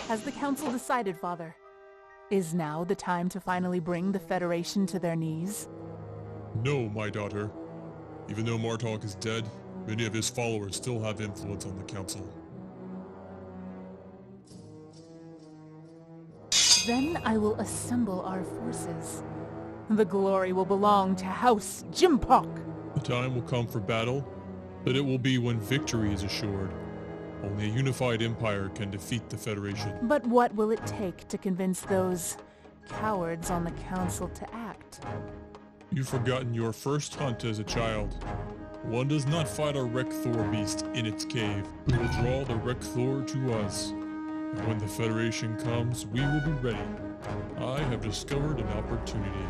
Has the Council decided, Father? Is now the time to finally bring the Federation to their knees? No, my daughter. Even though Martok is dead, many of his followers still have influence on the Council. Then I will assemble our forces. The glory will belong to House Jimpok. The time will come for battle, but it will be when victory is assured. Only a unified empire can defeat the Federation. But what will it take to convince those cowards on the Council to act? You've forgotten your first hunt as a child. One does not fight a Rekthor beast in its cave. We will draw the Rekthor to us. And when the Federation comes, we will be ready. I have discovered an opportunity.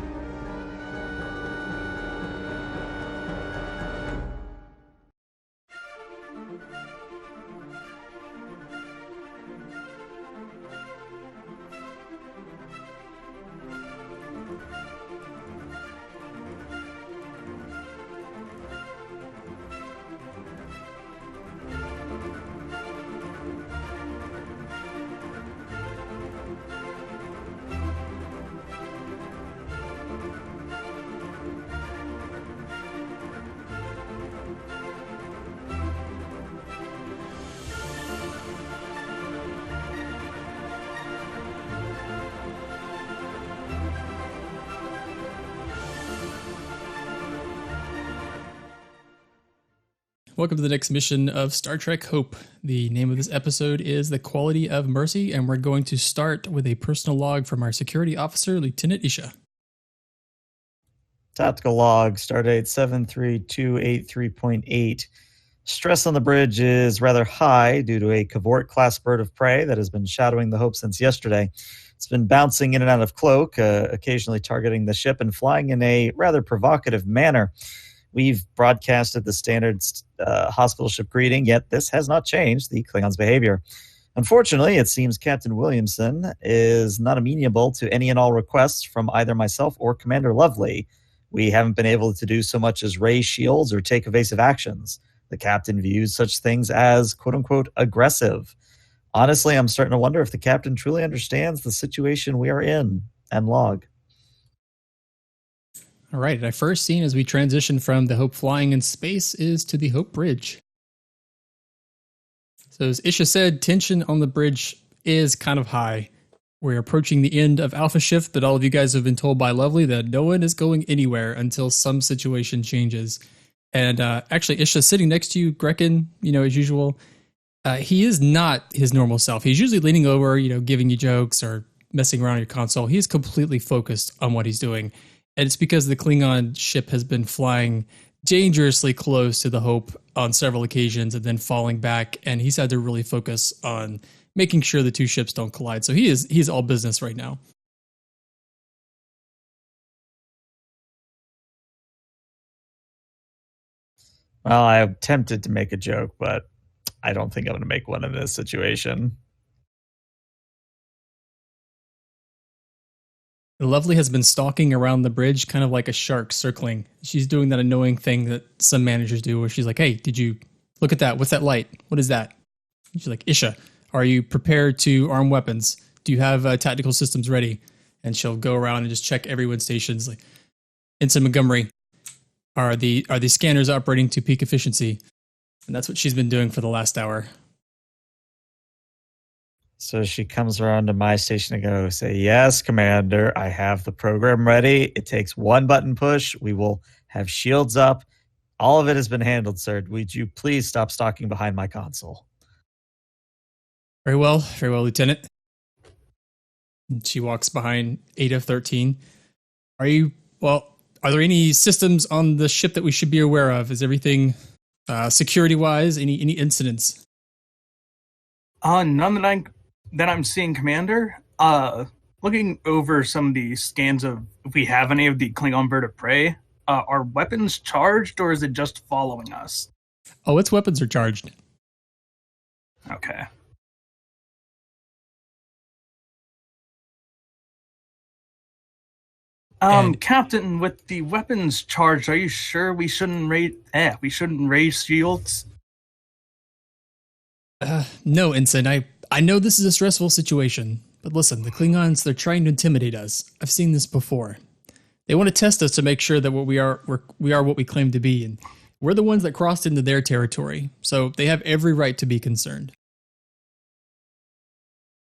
Welcome to the next mission of Star Trek Hope. The name of this episode is The Quality of Mercy, and we're going to start with a personal log from our security officer, Lieutenant Isha. Tactical log, stardate 73283.8. Stress on the bridge is rather high due to a Cavort-class bird of prey that has been shadowing the Hope since yesterday. It's been bouncing in and out of cloak, occasionally targeting the ship and flying in a rather provocative manner. We've broadcasted the standard hospital ship greeting, yet this has not changed the Klingons' behavior. Unfortunately, it seems Captain Williamson is not amenable to any and all requests from either myself or Commander Lovely. We haven't been able to do so much as raise shields or take evasive actions. The captain views such things as, quote-unquote, aggressive. Honestly, I'm starting to wonder if the captain truly understands the situation we are in. And log. All right, our first scene as we transition from the Hope flying in space is to the Hope Bridge. So as Isha said, tension on the bridge is kind of high. We're approaching the end of Alpha Shift, but all of you guys have been told by Lovely that no one is going anywhere until some situation changes. And actually, Isha sitting next to you, Grekin, as usual, he is not his normal self. He's usually leaning over, giving you jokes or messing around on your console. He is completely focused on what he's doing. And it's because the Klingon ship has been flying dangerously close to the Hope on several occasions and then falling back. And he's had to really focus on making sure the two ships don't collide. So he's all business right now. Well, I'm tempted to make a joke, but I don't think I'm going to make one in this situation. Lovely has been stalking around the bridge, kind of like a shark circling. She's doing that annoying thing that some managers do where she's like, hey, did you look at that? What's that light? What is that? And she's like, Isha, are you prepared to arm weapons? Do you have tactical systems ready? And she'll go around and just check everyone's stations. Like, Ensign Montgomery, are the scanners operating to peak efficiency? And that's what she's been doing for the last hour. So she comes around to my station and go say, yes, Commander, I have the program ready. It takes one button push. We will have shields up. All of it has been handled, sir. Would you please stop stalking behind my console? Very well, Lieutenant. And she walks behind 8 of 13. Are there any systems on the ship that we should be aware of? Is everything security-wise? Any incidents? None that I'm seeing, Commander. Looking over some of the scans of if we have any of the Klingon bird of prey, are weapons charged or is it just following us? Oh, its weapons are charged. Okay. Captain, with the weapons charged, are you sure we shouldn't raise shields? No, Ensign. I know this is a stressful situation, but listen, the Klingons, they're trying to intimidate us. I've seen this before. They want to test us to make sure that we are what we claim to be, and we're the ones that crossed into their territory, so they have every right to be concerned.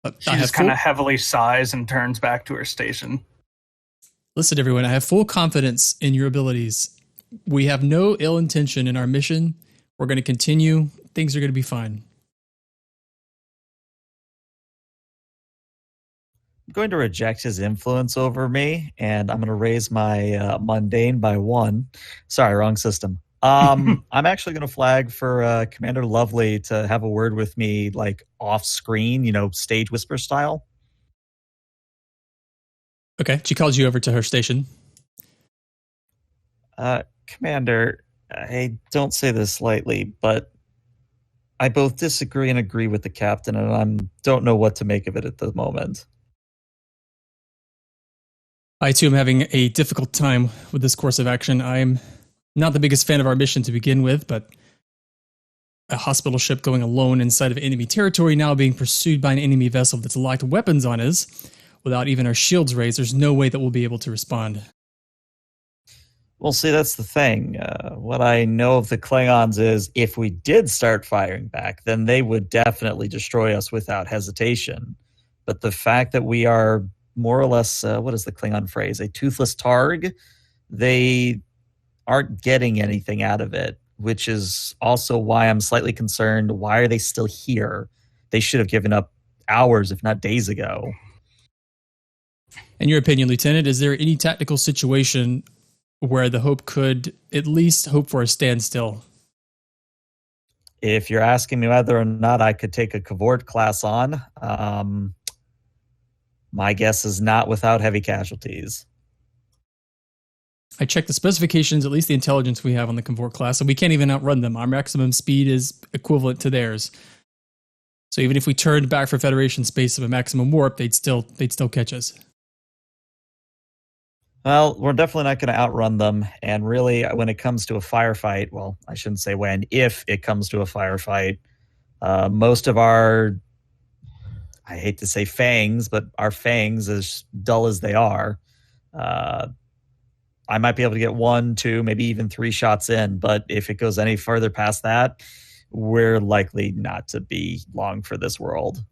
But She just kind of heavily sighs and turns back to her station. Listen, everyone, I have full confidence in your abilities. We have no ill intention in our mission. We're going to continue. Things are going to be fine. I'm going to reject his influence over me, and I'm going to raise my mundane by 1. Sorry, wrong system. I'm actually going to flag for Commander Lovely to have a word with me, like off screen, stage whisper style. Okay, she calls you over to her station. Commander, I don't say this lightly, but I both disagree and agree with the captain, and I don't know what to make of it at the moment. I, too, am having a difficult time with this course of action. I'm not the biggest fan of our mission to begin with, but a hospital ship going alone inside of enemy territory now being pursued by an enemy vessel that's locked weapons on us, without even our shields raised, there's no way that we'll be able to respond. Well, see, that's the thing. What I know of the Klingons is if we did start firing back, then they would definitely destroy us without hesitation. But the fact that we are more or less, what is the Klingon phrase, a toothless targ, they aren't getting anything out of it, which is also why I'm slightly concerned. Why are they still here? They should have given up hours, if not days ago. In your opinion, Lieutenant, is there any tactical situation where the Hope could at least hope for a standstill? If you're asking me whether or not I could take a Cavort class on, my guess is not without heavy casualties. I checked the specifications, at least the intelligence we have on the Cavort class, and we can't even outrun them. Our maximum speed is equivalent to theirs. So even if we turned back for Federation space of a maximum warp, they'd still catch us. Well, we're definitely not going to outrun them. And really, when it comes to a firefight, well, I shouldn't say when, if it comes to a firefight, most of our, I hate to say fangs, but our fangs, as dull as they are, I might be able to get 1, 2, maybe even 3 shots in. But if it goes any further past that, we're likely not to be long for this world.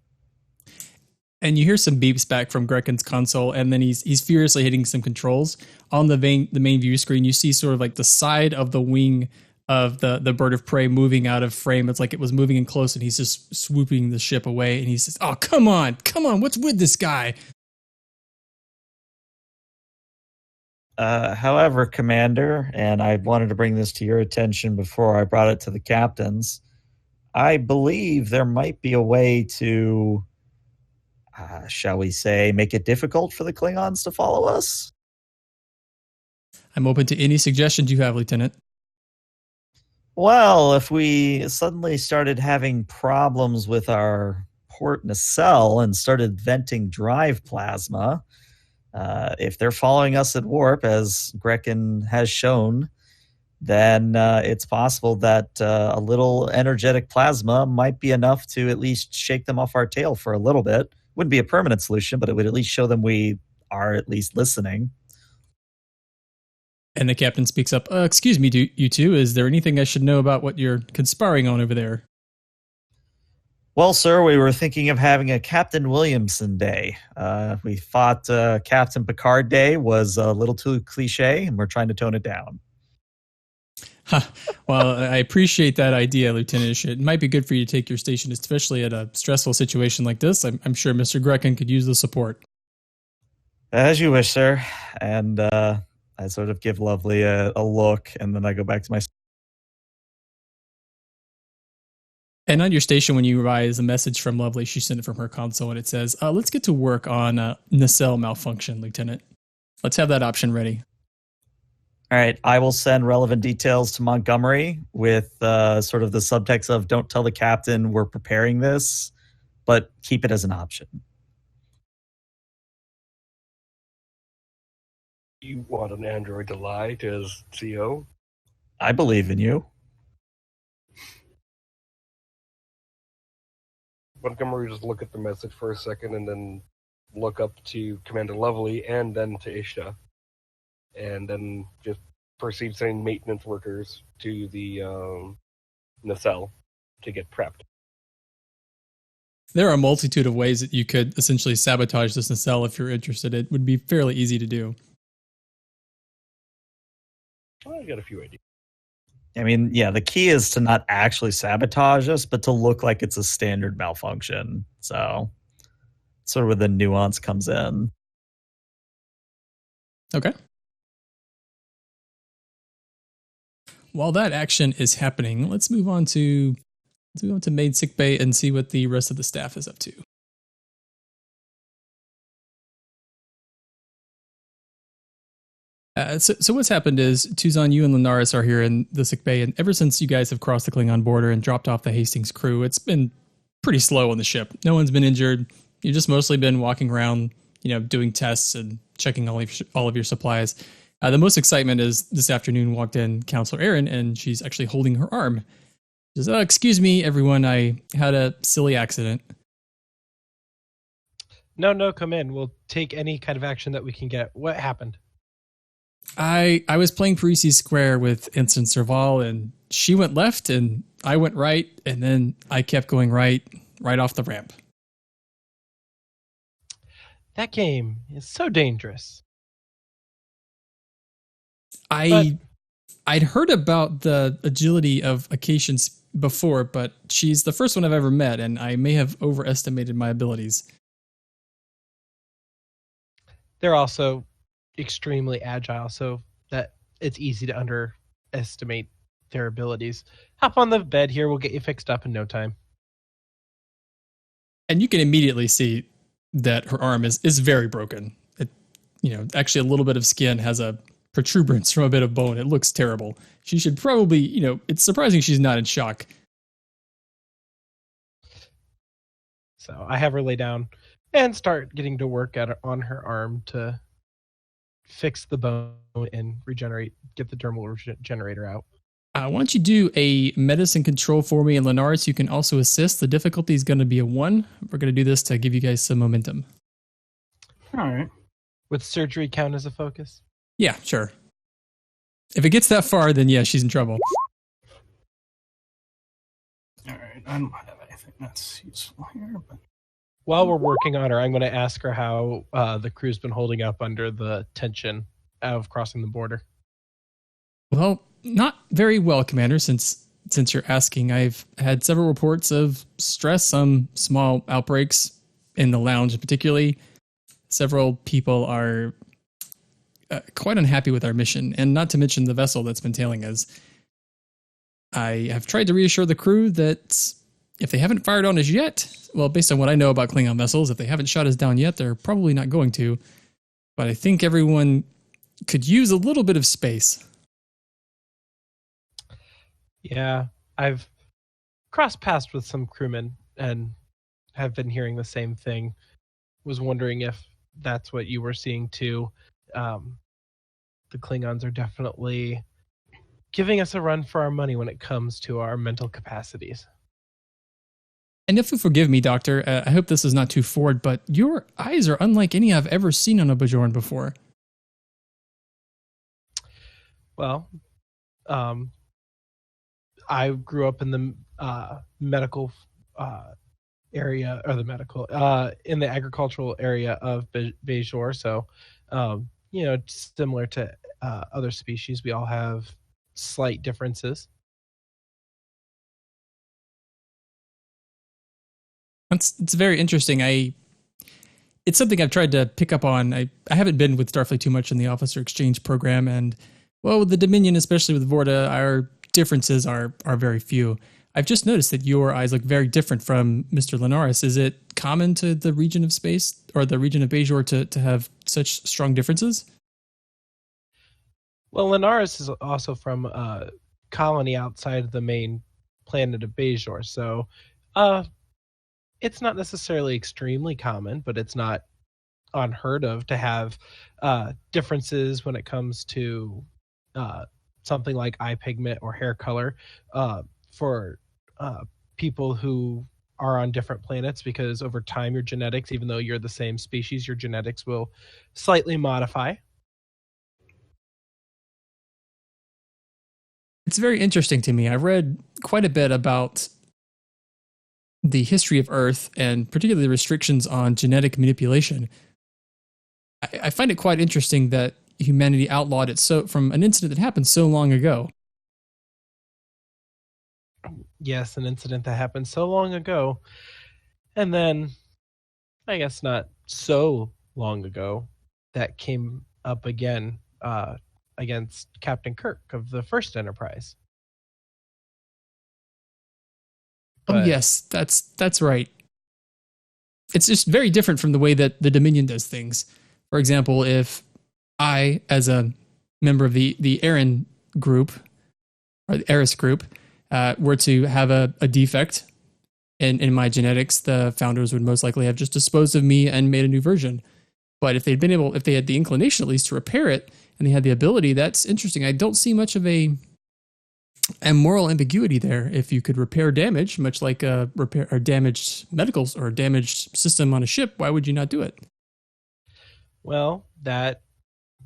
And you hear some beeps back from Grecken's console, and then he's furiously hitting some controls. On the main view screen, you see sort of like the side of the wing of the bird of prey moving out of frame. It's like it was moving in close, and he's just swooping the ship away. And he says, "Oh, come on, what's with this guy?" However, Commander, and I wanted to bring this to your attention before I brought it to the captains, I believe there might be a way to, shall we say, make it difficult for the Klingons to follow us. I'm open to any suggestions you have, Lieutenant. Well, if we suddenly started having problems with our port nacelle and started venting drive plasma, if they're following us at warp, as Grecken has shown, then it's possible that a little energetic plasma might be enough to at least shake them off our tail for a little bit. Wouldn't be a permanent solution, but it would at least show them we are at least listening. And the captain speaks up, "Excuse me, you two, is there anything I should know about what you're conspiring on over there?" Well, sir, we were thinking of having a Captain Williamson Day. We thought Captain Picard Day was a little too cliche, and we're trying to tone it down. Well, I appreciate that idea, Lieutenant. It might be good for you to take your station, especially at a stressful situation like this. I'm sure Mr. Grecken could use the support. As you wish, sir. And I sort of give Lovely a look, and then I go back to my... And on your station, when you rise a message from Lovely, she sent it from her console, and it says, "Let's get to work on nacelle malfunction, Lieutenant. Let's have that option ready." All right, I will send relevant details to Montgomery with sort of the subtext of don't tell the captain we're preparing this, but keep it as an option. You want an android to lie to his CO? I believe in you. Montgomery just look at the message for a second and then look up to Commander Lovely and then to Isha. And then just proceed sending maintenance workers to the nacelle to get prepped. There are a multitude of ways that you could essentially sabotage this nacelle if you're interested. It would be fairly easy to do. I got a few ideas. I mean, yeah, the key is to not actually sabotage us, but to look like it's a standard malfunction. So, sort of where the nuance comes in. Okay. While that action is happening, let's move on to main sickbay and see what the rest of the staff is up to. So what's happened is, Tuzan, you and Linaris are here in the sickbay, and ever since you guys have crossed the Klingon border and dropped off the Hastings crew, it's been pretty slow on the ship. No one's been injured. You've just mostly been walking around, doing tests and checking all of your supplies. The most excitement is this afternoon walked in Counselor Erin, and she's actually holding her arm. She says, excuse me, everyone, I had a silly accident. No, come in. We'll take any kind of action that we can get. What happened? I was playing Parisi Square with Ensign Serval, and she went left, and I went right, and then I kept going right off the ramp. That game is so dangerous. I'd heard about the agility of Acacians before, but she's the first one I've ever met, and I may have overestimated my abilities. They're also extremely agile, so that it's easy to underestimate their abilities. Hop on the bed here, we'll get you fixed up in no time. And you can immediately see that her arm is very broken. It, actually a little bit of skin has a protuberance from a bit of bone. It looks terrible. She should probably, it's surprising she's not in shock. So I have her lay down and start getting to work on her arm to fix the bone and get the dermal regenerator out. Why don't you do a medicine control for me, and Linaris, you can also assist. The difficulty is going to be a 1. We're going to do this to give you guys some momentum. All right. With surgery count as a focus? Yeah, sure. If it gets that far, then yeah, she's in trouble. All right. I don't have anything that's useful here, but while we're working on her, I'm going to ask her how the crew's been holding up under the tension of crossing the border. Well, not very well, Commander, since you're asking. I've had several reports of stress, some small outbreaks in the lounge particularly. Several people are quite unhappy with our mission, and not to mention the vessel that's been tailing us. I have tried to reassure the crew that if they haven't fired on us yet, well, based on what I know about Klingon vessels, if they haven't shot us down yet, they're probably not going to. But I think everyone could use a little bit of space. Yeah, I've crossed paths with some crewmen and have been hearing the same thing. Was wondering if that's what you were seeing too. The Klingons are definitely giving us a run for our money when it comes to our mental capacities. And if you forgive me, Doctor, I hope this is not too forward, but your eyes are unlike any I've ever seen on a Bajoran before. Well, I grew up in the medical area, or in the agricultural area of Bajor, so, it's similar to other species. We all have slight differences. It's very interesting. It's something I've tried to pick up on. I haven't been with Starfleet too much in the officer exchange program, and well, with the Dominion, especially with Vorta, our differences are very few. I've just noticed that your eyes look very different from Mr. Linaris. Is it common to the region of space or the region of Bajor to have such strong differences? Well, Linaris is also from a colony outside the main planet of Bajor, so it's not necessarily extremely common, but it's not unheard of to have differences when it comes to something like eye pigment or hair color for people who are on different planets, because over time your genetics, even though you're the same species, your genetics will slightly modify. It's very interesting to me. I read quite a bit about the history of Earth and particularly the restrictions on genetic manipulation. I find it quite interesting that humanity outlawed it so from an incident that happened so long ago. Yes, an incident that happened so long ago. And then, I guess not so long ago, that came up again against Captain Kirk of the first Enterprise. Oh But- yes, that's right. It's just very different from the way that the Dominion does things. For example, if I, as a member of the Aaron group, or the Eris group, were to have a defect in my genetics, the founders would most likely have just disposed of me and made a new version. But if they'd been able, if they had the inclination at least to repair it, and they had the ability, that's interesting. I don't see much of a moral ambiguity there. If you could repair damage, much like a repair or damaged medicals or a damaged system on a ship, why would you not do it? Well, that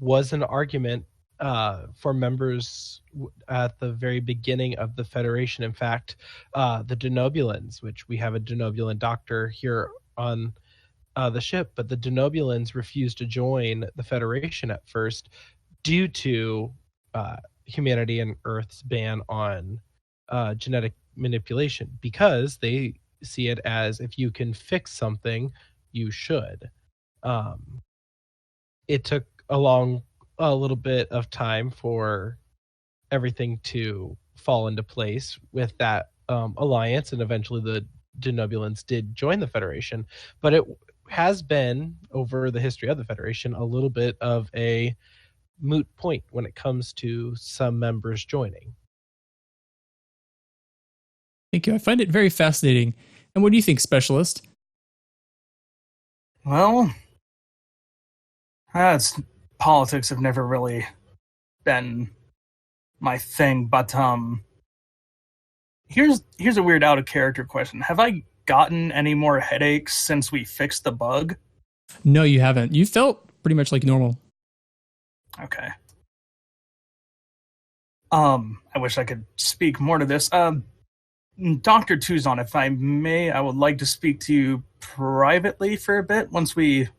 was an argument for members at the very beginning of the Federation. In fact, the Denobulans, which we have a Denobulan doctor here on the ship, but the Denobulans refused to join the Federation at first due to humanity and Earth's ban on genetic manipulation, because they see it as, if you can fix something, you should. It took a little bit of time for everything to fall into place with that alliance, and eventually the Denobulans did join the Federation. But it has been, over the history of the Federation, a little bit of a moot point when it comes to some members joining. Thank you. I find it very fascinating. And what do you think, Specialist? Well, politics have never really been my thing, but here's a weird out of character question. Have I gotten any more headaches since we fixed the bug? No, you haven't. You felt pretty much like normal. Okay. I wish I could speak more to this. Dr. Tuzon, if I may, I would like to speak to you privately for a bit once we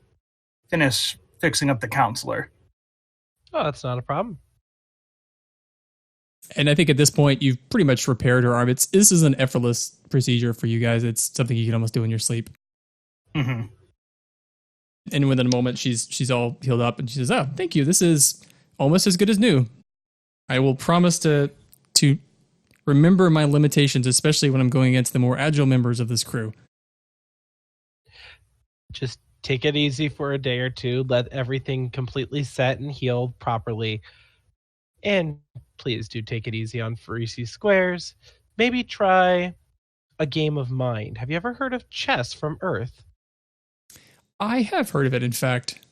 finish fixing up the counselor. Oh, that's not a problem. And I think at this point, you've pretty much repaired her arm. This is an effortless procedure for you guys. It's something you can almost do in your sleep. Mm-hmm. And within a moment, she's all healed up, and she says, "Oh, thank you. This is almost as good as new. I will promise to remember my limitations, especially when I'm going against the more agile members of this crew." Just take it easy for a day or two. Let everything completely set and heal properly. And please do take it easy on Farisi squares. Maybe try a game of Mind. Have you ever heard of chess from Earth? I have heard of it, in fact.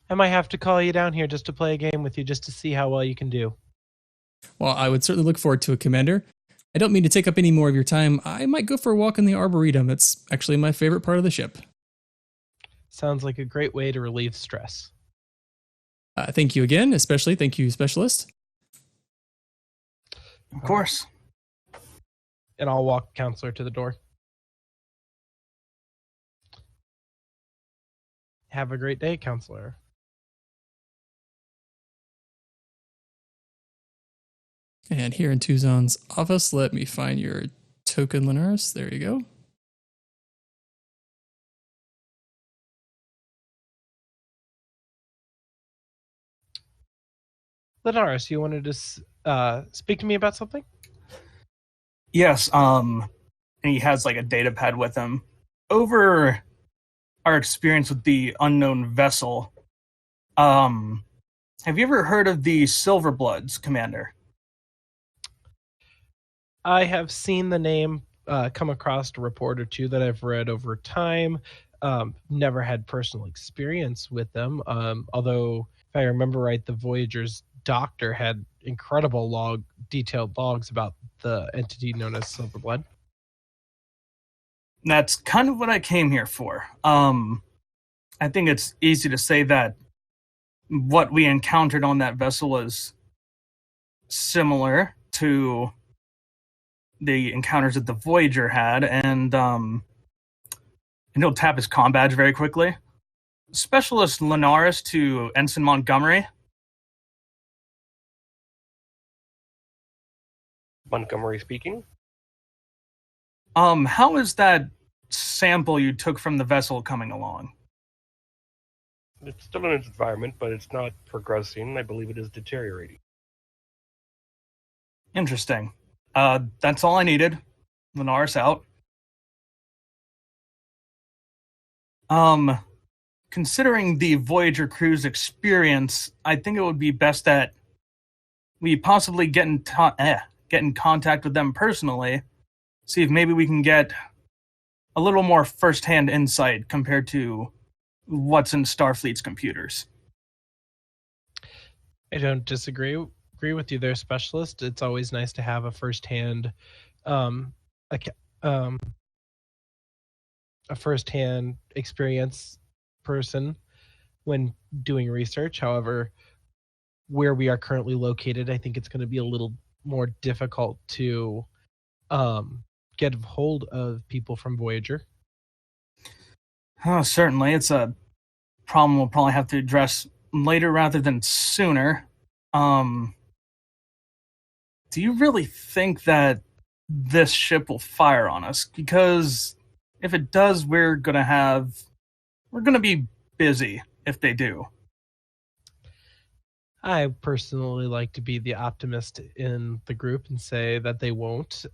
I might have to call you down here just to play a game with you, just to see how well you can do. Well, I would certainly look forward to it, Commander. I don't mean to take up any more of your time. I might go for a walk in the Arboretum. It's actually my favorite part of the ship. Sounds like a great way to relieve stress. Thank you again, especially thank you, Specialist. Of course. And I'll walk Counselor to the door. Have a great day, Counselor. And here in Tuzon's office, let me find your token, Linares. There you go. Linares, you wanted to speak to me about something? Yes, and he has like a data pad with him. Over our experience with the unknown vessel, have you ever heard of the Silverbloods, Commander? I have seen the name come across a report or two that I've read over time. Never had personal experience with them, although if I remember right, the Voyager's doctor had incredible detailed logs about the entity known as Silverblood. That's kind of what I came here for. I think it's easy to say that what we encountered on that vessel is similar to the encounters that the Voyager had, and he'll tap his comm badge very quickly. Specialist Linares to Ensign Montgomery. Montgomery speaking. How is that sample you took from the vessel coming along? It's still in its environment, but it's not progressing. I believe it is deteriorating. Interesting. That's all I needed. Linares out. Considering the Voyager crew's experience, I think it would be best that we possibly get in contact with them personally, see if maybe we can get a little more first-hand insight compared to what's in Starfleet's computers. I don't disagree with you there, Specialist. It's always nice to have a first-hand a first-hand experience person when doing research. However, where we are currently located, I think it's going to be a little more difficult to get a hold of people from Voyager. Oh, certainly. It's a problem we'll probably have to address later rather than sooner. Do you really think that this ship will fire on us? Because if it does, we're gonna be busy if they do. I personally like to be the optimist in the group and say that they won't.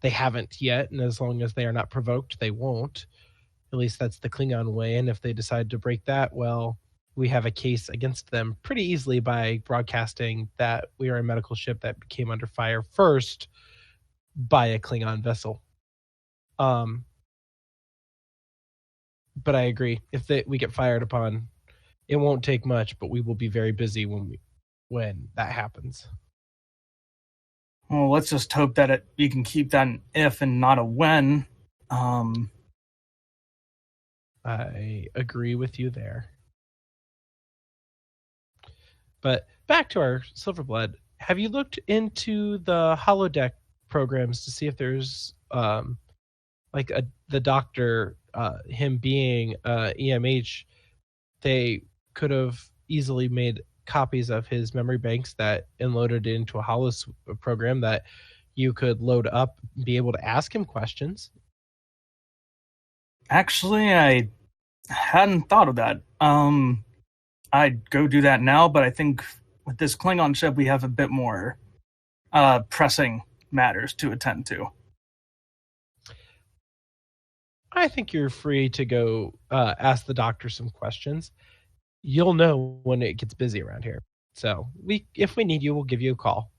They haven't yet, and as long as they are not provoked, they won't. At least that's the Klingon way, and if they decide to break that, well, we have a case against them pretty easily by broadcasting that we are a medical ship that came under fire first by a Klingon vessel. But I agree. If we get fired upon, it won't take much, but we will be very busy when that happens. Well, let's just hope that you can keep that an if and not a when. I agree with you there. But back to our Silverblood. Have you looked into the holodeck programs to see if there's the doctor, him being EMH, they could have easily made copies of his memory banks that and loaded it into a Holos program that you could load up and be able to ask him questions? Actually, I hadn't thought of that. I'd go do that now, but I think with this Klingon ship, we have a bit more pressing matters to attend to. I think you're free to go ask the doctor some questions. You'll know when it gets busy around here. So if we need you, we'll give you a call.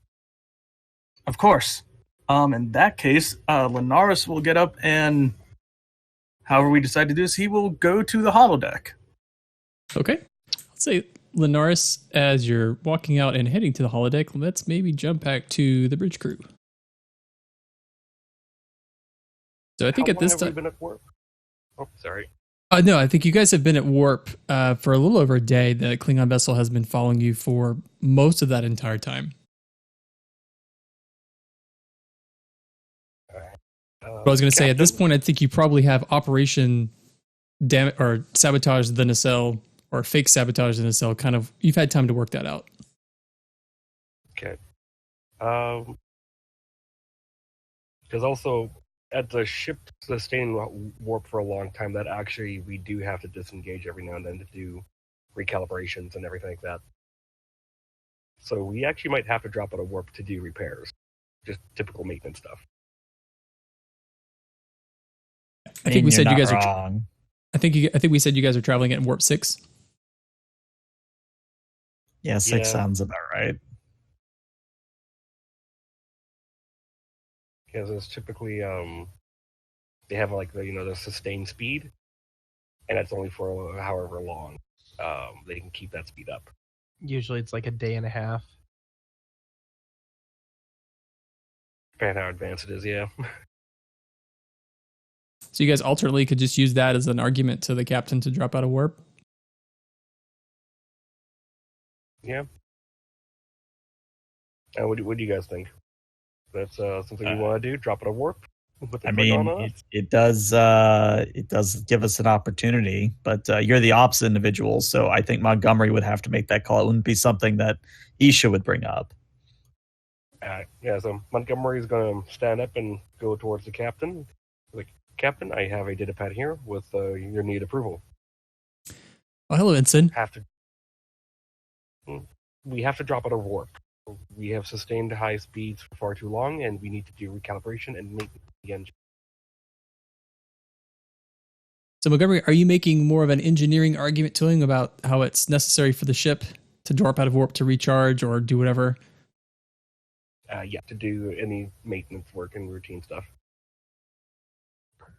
Of course. In that case, Linares will get up and, however we decide to do this, he will go to the holodeck. Okay. Let's say, Linares, as you're walking out and heading to the holodeck, let's maybe jump back to the bridge crew. So I think at this time, have we been at warp? Oh, sorry. No, I think you guys have been at warp for a little over a day. The Klingon vessel has been following you for most of that entire time. But I was going to say, at this point, I think you probably have Operation Sabotage the Nacelle, or Fake Sabotage the Nacelle. Kind of, you've had time to work that out. Okay. Because also, at the ship sustaining warp for a long time, that actually we do have to disengage every now and then to do recalibrations and everything like that. So we actually might have to drop out of warp to do repairs, just typical maintenance stuff. I think we said you guys wrong. I think we said you guys are traveling at warp 6. Yeah, 6 sounds about right. Because it's typically they have the sustained speed, and it's only for however long they can keep that speed up. Usually it's like a day and a half. Depending on how advanced it is, yeah. So you guys alternately could just use that as an argument to the captain to drop out of warp. Yeah. What do you guys think? That's something you want to do? Drop it a warp? With the I Klingon mean, on us? it does give us an opportunity, but you're the ops individual, so I think Montgomery would have to make that call. It wouldn't be something that Isha would bring up. Yeah, so Montgomery's going to stand up and go towards the captain. Like, Captain, I have a data pad here with your need approval. Oh, hello, Ensign. We have to drop out of warp. We have sustained high speeds for far too long, and we need to do recalibration and make the engine. So Montgomery, are you making more of an engineering argument to him about how it's necessary for the ship to drop out of warp to recharge or do whatever? Yeah, to do any maintenance work and routine stuff.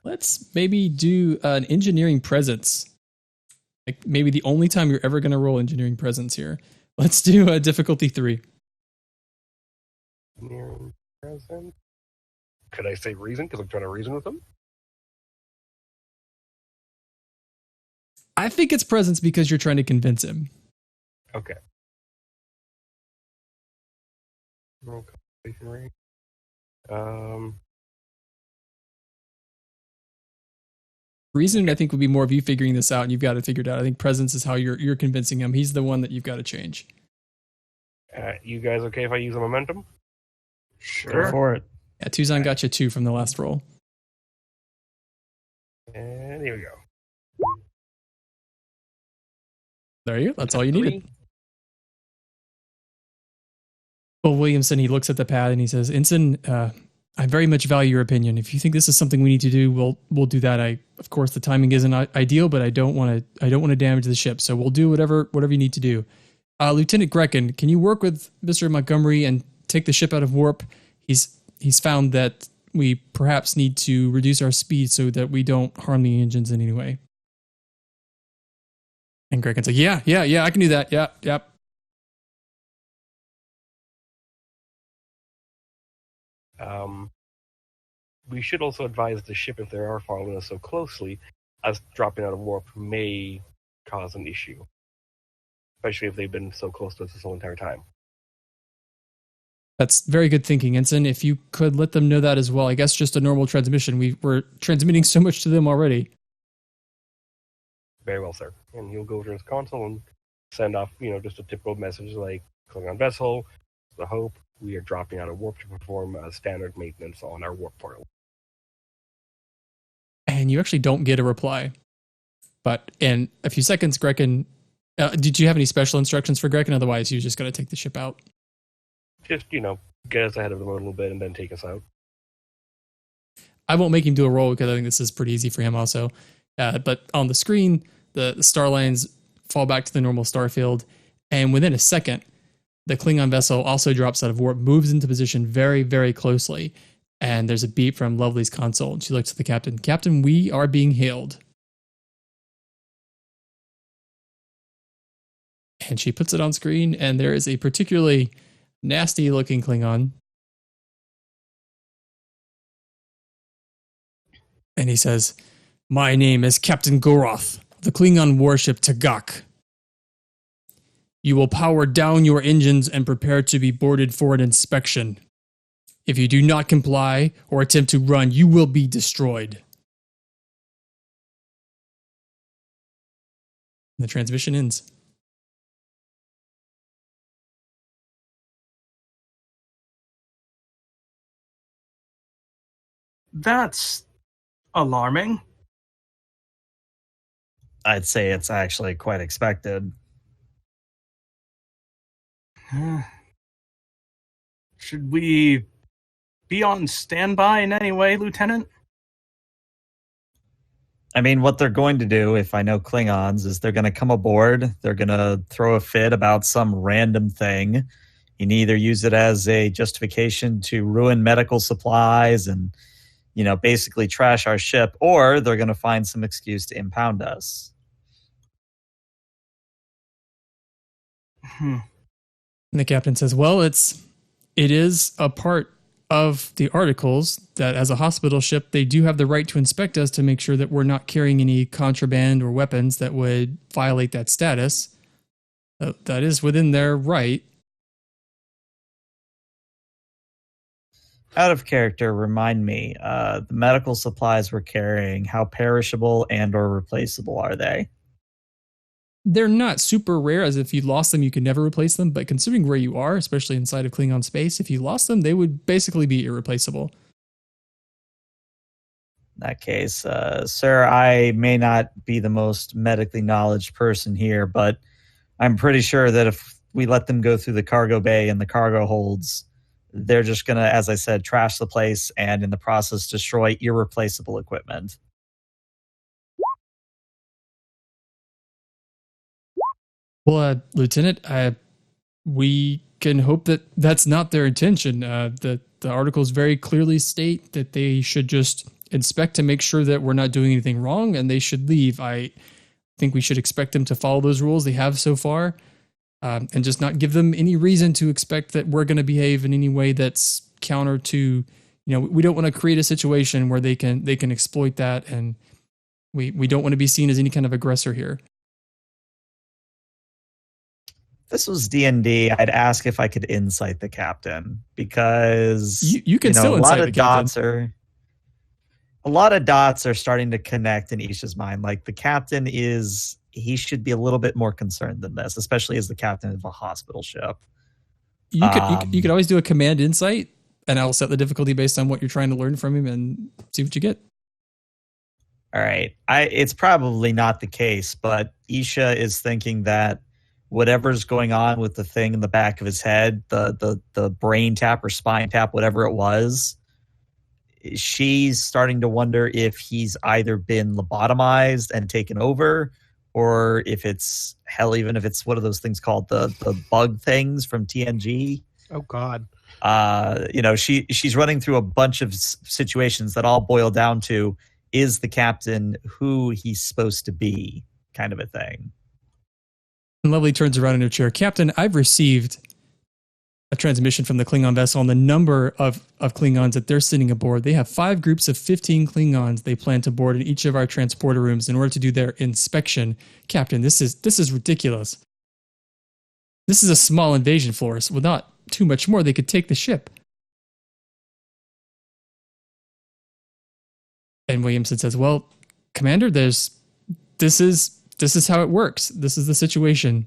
Let's maybe do an engineering presence. Like maybe the only time you're ever going to roll engineering presence here. Let's do a difficulty 3. Engineering presence. Could I say reason? Because I'm trying to reason with them. I think it's presence because you're trying to convince him. Okay. Reason, I think, would be more of you figuring this out, and you've got it figured out. I think presence is how you're convincing him. He's the one that you've got to change. You guys okay if I use a momentum? Go for it. Yeah, Tuzan got you 2 from the last roll. And here we go. There you go. That's all you needed. Well, Williamson, he looks at the pad and he says, Ensign, I very much value your opinion. If you think this is something we need to do, we'll do that. Of course, the timing isn't ideal, but I don't want to damage the ship, so we'll do whatever you need to do. Lieutenant Grecken, can you work with Mr. Montgomery and take the ship out of warp? He's found that we perhaps need to reduce our speed so that we don't harm the engines in any way. And Grecken's like, yeah, I can do that. Yep. We should also advise the ship if they are following us so closely, as dropping out of warp may cause an issue. Especially if they've been so close to us this whole entire time. That's very good thinking, Ensign. If you could let them know that as well. I guess just a normal transmission. We're transmitting so much to them already. Very well, sir. And he'll go to his console and send off, just a typical message like, Klingon vessel, the Hope, we are dropping out of warp to perform standard maintenance on our warp portal. And you actually don't get a reply. But in a few seconds, Grecken, did you have any special instructions for Grecken? Otherwise, you just got to take the ship out. Just, get us ahead of them a little bit and then take us out. I won't make him do a roll because I think this is pretty easy for him also. But on the screen, the star lines fall back to the normal star field. And within a second, the Klingon vessel also drops out of warp, moves into position very, very closely. And there's a beep from Lovely's console. And she looks at the captain. Captain, we are being hailed. And she puts it on screen, and there is a particularly nasty-looking Klingon. And he says, my name is Captain Goroth, the Klingon warship Tagak. You will power down your engines and prepare to be boarded for an inspection. If you do not comply or attempt to run, you will be destroyed. And the transmission ends. That's alarming. I'd say it's actually quite expected. Should we be on standby in any way, Lieutenant? I mean, what they're going to do, if I know Klingons, is they're going to come aboard. They're going to throw a fit about some random thing. You can either use it as a justification to ruin medical supplies and, basically trash our ship, or they're going to find some excuse to impound us. And the captain says, well, it is a part of the articles that as a hospital ship, they do have the right to inspect us to make sure that we're not carrying any contraband or weapons that would violate that status. That is within their right. Out of character, remind me, the medical supplies we're carrying, how perishable and or replaceable are they? They're not super rare, as if you lost them, you could never replace them. But considering where you are, especially inside of Klingon space, if you lost them, they would basically be irreplaceable. In that case, sir, I may not be the most medically knowledgeable person here, but I'm pretty sure that if we let them go through the cargo bay and the cargo holds, they're just going to, as I said, trash the place and in the process destroy irreplaceable equipment. Well, Lieutenant, we can hope that that's not their intention. The articles very clearly state that they should just inspect to make sure that we're not doing anything wrong, and they should leave. I think we should expect them to follow those rules they have so far, and just not give them any reason to expect that we're going to behave in any way that's counter to, we don't want to create a situation where they can exploit that, and we don't want to be seen as any kind of aggressor here. This was D&D. I'd ask if I could insight the captain, because you can still insight the captain. A lot of dots are starting to connect in Isha's mind. Like, the captain he should be a little bit more concerned than this, especially as the captain of a hospital ship. You could always do a command insight, and I'll set the difficulty based on what you're trying to learn from him and see what you get. All right. It's probably not the case, but Isha is thinking that whatever's going on with the thing in the back of his head, the brain tap or spine tap, whatever it was, she's starting to wonder if he's either been lobotomized and taken over, or if it's, hell, even if it's one of those things called the bug things from TNG. Oh, God. She's running through a bunch of situations that all boil down to, is the captain who he's supposed to be, kind of a thing. And Lovely turns around in her chair. Captain, I've received a transmission from the Klingon vessel on the number of Klingons that they're sending aboard. They have 5 groups of 15 Klingons they plan to board in each of our transporter rooms in order to do their inspection. Captain, this is ridiculous. This is a small invasion force. With not too much more, they could take the ship. And Williamson says, well, Commander, this is how it works. This is the situation.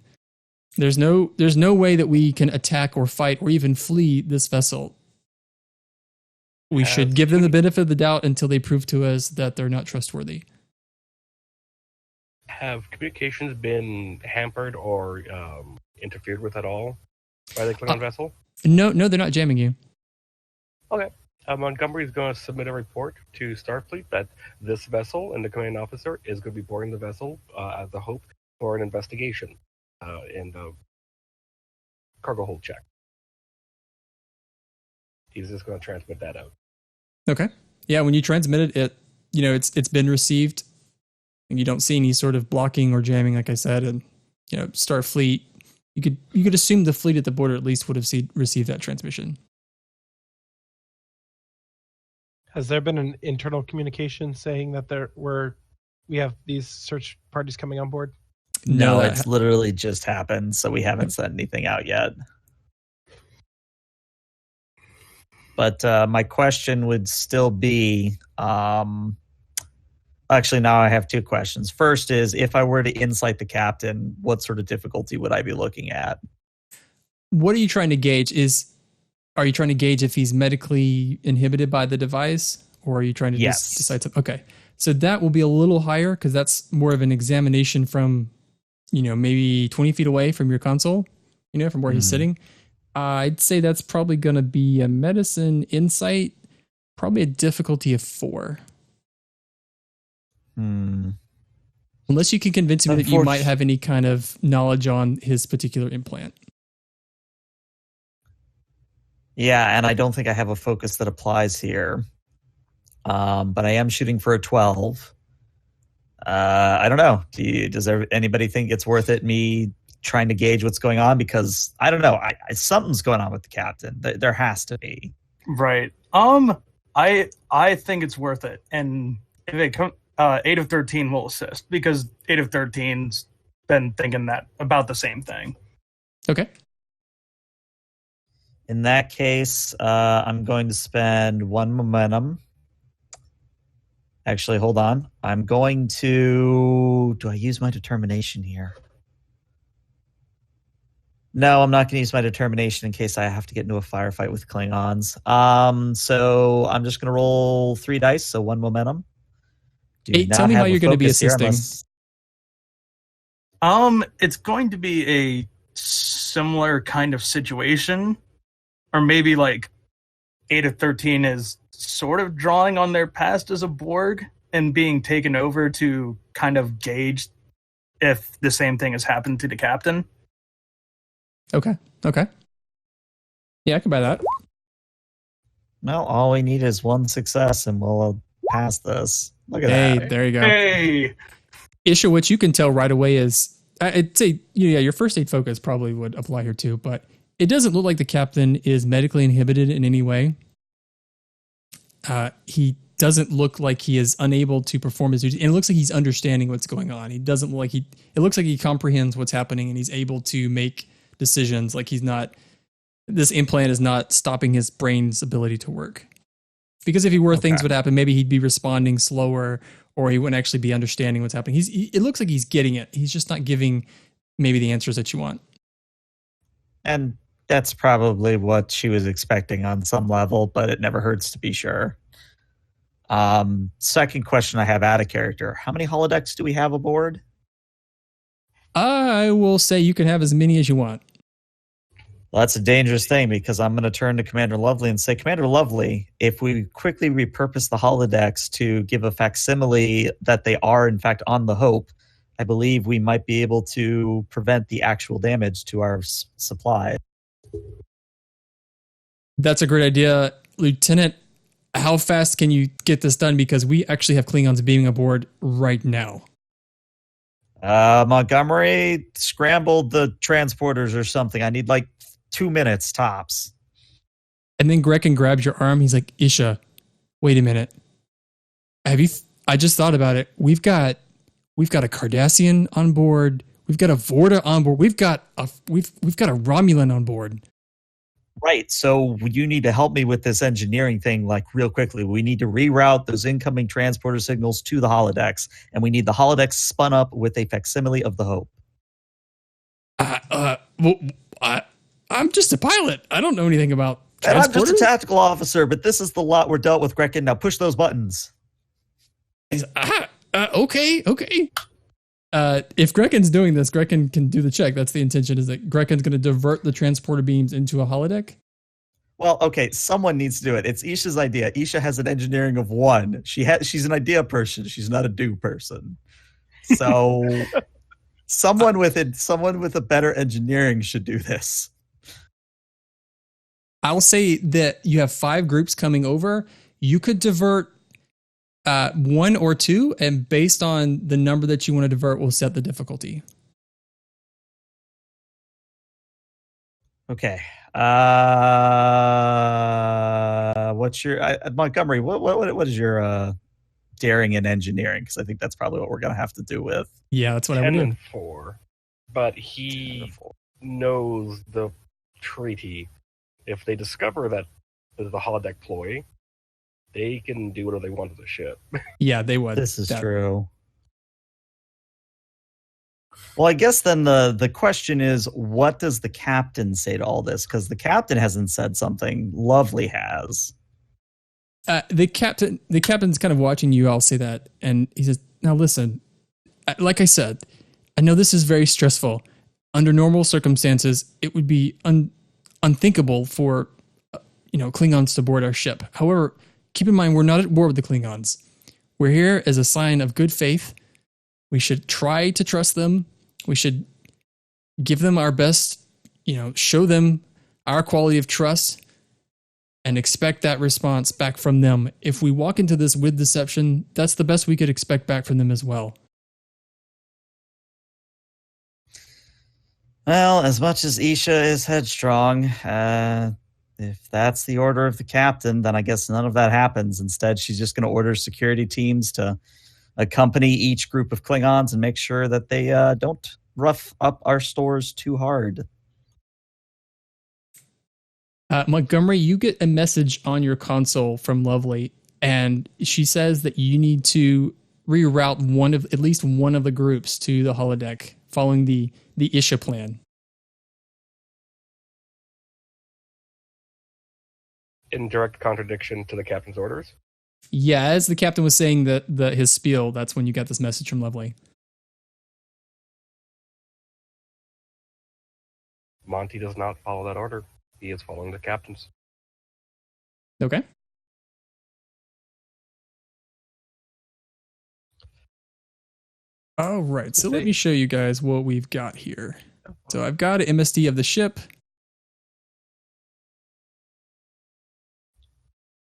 There's no way that we can attack or fight or even flee this vessel. We should give them the benefit of the doubt until they prove to us that they're not trustworthy. Have communications been hampered or interfered with at all by the Klingon vessel? No, they're not jamming you. Okay. Montgomery is going to submit a report to Starfleet that this vessel and the commanding officer is going to be boarding the vessel as a hope for an investigation and a cargo hold check. He's just going to transmit that out. Okay. Yeah, when you transmit it, it's been received, and you don't see any sort of blocking or jamming, like I said. And Starfleet, you could assume the fleet at the border at least would have received that transmission. Has there been an internal communication saying that we have these search parties coming on board? No, it's literally just happened, so we haven't sent anything out yet. But my question would still be, actually, now I have 2 questions. First is, if I were to insight the captain, what sort of difficulty would I be looking at? What are you trying to gauge? Are you trying to gauge if he's medically inhibited by the device, or are you trying to decide something? Okay. So that will be a little higher, because that's more of an examination from, maybe 20 feet away from your console, from where he's sitting. I'd say that's probably going to be a medicine insight, probably a difficulty of 4. Unless you can convince me that you might have any kind of knowledge on his particular implant. Yeah, and I don't think I have a focus that applies here. But I am shooting for a 12. I don't know. Does anybody think it's worth it, me trying to gauge what's going on? Because I don't know. Something's going on with the captain. There has to be. Right. I think it's worth it, and if it 8 of 13 will assist because 8 of 13's been thinking that about the same thing. Okay. In that case, I'm going to spend 1 momentum. Actually, hold on. I'm going to... Do I use my determination here? No, I'm not going to use my determination in case I have to get into a firefight with Klingons. So I'm just going to roll 3 dice, so 1 momentum. Tell me how you're going to be assisting. It's going to be a similar kind of situation, or maybe like 8 of 13 is sort of drawing on their past as a Borg and being taken over to kind of gauge if the same thing has happened to the captain. Okay. Yeah, I can buy that. Well, all we need is 1 success and we'll pass this. Look at Hey, that. there you go. Hey! Isha, what you can tell right away is, I'd say, yeah, your first aid focus probably would apply here too, but it doesn't look like the captain is medically inhibited in any way. He doesn't look like he is unable to perform his duties, and it looks like he's understanding what's going on. He doesn't look like it looks like he comprehends what's happening and he's able to make decisions. Like this implant is not stopping his brain's ability to work. Because if he were, things would happen. Maybe he'd be responding slower, or he wouldn't actually be understanding what's happening. It looks like he's getting it. He's just not giving maybe the answers that you want. And that's probably what she was expecting on some level, but it never hurts to be sure. Second question I have out of character. How many holodecks do we have aboard? I will say you can have as many as you want. Well, that's a dangerous thing because I'm going to turn to Commander Lovely and say, Commander Lovely, if we quickly repurpose the holodecks to give a facsimile that they are, in fact, on the Hope, I believe we might be able to prevent the actual damage to our supply. That's a great idea. Lieutenant, how fast can you get this done? Because we actually have Klingons beaming aboard right now. Montgomery, scrambled the transporters or something. I need like 2 minutes tops. And then Grekin grabs your arm. He's like, Isha, wait a minute. I just thought about it. We've got a Cardassian on board. We've got a Vorta on board. We've got a Romulan on board. Right. So you need to help me with this engineering thing, like real quickly. We need to reroute those incoming transporter signals to the holodecks, and we need the holodecks spun up with a facsimile of the Hope. I'm just a pilot. I don't know anything about transporters. And I'm just a tactical officer, but this is the lot we're dealt with, Grekin. Now push those buttons. Okay. If Grekin's doing this, Grekin can do the check. That's the intention, is that Grekin's going to divert the transporter beams into a holodeck? Well, okay, someone needs to do it. It's Isha's idea. Isha has an engineering of 1. She's an idea person. She's not a do person. So someone with a better engineering should do this. I'll say that you have 5 groups coming over. You could divert 1 or 2, and based on the number that you want to divert, we'll set the difficulty. Okay. What's your Montgomery? What is your daring and engineering? Because I think that's probably what we're gonna have to do with. Yeah, that's what I would 10 do. and 4, but he knows the treaty. If they discover that there's a holodeck ploy, they can do whatever they want to the ship. Yeah, they would. This is true. Well, I guess then the question is, what does the captain say to all this? Because the captain hasn't said something. Lovely has. The captain's kind of watching you all say that, and he says, "Now listen, like I said, I know this is very stressful. Under normal circumstances, it would be unthinkable for Klingons to board our ship. However, keep in mind we're not at war with the Klingons. We're here as a sign of good faith. We should try to trust them. We should give them our best, show them our quality of trust and expect that response back from them. If we walk into this with deception, that's the best we could expect back from them as well." Well, as much as Isha is headstrong, If that's the order of the captain, then I guess none of that happens. Instead, she's just going to order security teams to accompany each group of Klingons and make sure that they don't rough up our stores too hard. Montgomery, you get a message on your console from Lovely, and she says that you need to reroute at least one of the groups to the holodeck following the Isha plan. In direct contradiction to the captain's orders. Yeah, as the captain was saying his spiel, that's when you got this message from Lovely. Monty does not follow that order. He is following the captain's. Okay. All right, so let me show you guys what we've got here. So I've got an MSD of the ship.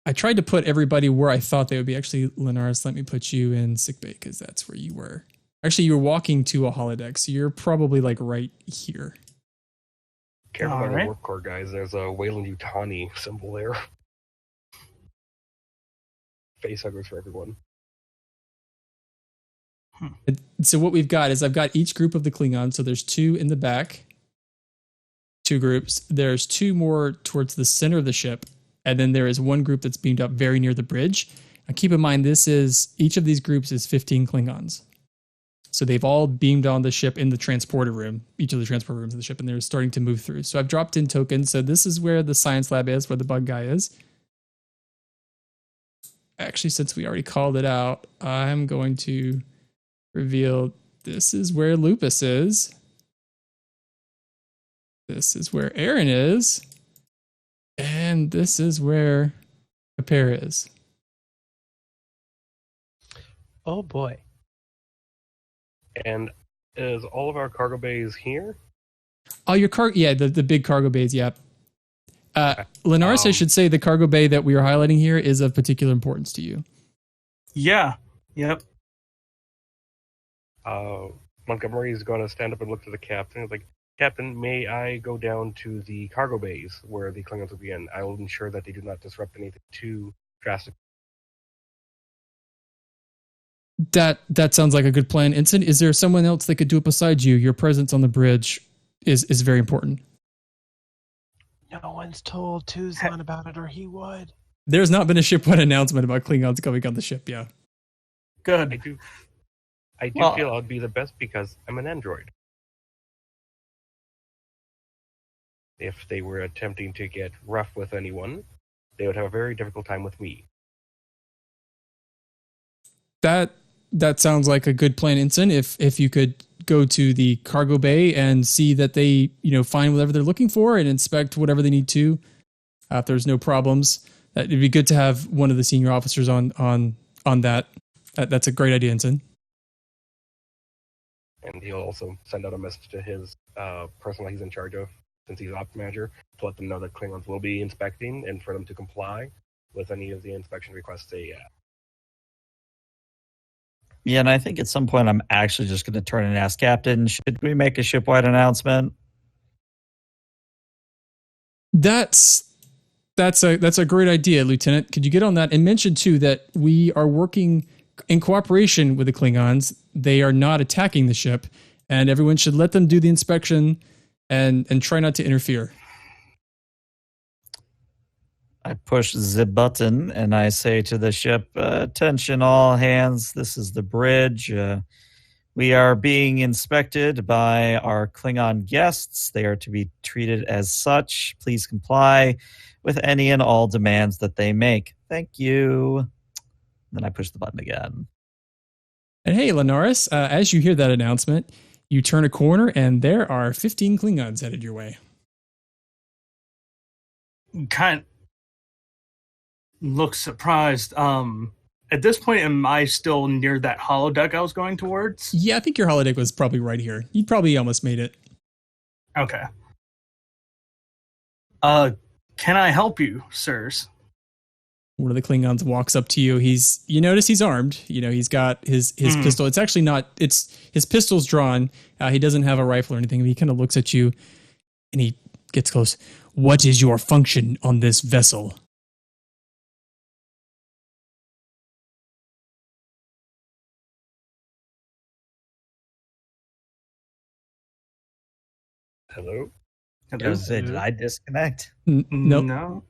I tried to put everybody where I thought they would be. Actually, Linares, let me put you in sickbay because that's where you were. Actually, you were walking to a holodeck, so you're probably like right here. Careful about the warp core, guys. There's a Weyland-Yutani symbol there. Face huggers for everyone. So what we've got is I've got each group of the Klingons. So there's 2 in the back, 2 groups. There's 2 more towards the center of the ship. And then there is 1 group that's beamed up very near the bridge. Now keep in mind, each of these groups is 15 Klingons. So they've all beamed on the ship in the transporter room, each of the transporter rooms of the ship, and they're starting to move through. So I've dropped in tokens. So this is where the science lab is, where the bug guy is. Actually, since we already called it out, I'm going to reveal this is where Lupus is. This is where Aaron is. And this is where Kapara is. Oh boy. And is all of our cargo bays here? Oh, your cargo, yeah, the big cargo bays, yeah. Linares, I should say the cargo bay that we are highlighting here is of particular importance to you. Yeah. Yep. Montgomery is going to stand up and look to the captain. He's like, Captain, may I go down to the cargo bays where the Klingons will be in? I will ensure that they do not disrupt anything too drastic. That sounds like a good plan. Ensign, is there someone else that could do it besides you? Your presence on the bridge is very important. No one's told Tuzan about it, or he would. There's not been a shipwide announcement about Klingons coming on the ship, yeah. Good. I do feel I'd be the best because I'm an android. If they were attempting to get rough with anyone, they would have a very difficult time with me. That sounds like a good plan, Ensign. If you could go to the cargo bay and see that they, find whatever they're looking for and inspect whatever they need to, if there's no problems, it'd be good to have one of the senior officers on that. That's a great idea, Ensign. And he'll also send out a message to his person that he's in charge of, since he's ops manager, to let them know that Klingons will be inspecting and for them to comply with any of the inspection requests they have. Yeah, and I think at some point I'm actually just going to turn and ask Captain, should we make a shipwide announcement? That's a great idea, Lieutenant. Could you get on that and mention too that we are working in cooperation with the Klingons? They are not attacking the ship, and everyone should let them do the inspection and try not to interfere. I push the button and I say to the ship, attention all hands, this is the bridge. We are being inspected by our Klingon guests. They are to be treated as such. Please comply with any and all demands that they make. Thank you. Then I push the button again. And hey, Linares, as you hear that announcement, you turn a corner and there are 15 Klingons headed your way. Kind of looks surprised. At this point, am I still near that holodeck I was going towards? Yeah, I think your holodeck was probably right here. You probably almost made it. Okay. Can I help you, sirs? One of the Klingons walks up to you. You notice he's armed. He's got his pistol. It's actually not, his pistol's drawn. He doesn't have a rifle or anything. He kind of looks at you and he gets close. What is your function on this vessel? Hello? I was gonna say, did I disconnect? Nope. No.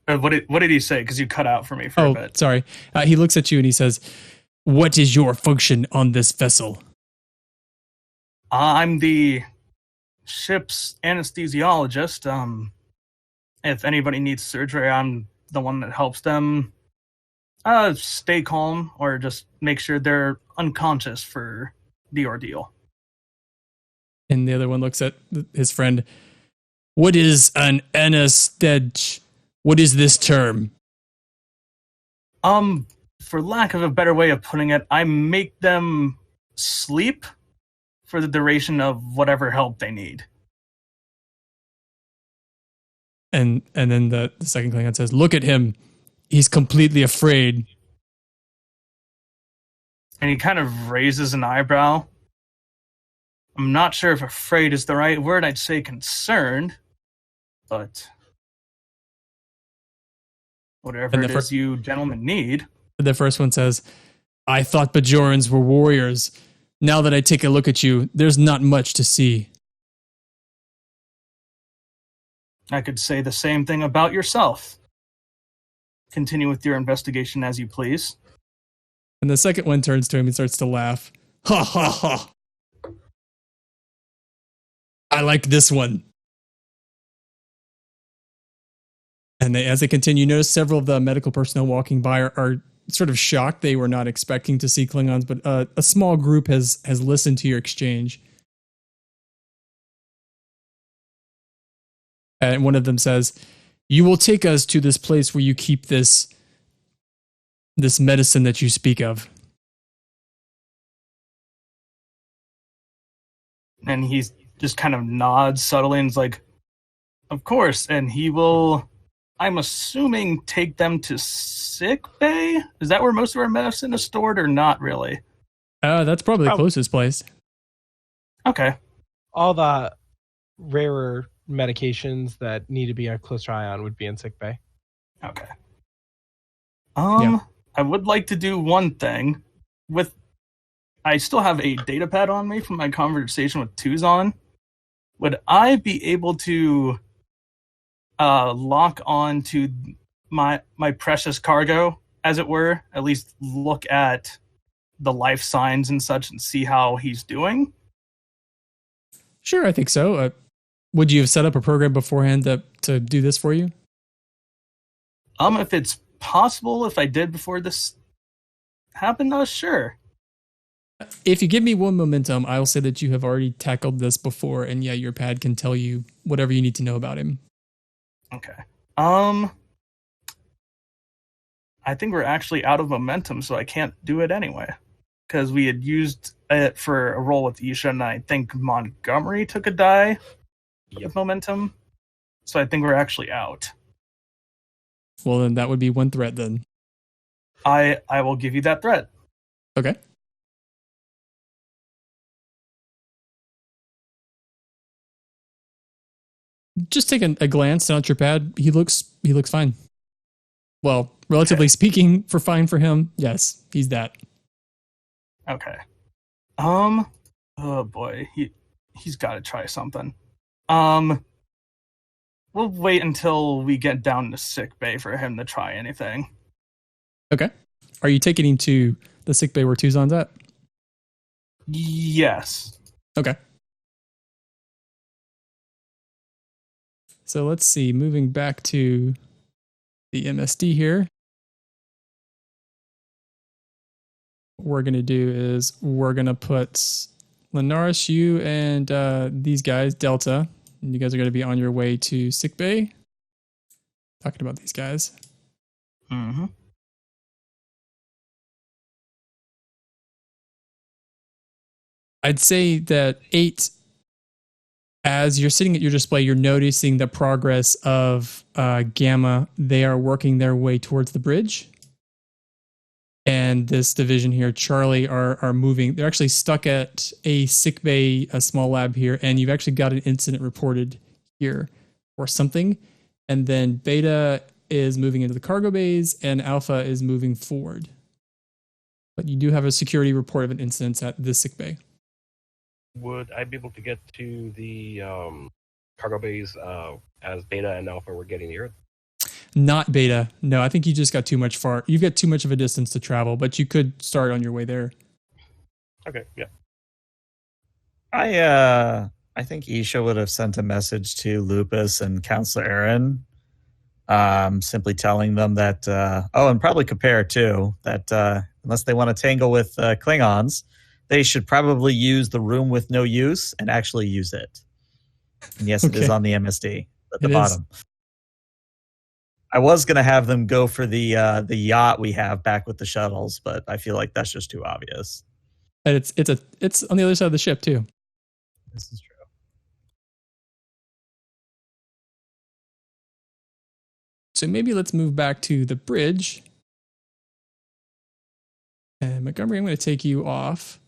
What did he say? Because you cut out for me for a Oh, bit. sorry. He looks at you and he says, what is your function on this vessel? I'm the ship's anesthesiologist. If anybody needs surgery, I'm the one that helps them stay calm or just make sure they're unconscious for the ordeal. And the other one looks at his friend. What is an anestheg? What is this term? For lack of a better way of putting it, I make them sleep for the duration of whatever help they need. And then the second Klingon says, look at him. He's completely afraid. And he kind of raises an eyebrow. I'm not sure if afraid is the right word. I'd say concerned. But whatever it is you gentlemen need. The first one says, I thought Bajorans were warriors. Now that I take a look at you, there's not much to see. I could say the same thing about yourself. Continue with your investigation as you please. And the second one turns to him and starts to laugh. Ha ha ha. I like this one. And as they continue, notice several of the medical personnel walking by are sort of shocked. They were not expecting to see Klingons, but a small group has listened to your exchange. And one of them says, you will take us to this place where you keep this medicine that you speak of. And he just kind of nods subtly and is like, of course. And he will, I'm assuming, take them to sick bay? Is that where most of our medicine is stored or not really? That's probably the closest place. Okay. All the rarer medications that need to be a closer eye on would be in sick bay. Okay. Yeah. I would like to do one thing. I still have a data pad on me from my conversation with Tuzon. Would I be able to lock on to my precious cargo, as it were? At least look at the life signs and such and see how he's doing? Sure, I think so. Would you have set up a program beforehand to do this for you? If it's possible, if I did before this happened, sure. If you give me one momentum, I'll say that you have already tackled this before, and yeah, your pad can tell you whatever you need to know about him. Okay. I think we're actually out of momentum, so I can't do it anyway. Because we had used it for a roll with Isha, and I think Montgomery took a die with momentum. So I think we're actually out. Well, then that would be one threat then. I will give you that threat. Okay. Just take a glance down at your pad. He looks fine. Well, relatively speaking, fine for him, yes, he's that. Okay. Oh boy, he's got to try something. We'll wait until we get down to sick bay for him to try anything. Okay. Are you taking him to the sick bay where Tuzon's at? Yes. Okay. So let's see, moving back to the MSD here. What we're going to do is we're going to put Linaris, you, and these guys, Delta. And you guys are going to be on your way to sickbay. Talking about these guys. Mm-hmm. I'd say that 8, as you're sitting at your display, you're noticing the progress of Gamma. They are working their way towards the bridge. And this division here, Charlie, are moving. They're actually stuck at a sick bay, a small lab here, and you've actually got an incident reported here. or something. And then Beta is moving into the cargo bays and Alpha is moving forward. But you do have a security report of an incident at the sick bay. Would I be able to get to the cargo bays as Beta and Alpha were getting near? Not Beta. No, I think you just got too much far. You've got too much of a distance to travel, but you could start on your way there. Okay, yeah. I think Isha would have sent a message to Lupus and Counselor Aaron, simply telling them that, and probably Compare too, that unless they want to tangle with Klingons, they should probably use the room with no use and actually use it. And yes, it is on the MSD at the bottom. I was going to have them go for the yacht we have back with the shuttles, but I feel like that's just too obvious. And it's on the other side of the ship too. This is true. So maybe let's move back to the bridge. And Montgomery, I'm going to take you off.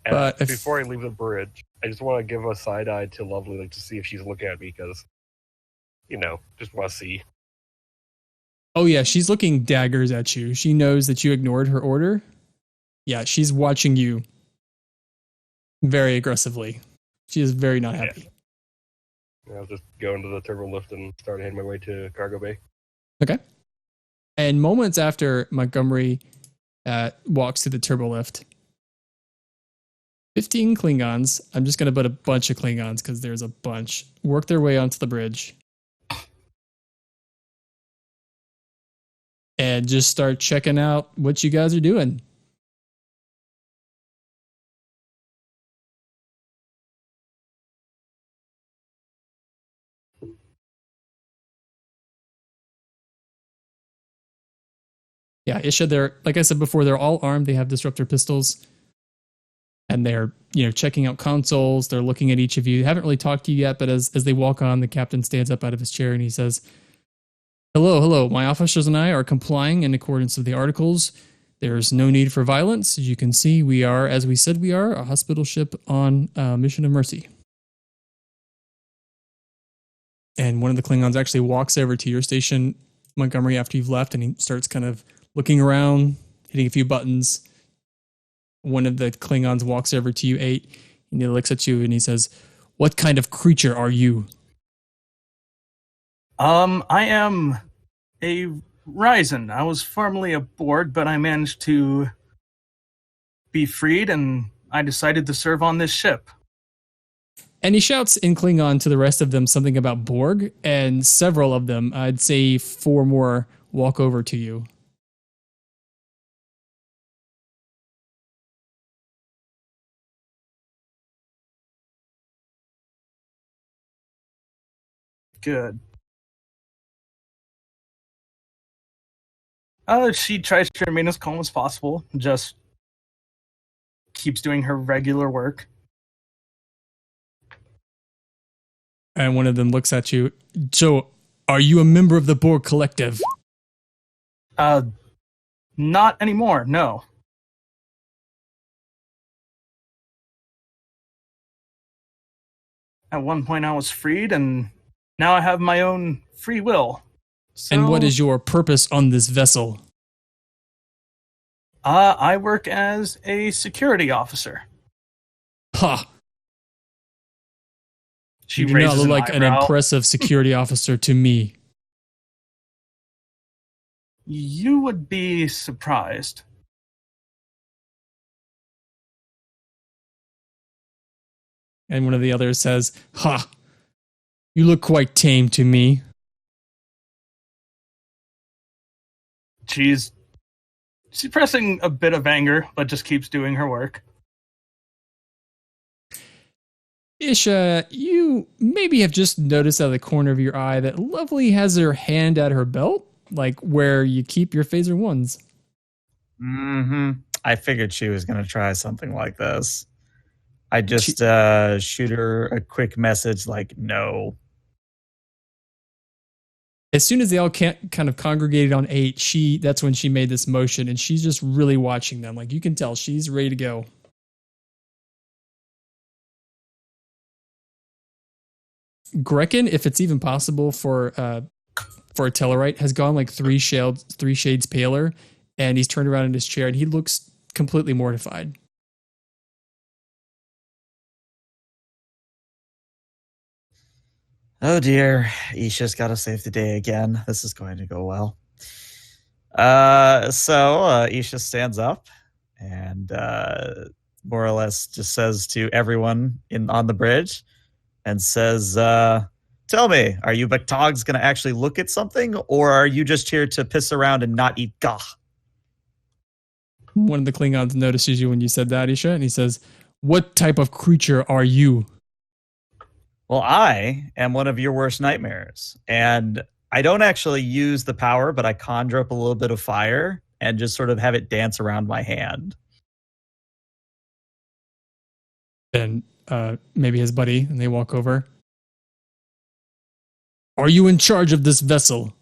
And But before I leave the bridge, I just want to give a side eye to Lovely, like, to see if she's looking at me, because, just want to see. Oh yeah, she's looking daggers at you. She knows that you ignored her order. Yeah, she's watching you very aggressively. She is very not happy. I'll just go into the turbo lift and start heading my way to cargo bay. Okay. And moments after Montgomery walks to the turbo lift, 15 Klingons, I'm just going to put a bunch of Klingons because there's a bunch, work their way onto the bridge and just start checking out what you guys are doing. Yeah, Isha, they're, like I said before, they're all armed. They have disruptor pistols. And they're, checking out consoles. They're looking at each of you. They haven't really talked to you yet, but as they walk on, the captain stands up out of his chair and he says, Hello. My officers and I are complying in accordance with the articles. There's no need for violence. As you can see, we are, as we said we are, a hospital ship on a mission of mercy. And one of the Klingons actually walks over to your station, Montgomery, after you've left, and he starts kind of looking around, hitting a few buttons. One of the Klingons walks over to you, 8, and he looks at you and he says, What kind of creature are you? I am a Ryzen. I was formerly a Borg, but I managed to be freed, and I decided to serve on this ship. And he shouts in Klingon to the rest of them something about Borg, and several of them, I'd say 4 more, walk over to you. Good. She tries to remain as calm as possible, just keeps doing her regular work. And one of them looks at you. So, are you a member of the Borg Collective? Not anymore, no. At one point I was freed, and now I have my own free will. So, and what is your purpose on this vessel? I work as a security officer. Ha! She You do not raises look like an eyebrow. impressive security officer to me. You would be surprised. And one of the others says, Ha! You look quite tame to me. She's suppressing a bit of anger, but just keeps doing her work. Isha, you maybe have just noticed out of the corner of your eye that Lovely has her hand at her belt, like where you keep your phaser ones. Mm-hmm. I figured she was going to try something like this. I just shoot her a quick message like, no. As soon as they all kind of congregated on 8, that's when she made this motion, and she's just really watching them. Like, you can tell she's ready to go. Grekin, if it's even possible for a Tellarite, has gone like three shades paler, and he's turned around in his chair and he looks completely mortified. Oh dear, Isha's got to save the day again. This is going to go well. So Isha stands up and more or less just says to everyone on the bridge and says, tell me, are you Baktogs going to actually look at something, or are you just here to piss around and not eat gah? One of the Klingons notices you when you said that, Isha, and he says, what type of creature are you? Well, I am one of your worst nightmares, and I don't actually use the power, but I conjure up a little bit of fire and just sort of have it dance around my hand. And maybe his buddy, and they walk over. Are you in charge of this vessel?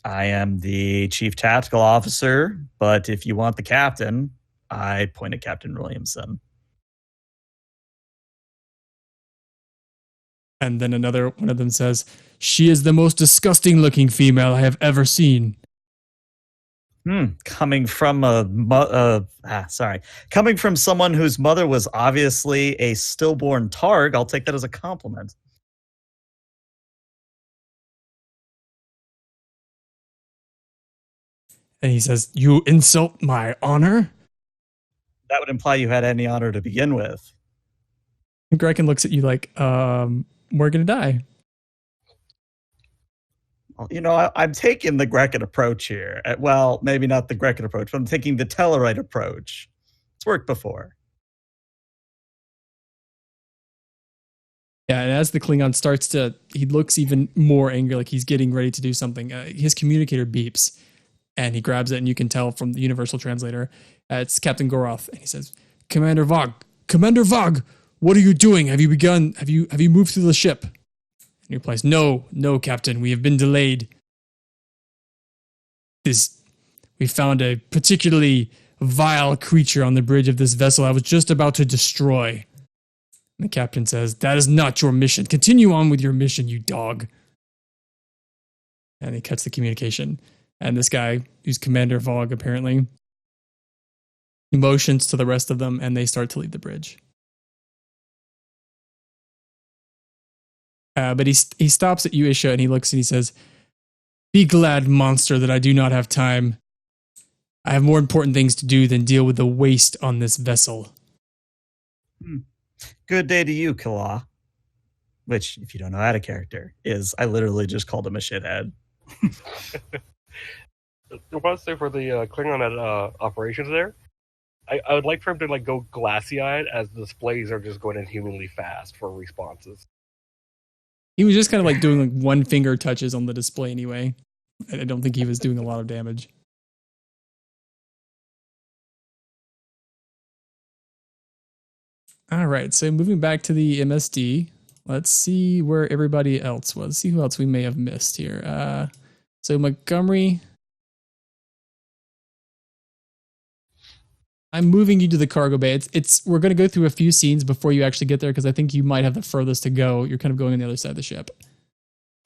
I am the chief tactical officer, but if you want the captain, I point at Captain Williamson. And then another one of them says, she is the most disgusting looking female I have ever seen. Coming from coming from someone whose mother was obviously a stillborn Targ, I'll take that as a compliment. And he says, you insult my honor? That would imply you had any honor to begin with. And Grekin looks at you like, we're going to die. Well, you know, I'm taking the Grekin approach here. Well, maybe not the Grekin approach, but I'm taking the Tellarite approach. It's worked before. Yeah, and as the Klingon starts to, he looks even more angry, like he's getting ready to do something. His communicator beeps, and he grabs it, and you can tell from the universal translator, it's Captain Goroth, and he says, Commander Vog, what are you doing? Have you moved through the ship? And he replies, no, Captain, we have been delayed. We found a particularly vile creature on the bridge of this vessel I was just about to destroy. And the captain says, that is not your mission. Continue on with your mission, you dog. And he cuts the communication. And this guy, who's Commander Vog, apparently, he motions to the rest of them, and they start to leave the bridge. But he stops at you, Isha, and he looks and he says, be glad, monster, that I do not have time. I have more important things to do than deal with the waste on this vessel. Good day to you, Kala. Which, if you don't know how to character, is I literally just called him a shithead. I want to say for the Klingon at operations there, I would like for him to like go glassy-eyed as the displays are just going inhumanly fast for responses. He was just kind of like doing like one finger touches on the display anyway. I don't think he was doing a lot of damage. All right, so moving back to the MSD, let's see where everybody else was. Let's see who else we may have missed here. So Montgomery, I'm moving you to the cargo bay. We're going to go through a few scenes before you actually get there because I think you might have the furthest to go. You're kind of going on the other side of the ship.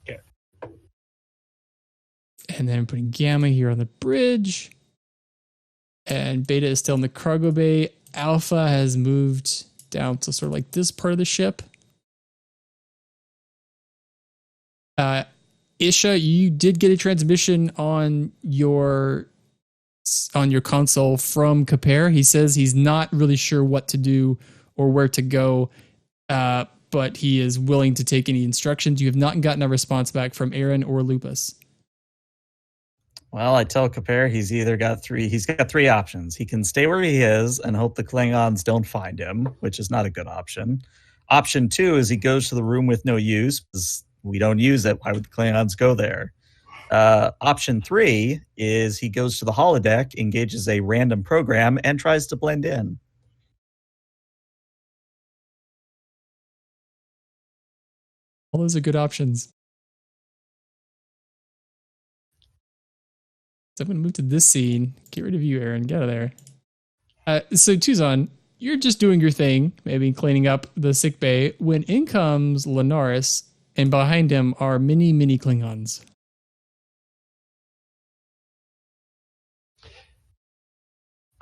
Okay. And then I'm putting Gamma here on the bridge. And Beta is still in the cargo bay. Alpha has moved down to sort of like this part of the ship. Isha, you did get a transmission on your console from Kapare. He says he's not really sure what to do or where to go, but he is willing to take any instructions. You have not gotten a response back from Aaron or Lupus. Well, I tell Kapare he's got three options. He can stay where he is and hope the Klingons don't find him, which is not a good option. Option 2 is he goes to the room with no use, because we don't use it. Why would the Klingons go there? Option 3 is he goes to the holodeck, engages a random program, and tries to blend in. All those are good options. So I'm going to move to this scene. Get rid of you, Aaron. Get out of there. So Tuzon, you're just doing your thing, maybe cleaning up the sick bay, when in comes Linaris, and behind him are many, many Klingons.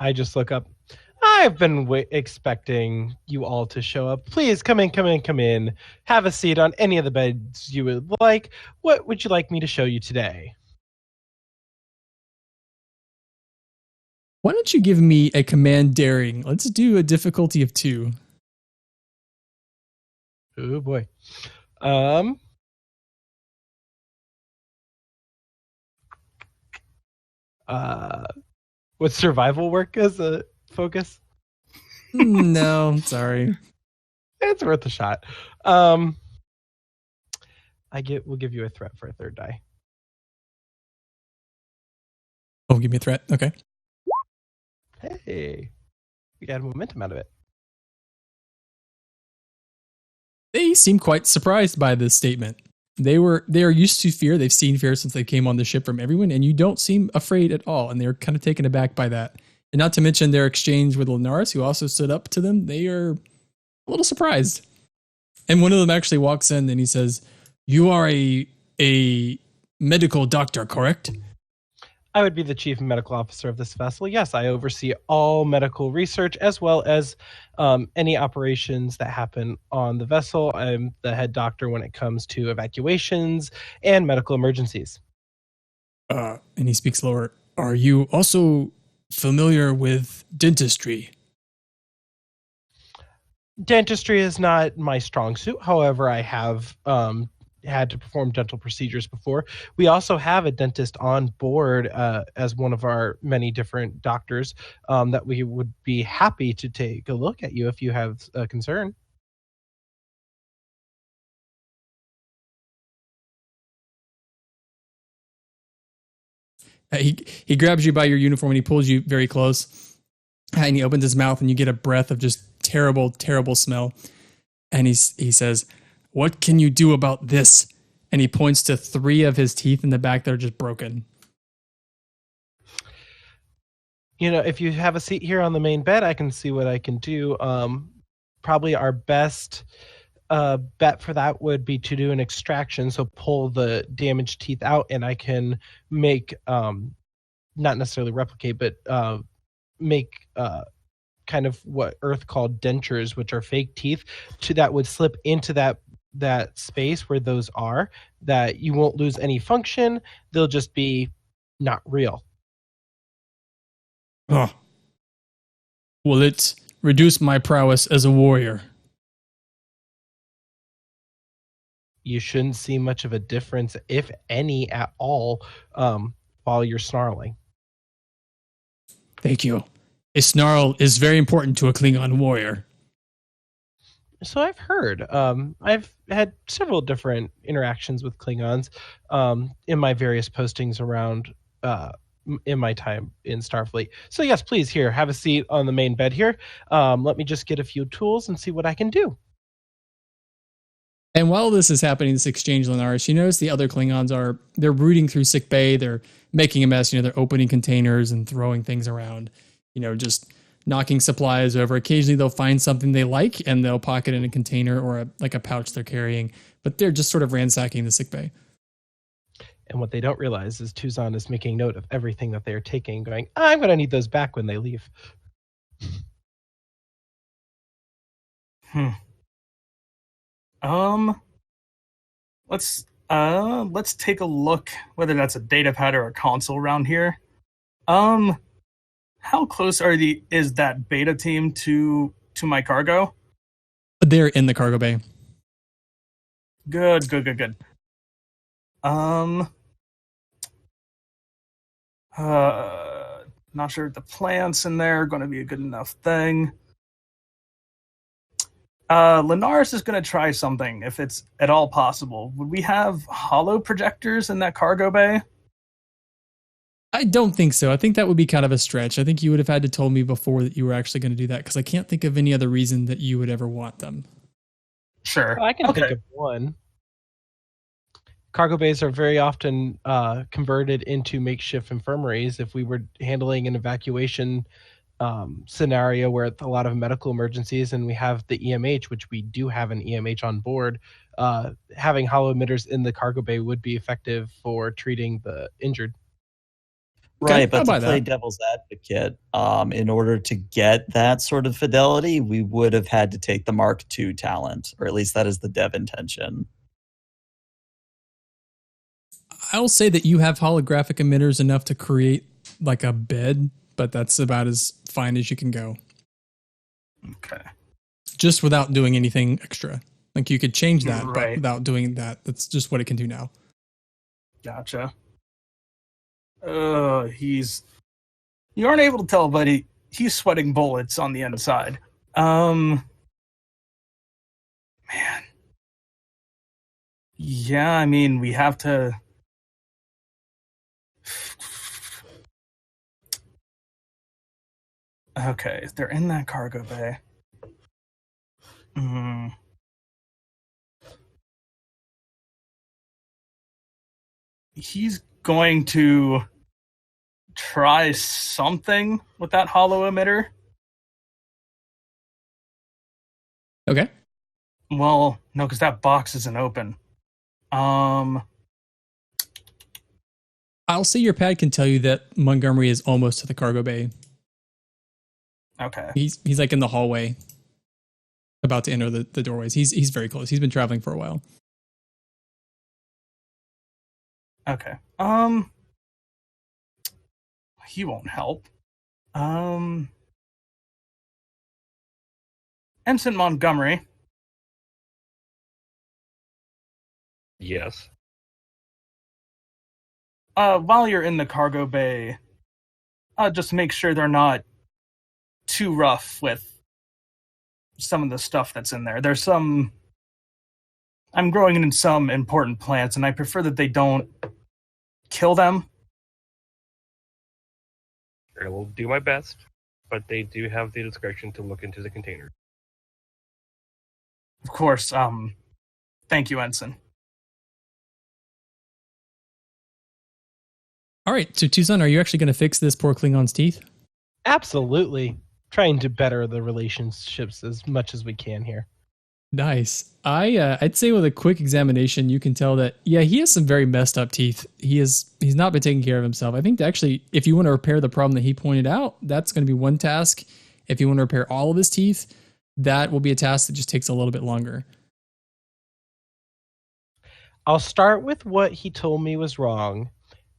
I just look up. I've been expecting you all to show up. Please come in, come in, come in. Have a seat on any of the beds you would like. What would you like me to show you today? Why don't you give me a command daring? Let's do a difficulty of 2. Oh boy. Would survival work as a focus? No, sorry. It's worth a shot. We'll give you a threat for a third die. Oh, give me a threat. Okay. Hey, we got momentum out of it. They seem quite surprised by this statement. They are used to fear. They've seen fear since they came on the ship from everyone, and you don't seem afraid at all. And they're kind of taken aback by that. And not to mention their exchange with Linaris, who also stood up to them. They are a little surprised. And one of them actually walks in and he says, "You are a medical doctor, correct?" I would be the chief medical officer of this vessel. Yes, I oversee all medical research as well as any operations that happen on the vessel. I'm the head doctor when it comes to evacuations and medical emergencies. And he speaks lower. "Are you also familiar with dentistry?" Dentistry is not my strong suit. However, I have had to perform dental procedures before. We also have a dentist on board as one of our many different doctors that we would be happy to take a look at you if you have a concern. He grabs you by your uniform and he pulls you very close. And he opens his mouth and you get a breath of just terrible, terrible smell. And he says, "What can you do about this?" And he points to 3 of his teeth in the back that are just broken. You know, if you have a seat here on the main bed, I can see what I can do. Probably our best bet for that would be to do an extraction. So pull the damaged teeth out and I can make, not necessarily replicate, but make kind of what Earth called dentures, which are fake teeth, that would slip into that space where those are, that you won't lose any function. They'll just be not real. Oh. Will it reduce my prowess as a warrior? You shouldn't see much of a difference, if any at all, while you're snarling. Thank you. A snarl is very important to a Klingon warrior. So I've heard. I've had several different interactions with Klingons in my various postings around in my time in Starfleet. So yes, please, here, have a seat on the main bed here. Let me just get a few tools and see what I can do. And while this is happening, this exchange, Linaris, you notice the other Klingons they're rooting through sick bay. They're making a mess. They're opening containers and throwing things around. Just knocking supplies over. Occasionally they'll find something they like and they'll pocket it in a container or a pouch they're carrying. But they're just sort of ransacking the sick bay. And what they don't realize is Tuzan is making note of everything that they're taking, going, "I'm going to need those back when they leave." Let's take a look whether that's a data pad or a console around here. How close is that beta team to my cargo? They're in the cargo bay. Good. Not sure if the plants in there are going to be a good enough thing. Linaris is going to try something, if it's at all possible. Would we have holo projectors in that cargo bay? I don't think so. I think that would be kind of a stretch. I think you would have had to tell me before that you were actually going to do that, because I can't think of any other reason that you would ever want them. Sure. Well, I can think of one. Cargo bays are very often converted into makeshift infirmaries. If we were handling an evacuation scenario where it's a lot of medical emergencies and we have the EMH, which we do have an EMH on board, having hollow emitters in the cargo bay would be effective for treating the injured. Right, I'll but buy to play that. devil's advocate, in order to get that sort of fidelity, we would have had to take the Mark II talent, or at least that is the dev intention. I'll say that you have holographic emitters enough to create like a bed, but that's about as fine as you can go. Okay. Just without doing anything extra. Like you could change that, but Right. without doing that, that's just what it can do now. Gotcha. You aren't able to tell, but he's sweating bullets on the inside. Man. Yeah, I mean, we have to. Okay, they're in that cargo bay. He's going to try something with that hollow emitter. Okay. Well, no, because that box isn't open. I'll say your pad can tell you that Montgomery is almost to the cargo bay. Okay. He's like in the hallway, about to enter the doorways. He's very close. He's been traveling for a while. Okay. He won't help. Ensign Montgomery. Yes. While you're in the cargo bay, just make sure they're not too rough with some of the stuff that's in there. There's some. I'm growing in some important plants, and I prefer that they don't kill them. I will do my best, but they do have the discretion to look into the container. Of course. Thank you, Ensign. All right. So Tuzan, are you actually going to fix this poor Klingon's teeth? Absolutely. Trying to better the relationships as much as we can here. Nice. I'd say with a quick examination, you can tell that, yeah, he has some very messed up teeth. He's not been taking care of himself. I think that actually, if you want to repair the problem that he pointed out, that's going to be one task. If you want to repair all of his teeth, that will be a task that just takes a little bit longer. I'll start with what he told me was wrong.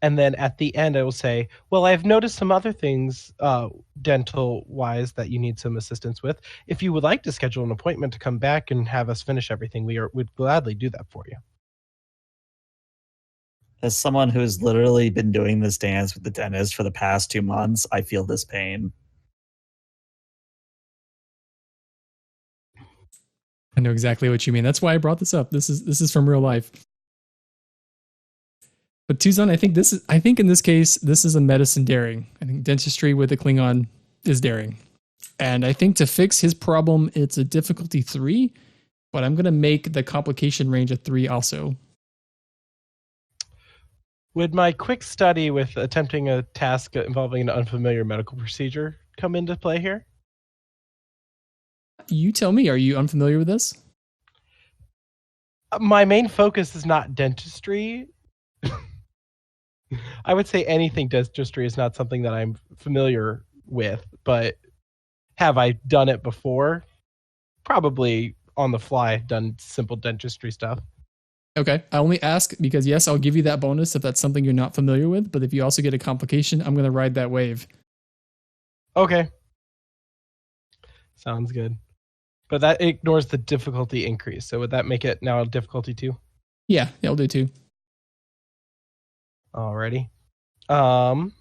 And then at the end, I will say, well, I've noticed some other things dental-wise that you need some assistance with. If you would like to schedule an appointment to come back and have us finish everything, we'd gladly do that for you. As someone who's literally been doing this dance with the dentist for the past 2 months, I feel this pain. I know exactly what you mean. That's why I brought this up. This is from real life. But Tuzan, I think in this case, this is a medicine daring. I think dentistry with a Klingon is daring. And I think to fix his problem, it's a difficulty 3, but I'm going to make the complication range a 3 also. Would my quick study with attempting a task involving an unfamiliar medical procedure come into play here? You tell me, are you unfamiliar with this? My main focus is not dentistry. I would say anything dentistry is not something that I'm familiar with, but have I done it before? Probably on the fly, done simple dentistry stuff. Okay, I only ask because, yes, I'll give you that bonus if that's something you're not familiar with, but if you also get a complication, I'm going to ride that wave. Okay. Sounds good. But that ignores the difficulty increase, so would that make it now a difficulty 2? Yeah, I'll do 2. Alrighty. I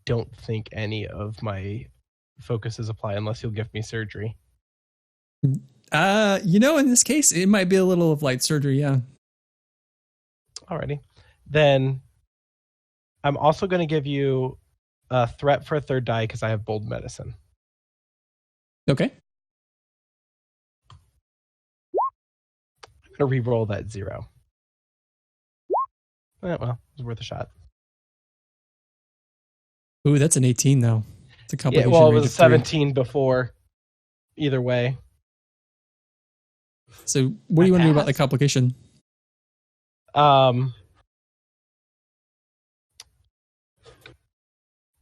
don't think any of my focuses apply unless you'll give me surgery. In this case, it might be a little of light surgery, yeah. Alrighty. Then I'm also going to give you a threat for a 3rd die because I have bold medicine. Okay. I'm going to re-roll that 0. Well, it was worth a shot. Ooh, that's an 18 though. The Yeah, complication well, it range was of 3. 17 before. Either way. So what do you want to do about the passed. complication?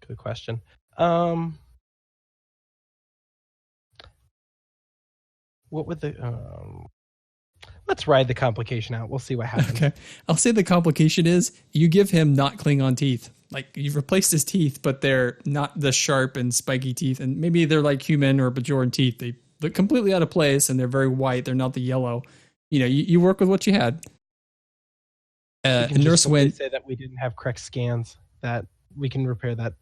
Good question. What would the let's ride the complication out. We'll see what happens. Okay. I'll say the complication is you give him not Klingon teeth. Like, you've replaced his teeth, but they're not the sharp and spiky teeth. And maybe they're like human or Bajoran teeth. They look completely out of place and they're very white. They're not the yellow. You know, you work with what you had. We can And just Nurse simply went, say that we didn't have correct scans. That we can repair that.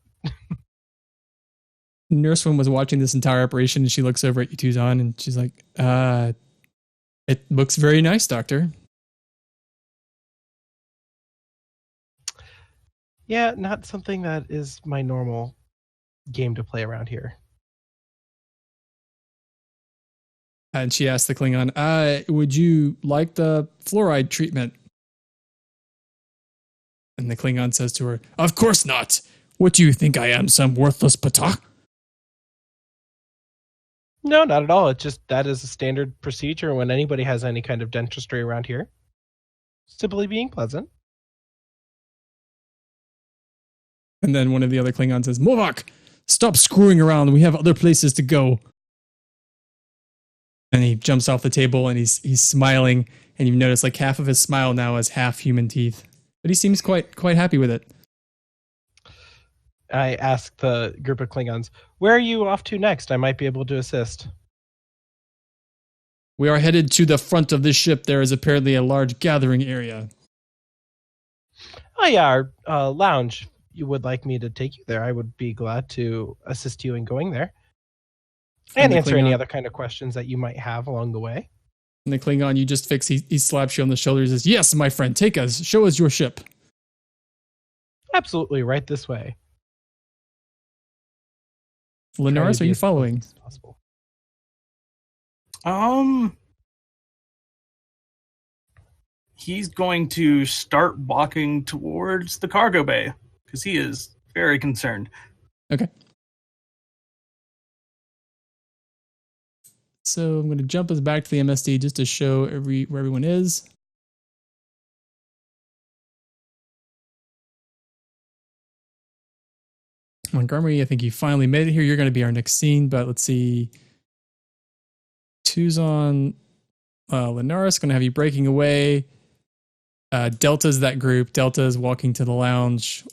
Nurse Wynn was watching this entire operation and she looks over at you, Tuzon, and she's like, it looks very nice, Doctor. Yeah, not something that is my normal game to play around here. And she asked the Klingon, would you like the fluoride treatment? And the Klingon says to her, of course not. What do you think I am, some worthless pata? No, not at all. It's just that is a standard procedure when anybody has any kind of dentistry around here. Simply being pleasant. And then one of the other Klingons says, Movak, stop screwing around. We have other places to go. And he jumps off the table and he's smiling. And you notice like half of his smile now is half human teeth. But he seems quite happy with it. I asked the group of Klingons, where are you off to next? I might be able to assist. We are headed to the front of this ship. There is apparently a large gathering area. Oh yeah, our lounge. You would like me to take you there? I would be glad to assist you in going there. And the answer any Klingon- other kind of questions that you might have along the way. And the Klingon you just fix, he slaps you on the shoulder and says, yes, my friend, take us. Show us your ship. Absolutely, right this way. Try to Linaris, be are you as following? close as possible. He's going to start walking towards the cargo bay because he is very concerned. Okay. So I'm going to jump us back to the MSD just to show where everyone is. Montgomery, I think you finally made it here. You're going to be our next scene, but let's see. Tuzon, Linaris, going to have you breaking away. Delta's that group. Delta is walking to the lounge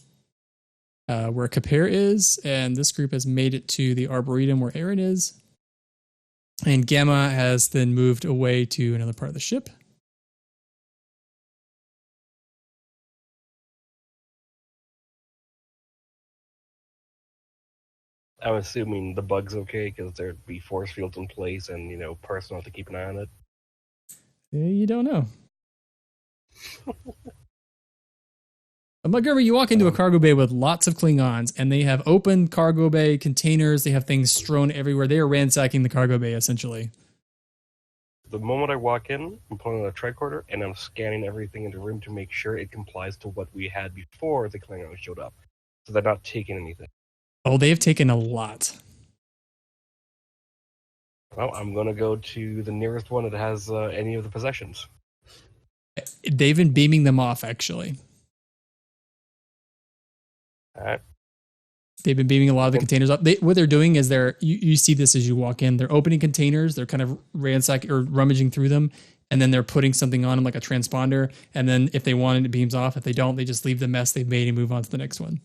where Kapir is, and this group has made it to the Arboretum where Aaron is. And Gamma has then moved away to another part of the ship. I'm assuming the bug's okay because there'd be force fields in place and, personnel to keep an eye on it. You don't know. Montgomery, you walk into a cargo bay with lots of Klingons, and they have open cargo bay containers. They have things strewn everywhere. They are ransacking the cargo bay, essentially. The moment I walk in, I'm pulling on a tricorder, and I'm scanning everything in the room to make sure it complies to what we had before the Klingons showed up. So they're not taking anything. Oh, they have taken a lot. Well, I'm going to go to the nearest one that has any of the possessions. They've been beaming them off, actually. All right. They've been beaming a lot of the containers up. What they're doing is you see this as you walk in. They're opening containers. They're kind of ransacking or rummaging through them. And then they're putting something on them like a transponder. And then if they want it, it beams off. If they don't, they just leave the mess they've made and move on to the next one.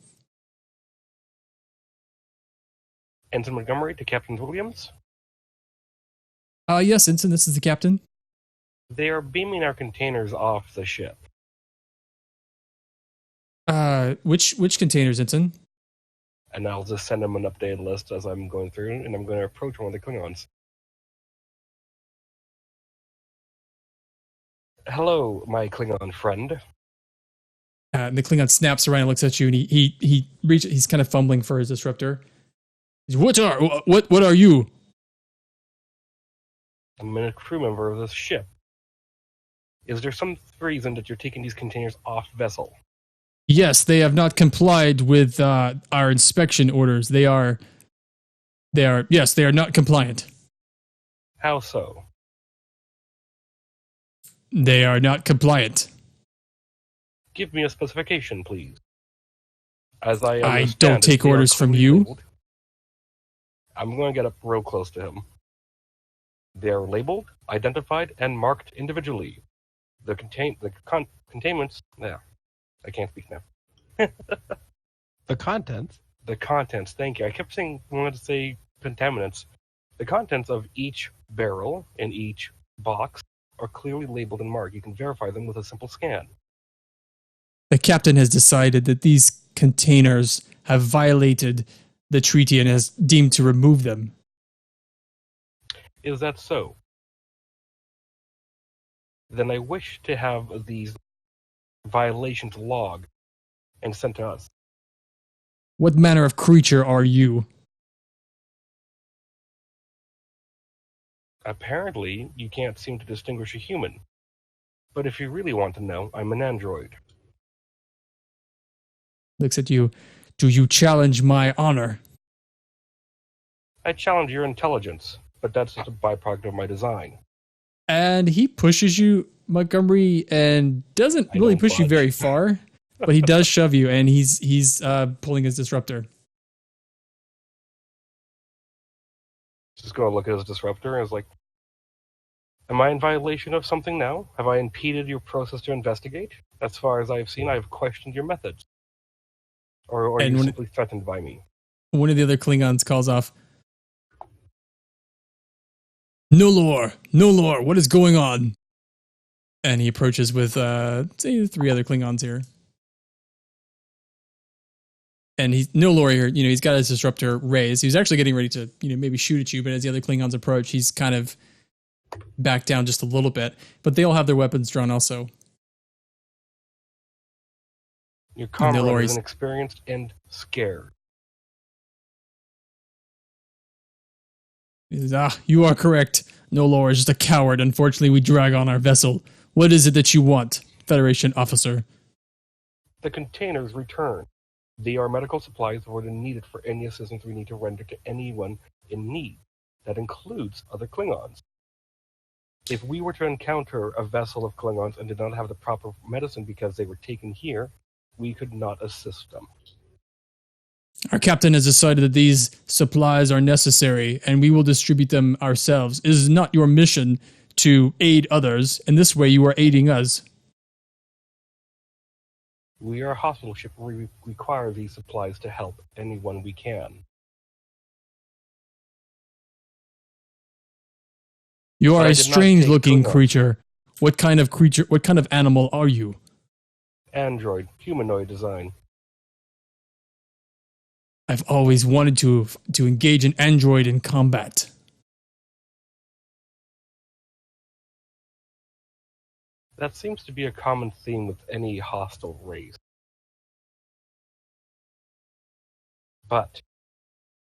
Ensign Montgomery to Captain Williams. Yes, Ensign, this is the captain. They are beaming our containers off the ship. Which containers, Ensign? And I'll just send them an updated list as I'm going through, and I'm going to approach one of the Klingons. Hello, my Klingon friend. And the Klingon snaps around and looks at you, and he's kind of fumbling for his disruptor. What are you? I'm a crew member of this ship. Is there some reason that you're taking these containers off vessel? Yes, they have not complied with our inspection orders. They are They are not compliant. How so? They are not compliant. Give me a specification, please. As I I understand don't it, take they are orders from clearly you. labeled. I'm going to get up real close to him. They are labeled, identified, and marked individually. The containments. Yeah, I can't speak now. The contents. The contents. Thank you. I kept wanted to say contaminants. The contents of each barrel and each box are clearly labeled and marked. You can verify them with a simple scan. The captain has decided that these containers have violated the treaty and has deemed to remove them. Is that so? Then I wish to have these violations logged and sent to us. What manner of creature are you? Apparently, you can't seem to distinguish a human. But if you really want to know, I'm an android. Looks at you. Do you challenge my honor? I challenge your intelligence, but that's just a byproduct of my design. And he pushes you, Montgomery, and doesn't really don't push you budge. very far, but he does shove you, and he's pulling his disruptor. Just going to look at his disruptor and is like, am I in violation of something now? Have I impeded your process to investigate? As far as I've seen, I've questioned your methods. Or are And you when- simply threatened by me? One of the other Klingons calls off, No lore, what is going on? And he approaches with, say, 3 other Klingons here. And he's no lore here, he's got his disruptor raised. He was actually getting ready to, maybe shoot at you, but as the other Klingons approach, he's kind of backed down just a little bit. But they all have their weapons drawn also. Your comrade Lori's- is inexperienced and scared. He says, you are correct. No lore is just a coward. Unfortunately, we drag on our vessel. What is it that you want, Federation officer? The containers return. They are medical supplies that are needed for any assistance we need to render to anyone in need. That includes other Klingons. If we were to encounter a vessel of Klingons and did not have the proper medicine because they were taken here, we could not assist them. Our captain has decided that these supplies are necessary, and we will distribute them ourselves. It is not your mission to aid others. In this way, you are aiding us. We are a hospital ship where we require these supplies to help anyone we can. You But are I a did not strange-looking take Klingon. creature. What kind of creature? What kind of animal are you? Android, humanoid design. I've always wanted to engage an android in combat. That seems to be a common theme with any hostile race. But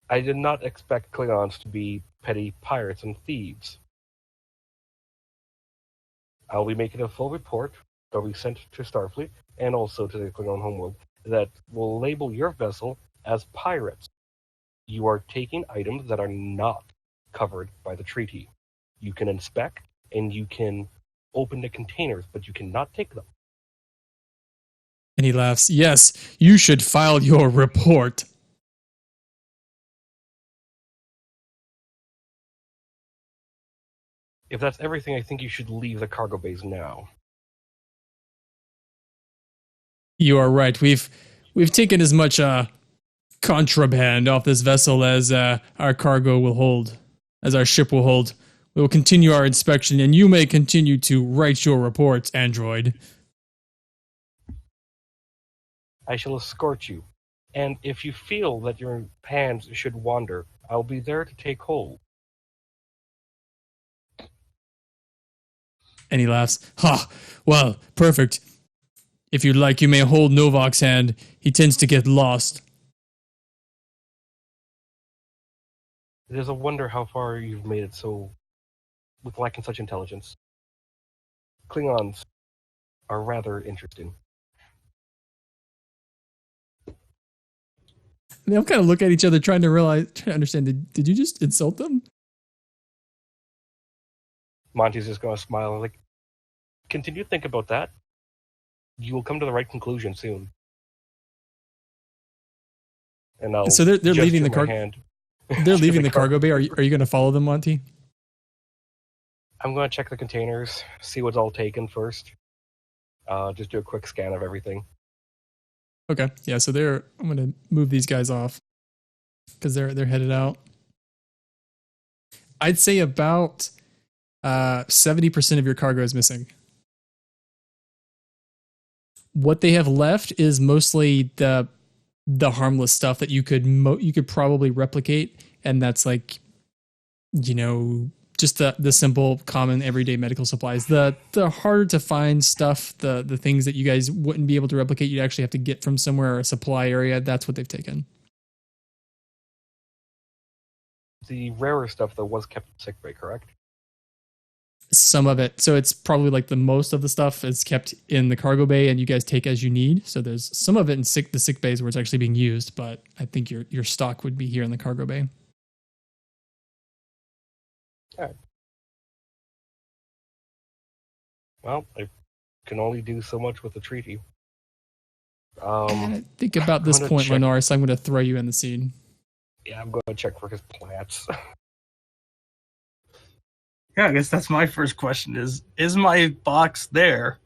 I did not expect Klingons to be petty pirates and thieves. I'll be making a full report that will be sent to Starfleet and also to the Klingon homeworld that will label your vessel as pirates. You are taking items that are not covered by the treaty. You can inspect and you can open the containers, but you cannot take them. And he laughs. Yes, you should file your report. If that's everything, I think you should leave the cargo base now. You are right. We've taken as much contraband off this vessel as our cargo will hold, as our ship will hold. We will continue our inspection, and you may continue to write your reports, android. I shall escort you, and if you feel that your hands should wander, I'll be there to take hold. And he laughs. Ha! Well, perfect. If you'd like, you may hold Novak's hand. He tends to get lost. It is a wonder how far you've made it so with lacking such intelligence. Klingons are rather interesting. They all kind of look at each other, trying to understand. Did you just insult them? Monty's just going to smile and like, continue to think about that. You will come to the right conclusion soon. And I'll So they're leaving the gesture my cargo. hand. They're leaving the cargo bay. Are you going to follow them, Monty? I'm going to check the containers, see what's all taken first. Just do a quick scan of everything. Okay. Yeah. So I'm going to move these guys off because they're headed out. I'd say about 70% of your cargo is missing. What they have left is mostly the harmless stuff that you could probably replicate, and that's like, just the simple, common, everyday medical supplies. The harder to find stuff, the things that you guys wouldn't be able to replicate, you'd actually have to get from somewhere, or a supply area. That's what they've taken. The rarer stuff, though, was kept in sickbay, correct? Some of it. So it's probably like the most of the stuff is kept in the cargo bay, and you guys take as you need. So there's some of it in the sick bays where it's actually being used, but I think your stock would be here in the cargo bay. All right. Well, I can only do so much with the treaty. And I think about this point, Linaris, I'm going to throw you in the scene. Yeah, I'm going to check for his plants. Yeah, I guess that's my first question is my box there?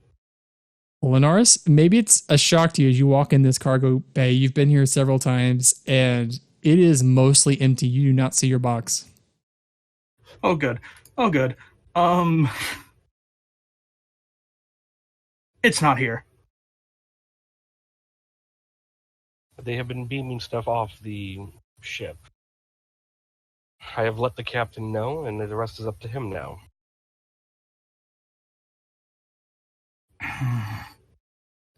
Linaris, maybe it's a shock to you as you walk in this cargo bay. You've been here several times, and it is mostly empty. You do not see your box. Oh, good. It's not here. They have been beaming stuff off the ship. I have let the captain know, and the rest is up to him now.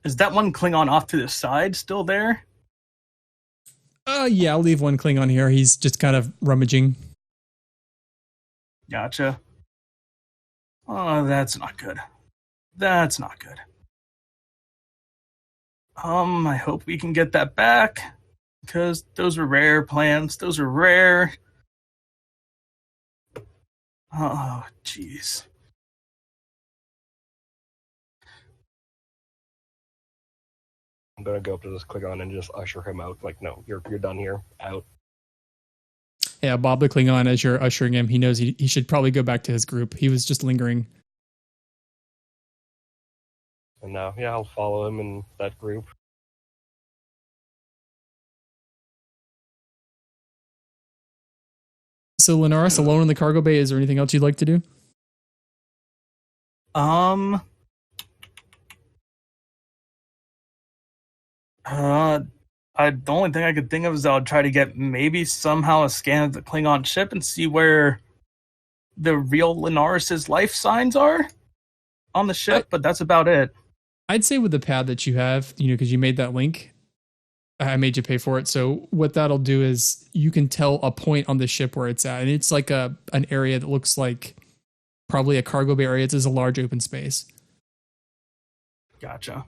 Is that one Klingon off to the side still there? Yeah, I'll leave one Klingon here. He's just kind of rummaging. Gotcha. Oh, that's not good. That's not good. I hope we can get that back, because those were rare plants. Those are rare. Oh, jeez. I'm gonna go up to this Klingon and just usher him out. Like, no, you're done here. Out. Yeah, Bob the Klingon, as you're ushering him, he knows he should probably go back to his group. He was just lingering. And now, yeah, I'll follow him in that group. So, Linaris, alone in the cargo bay, is there anything else you'd like to do? The only thing I could think of is I'll try to get maybe somehow a scan of the Klingon ship and see where the real Linaris' life signs are on the ship, but that's about it. I'd say with the pad that you have, because you made that link, I made you pay for it. So what that'll do is you can tell a point on the ship where it's at. And it's like an area that looks like probably a cargo bay area. It's a large open space. Gotcha.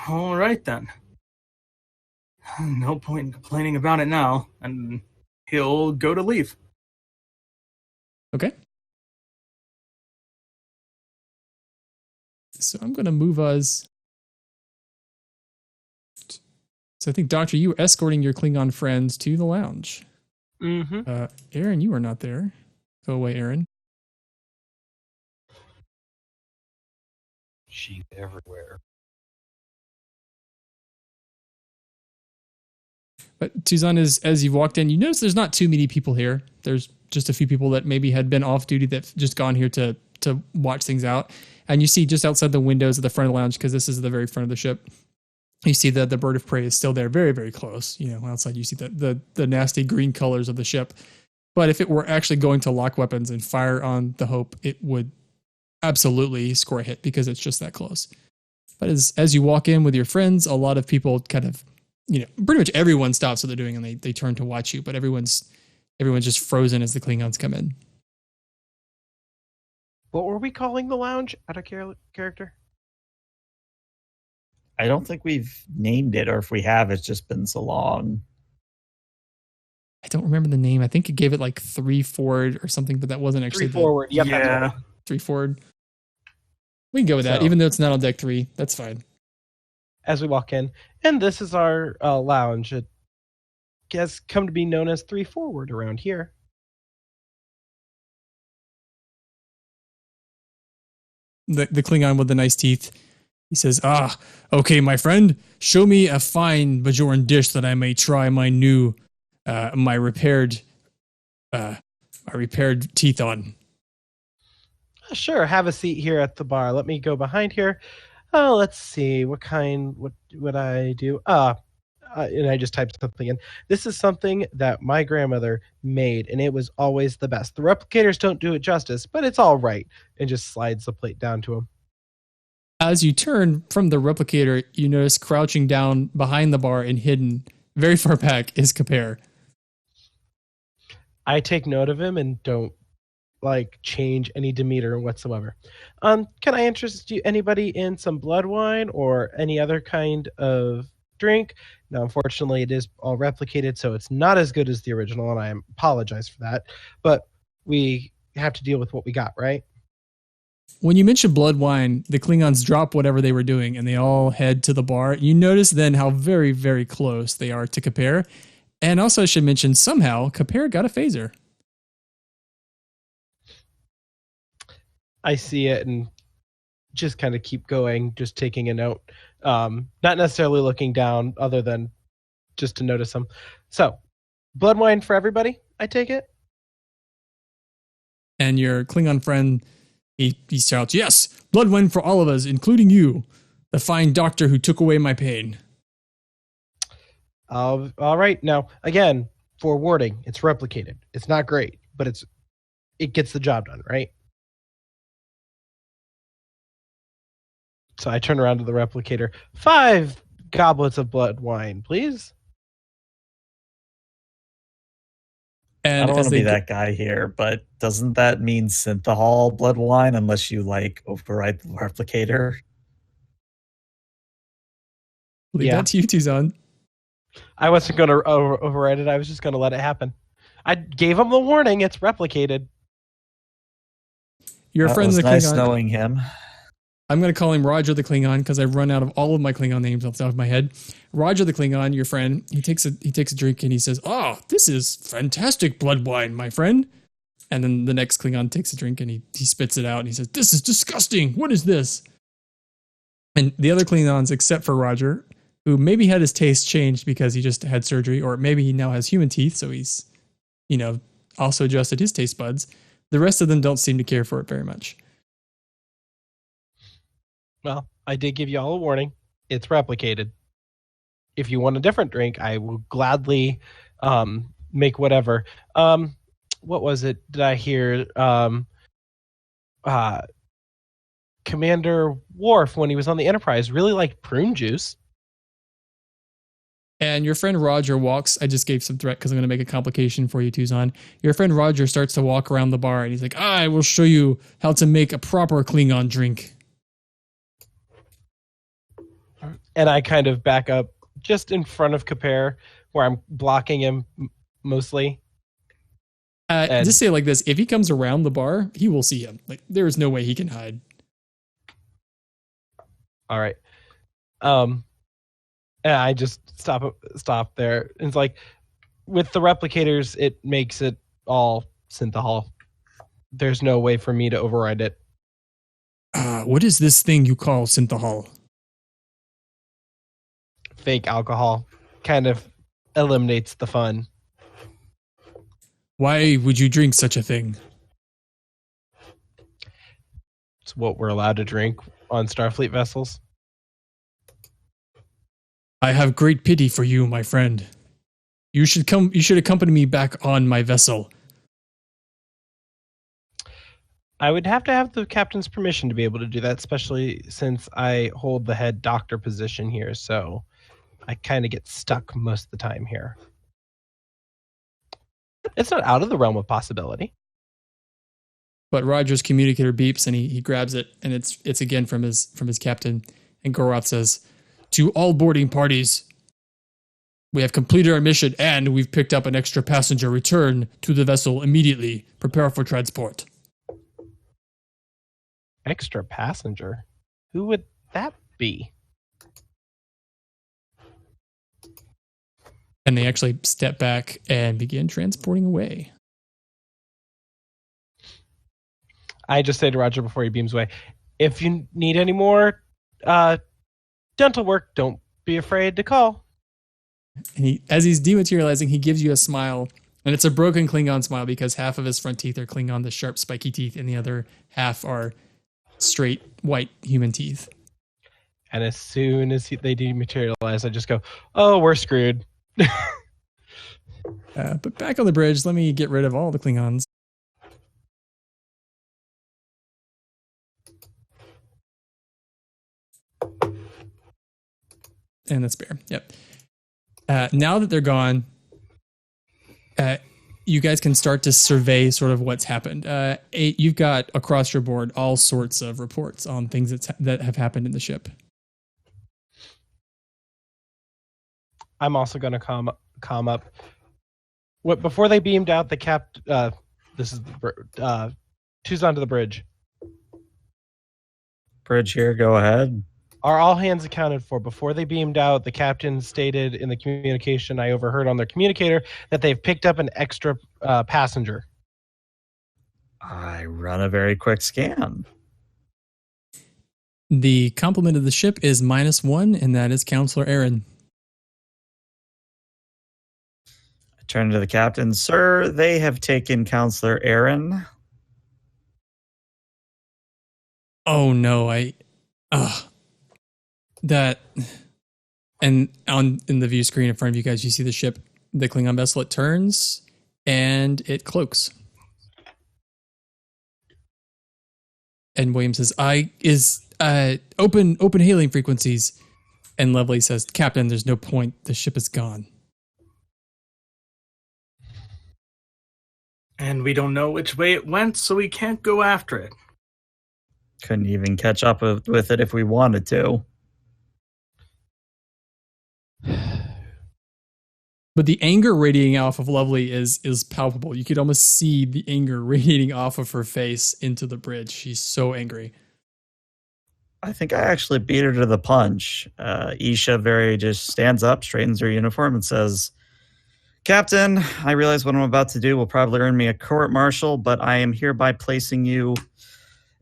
All right, then. No point in complaining about it now. And he'll go to leave. Okay. So I'm going to move us. So I think, Doctor, you were escorting your Klingon friends to the lounge. Mm-hmm. Aaron, you are not there. Go away, Aaron. She's everywhere. But Tuzan, as you've walked in, you notice there's not too many people here. There's just a few people that maybe had been off duty that just gone here to watch things out. And you see just outside the windows at the front of the lounge, because this is the very front of the ship, you see that the bird of prey is still there, very, very close. Outside you see the nasty green colors of the ship. But if it were actually going to lock weapons and fire on the Hope, it would absolutely score a hit because it's just that close. But as you walk in with your friends, a lot of people kind of, pretty much everyone stops what they're doing and they turn to watch you. But everyone's just frozen as the Klingons come in. What were we calling the lounge out of character? I don't think we've named it, or if we have, it's just been so long. I don't remember the name. I think it gave it like 3 forward or something, but that wasn't actually 3 forward. Yep, that's Yeah. right. 3 forward. We can go with that, So- even though it's not on deck 3. That's fine. As we walk in, and this is our lounge. It has come to be known as 3 forward around here. The Klingon with the nice teeth. He says, okay, my friend, show me a fine Bajoran dish that I may try my new, my repaired teeth on. Sure, have a seat here at the bar. Let me go behind here. Oh, let's see. What would I do? And I just typed something in. This is something that my grandmother made, and it was always the best. The replicators don't do it justice, but it's all right. And just slides the plate down to him. As you turn from the replicator, you notice crouching down behind the bar and hidden, very far back, is Kapare. I take note of him and don't change any demeanor whatsoever. Can I interest you anybody in some blood wine or any other kind of drink? Now, unfortunately, it is all replicated, so it's not as good as the original, and I apologize for that. But we have to deal with what we got, right? When you mention blood wine, the Klingons drop whatever they were doing and they all head to the bar. You notice then how very, very close they are to Kapare. And also, I should mention, somehow, Kapare got a phaser. I see it and just kind of keep going, just taking a note. Not necessarily looking down, other than just to notice them. So, blood wine for everybody, I take it? And your Klingon friend, he shouts, yes, blood wine for all of us, including you, the fine doctor who took away my pain. All right. Now, again, for warding, it's replicated. It's not great, but it gets the job done, right? So I turn around to the replicator. 5 goblets of blood wine, please. And I don't want as to be they that guy here, but doesn't that mean synthahol blood wine unless you override the replicator? leave Yeah. that to you, Tuzon. I wasn't going to override it. I was just going to let it happen. I gave him the warning. It's replicated. Your That friend was the nice Klingon. knowing him. I'm going to call him Roger the Klingon because I've run out of all of my Klingon names off the top of my head. Roger the Klingon, your friend, he takes a drink and he says, "Oh, this is fantastic blood wine, my friend." And then the next Klingon takes a drink and he spits it out and he says, "This is disgusting. What is this?" And the other Klingons, except for Roger, who maybe had his taste changed because he just had surgery, or maybe he now has human teeth, so he's, also adjusted his taste buds. The rest of them don't seem to care for it very much. Well, I did give you all a warning. It's replicated. If you want a different drink, I will gladly make whatever. What was it? Did I hear? Commander Worf, when he was on the Enterprise, really liked prune juice. And your friend Roger walks. I just gave some threat because I'm going to make a complication for you, Tuzon. Your friend Roger starts to walk around the bar and he's like, "I will show you how to make a proper Klingon drink." And I kind of back up just in front of Kapare, where I'm blocking him mostly. And- Just say it like this: if he comes around the bar, he will see him. Like, there is no way he can hide. All right. And I just stop there. It's like with the replicators, it makes it all synthahol. There's no way for me to override it. What is this thing you call synthahol? Fake alcohol kind of eliminates the fun. Why would you drink such a thing? It's what we're allowed to drink on Starfleet vessels. I have great pity for you, my friend. You should accompany me back on my vessel. I would have to have the captain's permission to be able to do that, especially since I hold the head doctor position here, so I kind of get stuck most of the time here. It's not out of the realm of possibility. But Roger's communicator beeps and he grabs it, and it's again from his captain. And Goroth says, To all boarding parties, we have completed our mission and we've picked up an extra passenger. Return to the vessel immediately. Prepare for transport. Extra passenger? Who would that be? And they actually step back and begin transporting away. I just say to Roger before he beams away, if you need any more dental work, don't be afraid to call. And as he's dematerializing, he gives you a smile. And it's a broken Klingon smile because half of his front teeth are Klingon, the sharp, spiky teeth, and the other half are straight, white human teeth. And as soon as they dematerialize, I just go, oh, we're screwed. But back on the bridge, let me get rid of all the Klingons. And that's Bear. Yep. Now that they're gone, you guys can start to survey sort of what's happened. You've got across your board all sorts of reports on things that have happened in the ship. I'm also going to calm up. What before they beamed out the this is Tuzon to the bridge. Bridge here, go ahead. Are all hands accounted for? Before they beamed out, the captain stated in the communication I overheard on their communicator that they've picked up an extra passenger. I run a very quick scan. The complement of the ship is -1, and that is Counselor Aaron. I turn to the captain. Sir, they have taken Counselor Aaron. Oh no, that, and in the view screen in front of you guys, you see the ship, the Klingon vessel. It turns and it cloaks. And William says, open hailing frequencies." And Lovely says, "Captain, there's no point. The ship is gone." And we don't know which way it went, so we can't go after it. Couldn't even catch up with it if we wanted to. But the anger radiating off of Lovely is palpable. You could almost see the anger radiating off of her face into the bridge. She's so angry. I think I actually beat her to the punch. Isha just stands up, straightens her uniform, and says, "Captain, I realize what I'm about to do will probably earn me a court-martial, but I am hereby placing you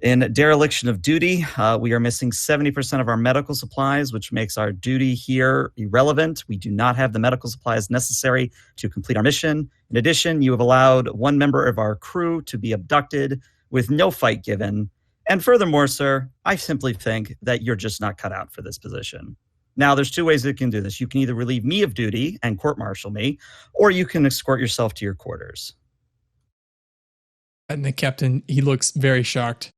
in dereliction of duty. We are missing 70% of our medical supplies, which makes our duty here irrelevant. We do not have the medical supplies necessary to complete our mission. In addition, you have allowed one member of our crew to be abducted with no fight given. And furthermore, sir, I simply think that you're just not cut out for this position. Now, there's two ways that you can do this. You can either relieve me of duty and court-martial me, or you can escort yourself to your quarters." And the captain, he looks very shocked.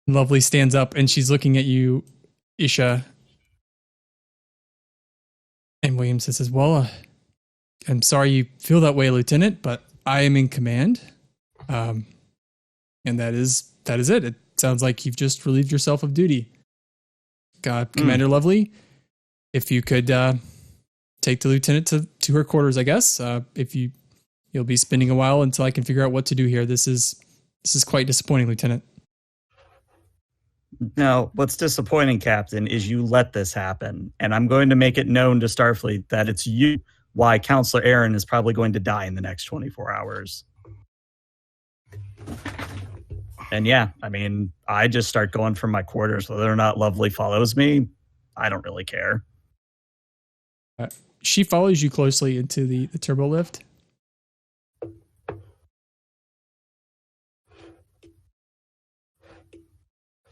Lovely stands up and she's looking at you, Isha. And Williamson says, "Well, I'm sorry you feel that way, Lieutenant, but I am in command. And that is it. It sounds like you've just relieved yourself of duty. Commander Lovely, if you could take the lieutenant to her quarters, I guess. If you'll be spending a while until I can figure out what to do here. This is quite disappointing, Lieutenant." Now, what's disappointing, Captain, is you let this happen. And I'm going to make it known to Starfleet that it's you why Counselor Aaron is probably going to die in the next 24 hours. And yeah, I mean, I just start going from my quarters. Whether or not Lovely follows me, I don't really care. She follows you closely into the turbo lift.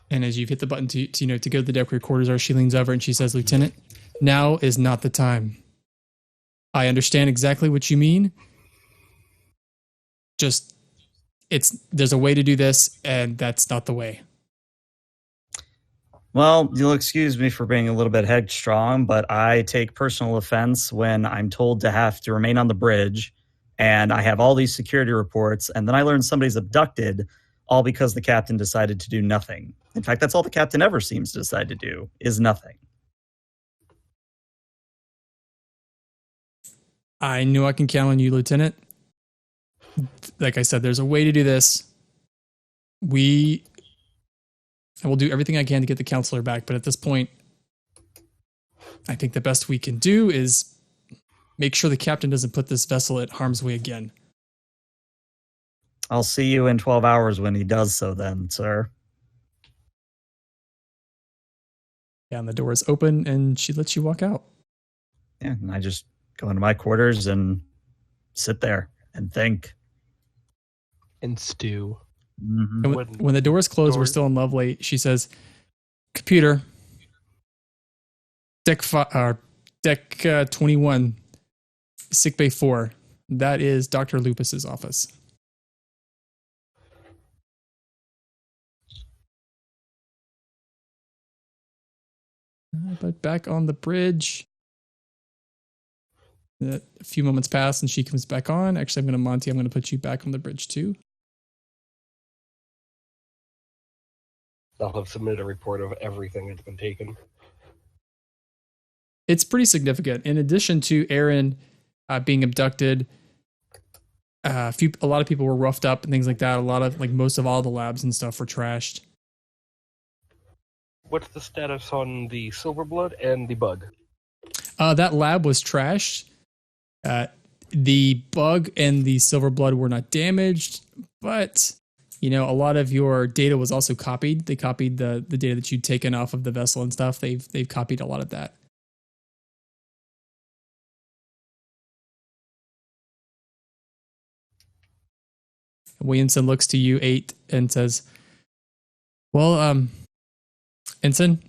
And as you've hit the button to go to the deck where your quarters are, she leans over and she says, "Lieutenant, now is not the time. I understand exactly what you mean. Just, there's a way to do this, and that's not the way." Well, you'll excuse me for being a little bit headstrong, but I take personal offense when I'm told to have to remain on the bridge, and I have all these security reports, and then I learn somebody's abducted, all because the captain decided to do nothing. In fact, that's all the captain ever seems to decide to do, is nothing. I know I can count on you, Lieutenant. Like I said, there's a way to do this. I will do everything I can to get the counselor back, but at this point, I think the best we can do is make sure the captain doesn't put this vessel at harm's way again. I'll see you in 12 hours when he does so then, sir. Yeah, and the door is open, and she lets you walk out. Yeah, and I just go into my quarters and sit there and think. And stew. Mm-hmm. And when the doors close, we're still in Lovely. She says, "Computer, deck 21, sickbay 4. That is Dr. Lupus's office." But back on the bridge, a few moments pass and she comes back on. Actually, I'm going to put you back on the bridge too. I'll have submitted a report of everything that's been taken. It's pretty significant. In addition to Aaron being abducted, a lot of people were roughed up and things like that. Most of all the labs and stuff were trashed. What's the status on the Silverblood and the bug? That lab was trashed. The bug and the Silverblood were not damaged, but a lot of your data was also copied. They copied the data that you'd taken off of the vessel and stuff. They've copied a lot of that. Williamson looks to you, 8, and says, "Well, Ensign,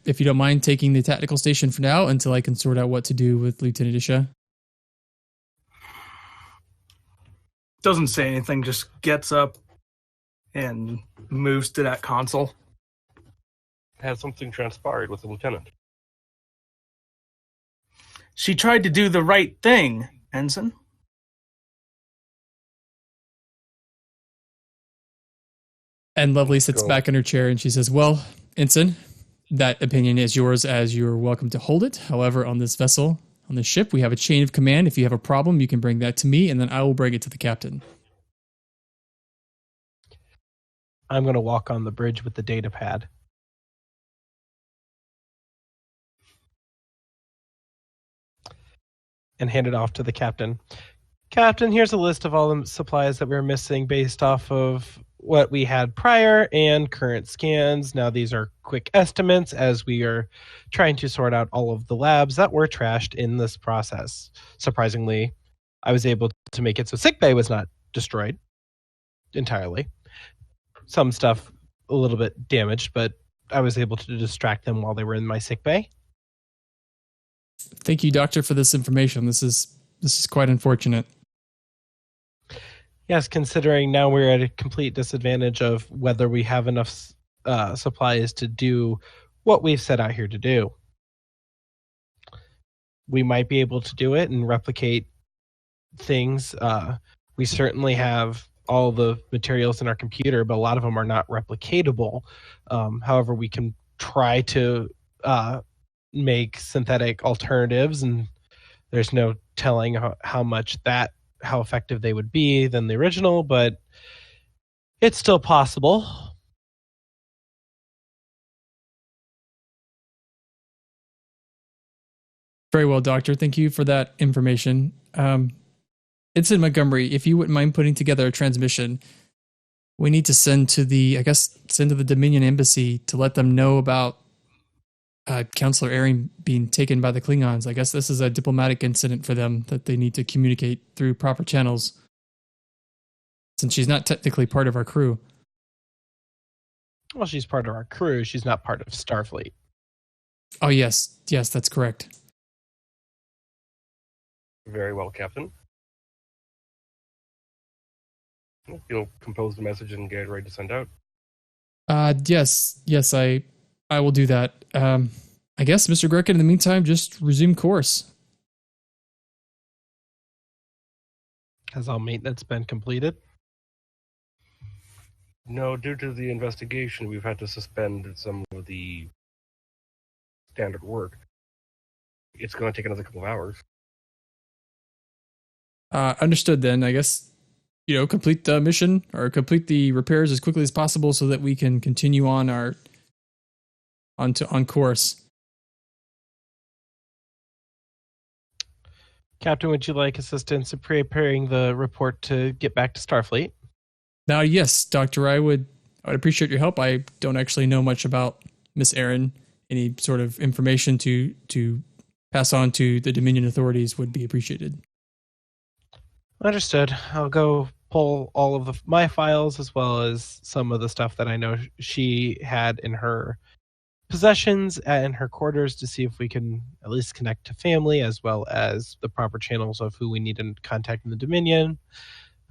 if you don't mind taking the tactical station for now until I can sort out what to do with Lieutenant Isha." Doesn't say anything, just gets up and moves to that console. Has something transpired with the lieutenant? She tried to do the right thing, Ensign. And Lovely sits back in her chair and she says, "Well, Ensign, that opinion is yours as you're welcome to hold it. However, on this vessel, on this ship, we have a chain of command. If you have a problem, you can bring that to me, and then I will bring it to the captain." I'm going to walk on the bridge with the data pad. And hand it off to the captain. "Captain, here's a list of all the supplies that we're missing based off of what we had prior and current scans. Now, these are quick estimates as we are trying to sort out all of the labs that were trashed in this process. Surprisingly, I was able to make it so sickbay was not destroyed entirely. Some stuff a little bit damaged, but I was able to distract them while they were in my sickbay." "Thank you, Doctor, for this information. This is quite unfortunate." Yes, considering now we're at a complete disadvantage of whether we have enough supplies to do what we've set out here to do. We might be able to do it and replicate things. We certainly have all the materials in our computer, but a lot of them are not replicatable. However, we can try to make synthetic alternatives, and there's no telling how effective they would be than the original, but it's still possible. Very well, Doctor. Thank you for that information. Ensign Montgomery, if you wouldn't mind putting together a transmission, we need to send to the Dominion Embassy to let them know about Counselor Aaron being taken by the Klingons. I guess this is a diplomatic incident for them that they need to communicate through proper channels, since she's not technically part of our crew. Well, she's part of our crew. She's not part of Starfleet. Oh, yes, that's correct. Very well, Captain. You'll compose the message and get it ready to send out. Yes, I will do that. I guess, Mr. Grekin, in the meantime, just resume course. Has all maintenance been completed? No, due to the investigation, we've had to suspend some of the standard work. It's going to take another couple of hours. Understood then. I guess, complete the mission or complete the repairs as quickly as possible so that we can continue on on course. Captain, would you like assistance in preparing the report to get back to Starfleet? Now, yes, Doctor, I would appreciate your help. I don't actually know much about Miss Erin. Any sort of information to pass on to the Dominion authorities would be appreciated. Understood. I'll go pull all of my files as well as some of the stuff that I know she had in her possessions and her quarters to see if we can at least connect to family as well as the proper channels of who we need to contact in the Dominion.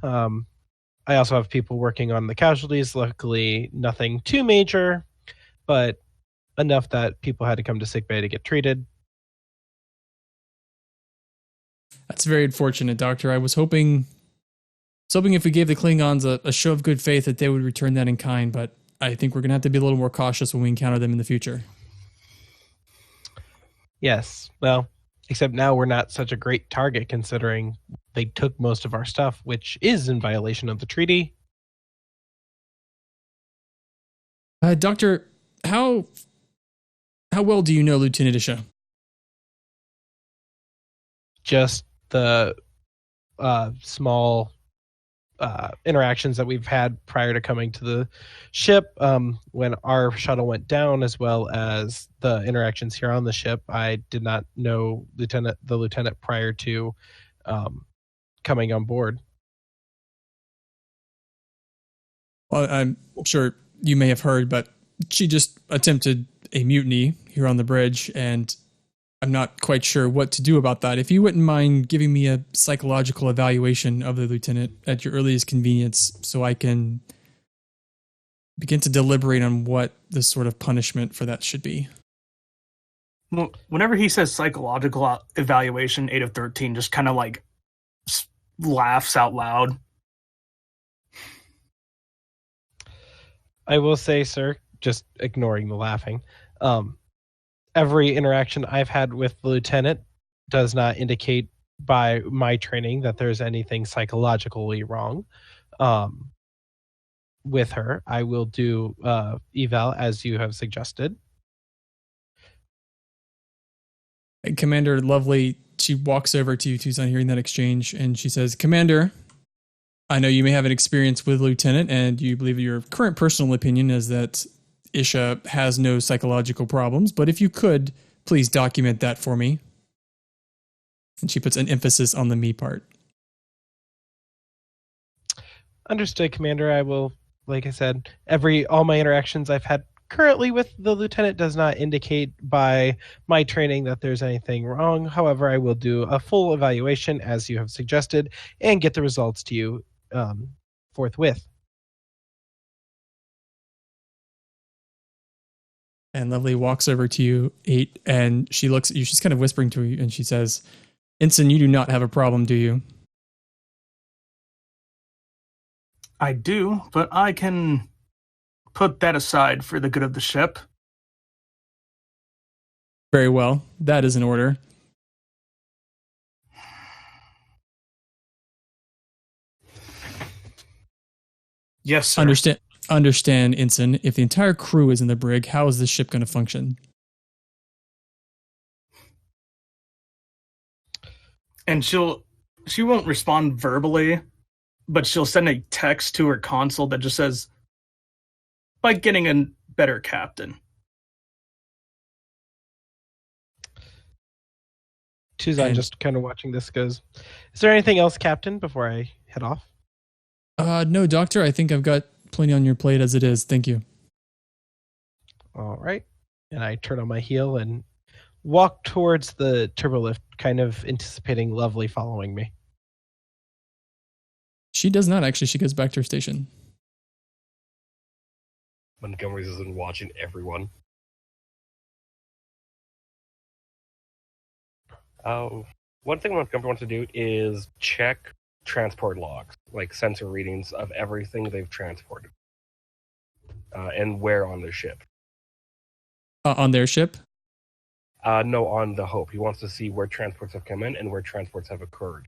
I also have people working on the casualties. Luckily, nothing too major, but enough that people had to come to sickbay to get treated. That's very unfortunate, Doctor. I was hoping if we gave the Klingons a show of good faith that they would return that in kind, but I think we're going to have to be a little more cautious when we encounter them in the future. Yes. Well, except now we're not such a great target considering they took most of our stuff, which is in violation of the treaty. Doctor, how well do you know Lieutenant Isha? Just the small interactions that we've had prior to coming to the ship when our shuttle went down, as well as the interactions here on the ship. I did not know the lieutenant prior to coming on board. Well, I'm sure you may have heard, but she just attempted a mutiny here on the bridge, and I'm not quite sure what to do about that. If you wouldn't mind giving me a psychological evaluation of the lieutenant at your earliest convenience so I can begin to deliberate on what the sort of punishment for that should be. Well, whenever he says psychological evaluation, 8 of 13 just kind of like laughs out loud. I will say, sir, just ignoring the laughing, every interaction I've had with the lieutenant does not indicate by my training that there's anything psychologically wrong with her. I will do eval as you have suggested. And Commander Lovely, she walks over to you, Tucson, hearing that exchange, and she says, Commander, I know you may have an experience with Lieutenant, and you believe your current personal opinion is that Isha has no psychological problems, but if you could, please document that for me. And she puts an emphasis on the me part. Understood, Commander. I will, like I said, all my interactions I've had currently with the lieutenant does not indicate by my training that there's anything wrong. However, I will do a full evaluation as you have suggested and get the results to you forthwith. And Lovely walks over to you, 8, and she looks at you. She's kind of whispering to you, and she says, Ensign, you do not have a problem, do you? I do, but I can put that aside for the good of the ship. Very well. That is in order. Yes, sir. Understand, Ensign. If the entire crew is in the brig, how is this ship going to function? And she won't respond verbally, but she'll send a text to her console that just says, by getting a better captain. Tuzan just kind of watching this goes, is there anything else, Captain, before I head off? No, Doctor. I think I've got plenty on your plate as it is. Thank you. All right. And I turn on my heel and walk towards the turbolift, kind of anticipating Lovely following me. She does not, actually. She goes back to her station. Montgomery's isn't watching everyone. One thing Montgomery wants to do is check transport logs, like sensor readings of everything they've transported, and where on their ship. On their ship? No, on the Hope. He wants to see where transports have come in and where transports have occurred.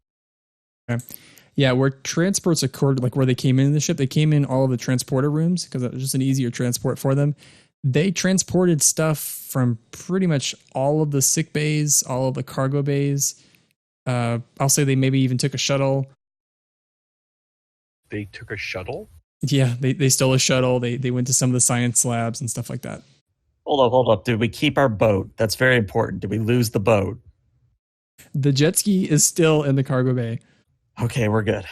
Yeah, where transports occurred, like where they came in the ship, they came in all of the transporter rooms because it was just an easier transport for them. They transported stuff from pretty much all of the sick bays, all of the cargo bays. I'll say they maybe even took a shuttle. They took a shuttle? Yeah, they stole a shuttle. They went to some of the science labs and stuff like that. Hold up. Did we keep our boat? That's very important. Did we lose the boat? The jet ski is still in the cargo bay. Okay, we're good.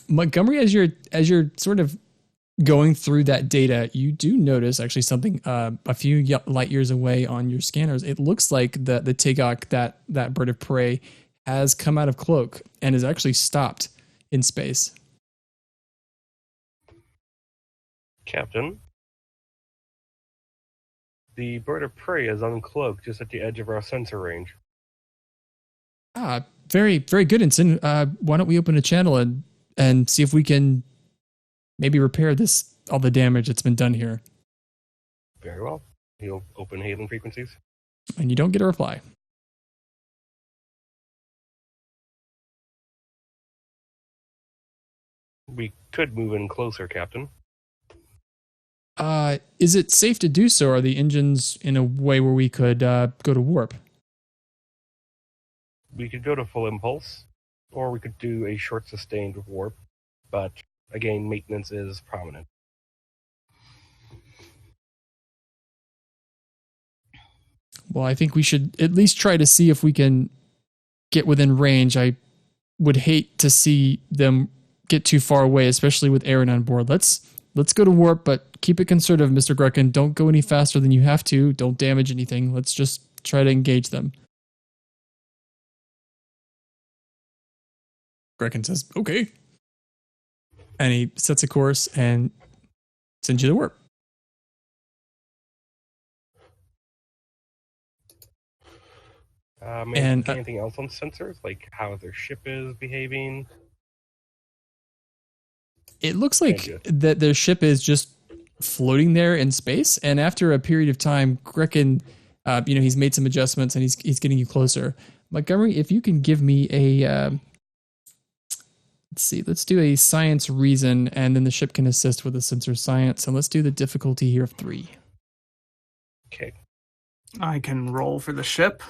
Montgomery, as you're sort of going through that data, you do notice actually something a few light years away on your scanners. It looks like the Tigok, that bird of prey, has come out of cloak and is actually stopped in space. Captain, the bird of prey is uncloaked just at the edge of our sensor range. Very, very good, Ensign. Why don't we open a channel and see if we can maybe repair all the damage that's been done here. Very well. He'll open hailing frequencies. And you don't get a reply. We could move in closer, Captain. Is it safe to do so? Are the engines in a way where we could go to warp? We could go to full impulse, or we could do a short sustained warp, but again, maintenance is prominent. Well, I think we should at least try to see if we can get within range. I would hate to see them get too far away, especially with Aaron on board. Let's go to warp, but keep it conservative, Mr. Grecken. Don't go any faster than you have to. Don't damage anything. Let's just try to engage them. Grecken says, okay. And he sets a course and sends you to warp. Anything else on sensors? Like how their ship is behaving? It looks like that their ship is just floating there in space. And after a period of time, Grecken, he's made some adjustments and he's getting you closer. Montgomery, if you can give me a... let's do a science reason, and then the ship can assist with the sensor science. And let's do the difficulty here of 3. Okay. I can roll for the ship.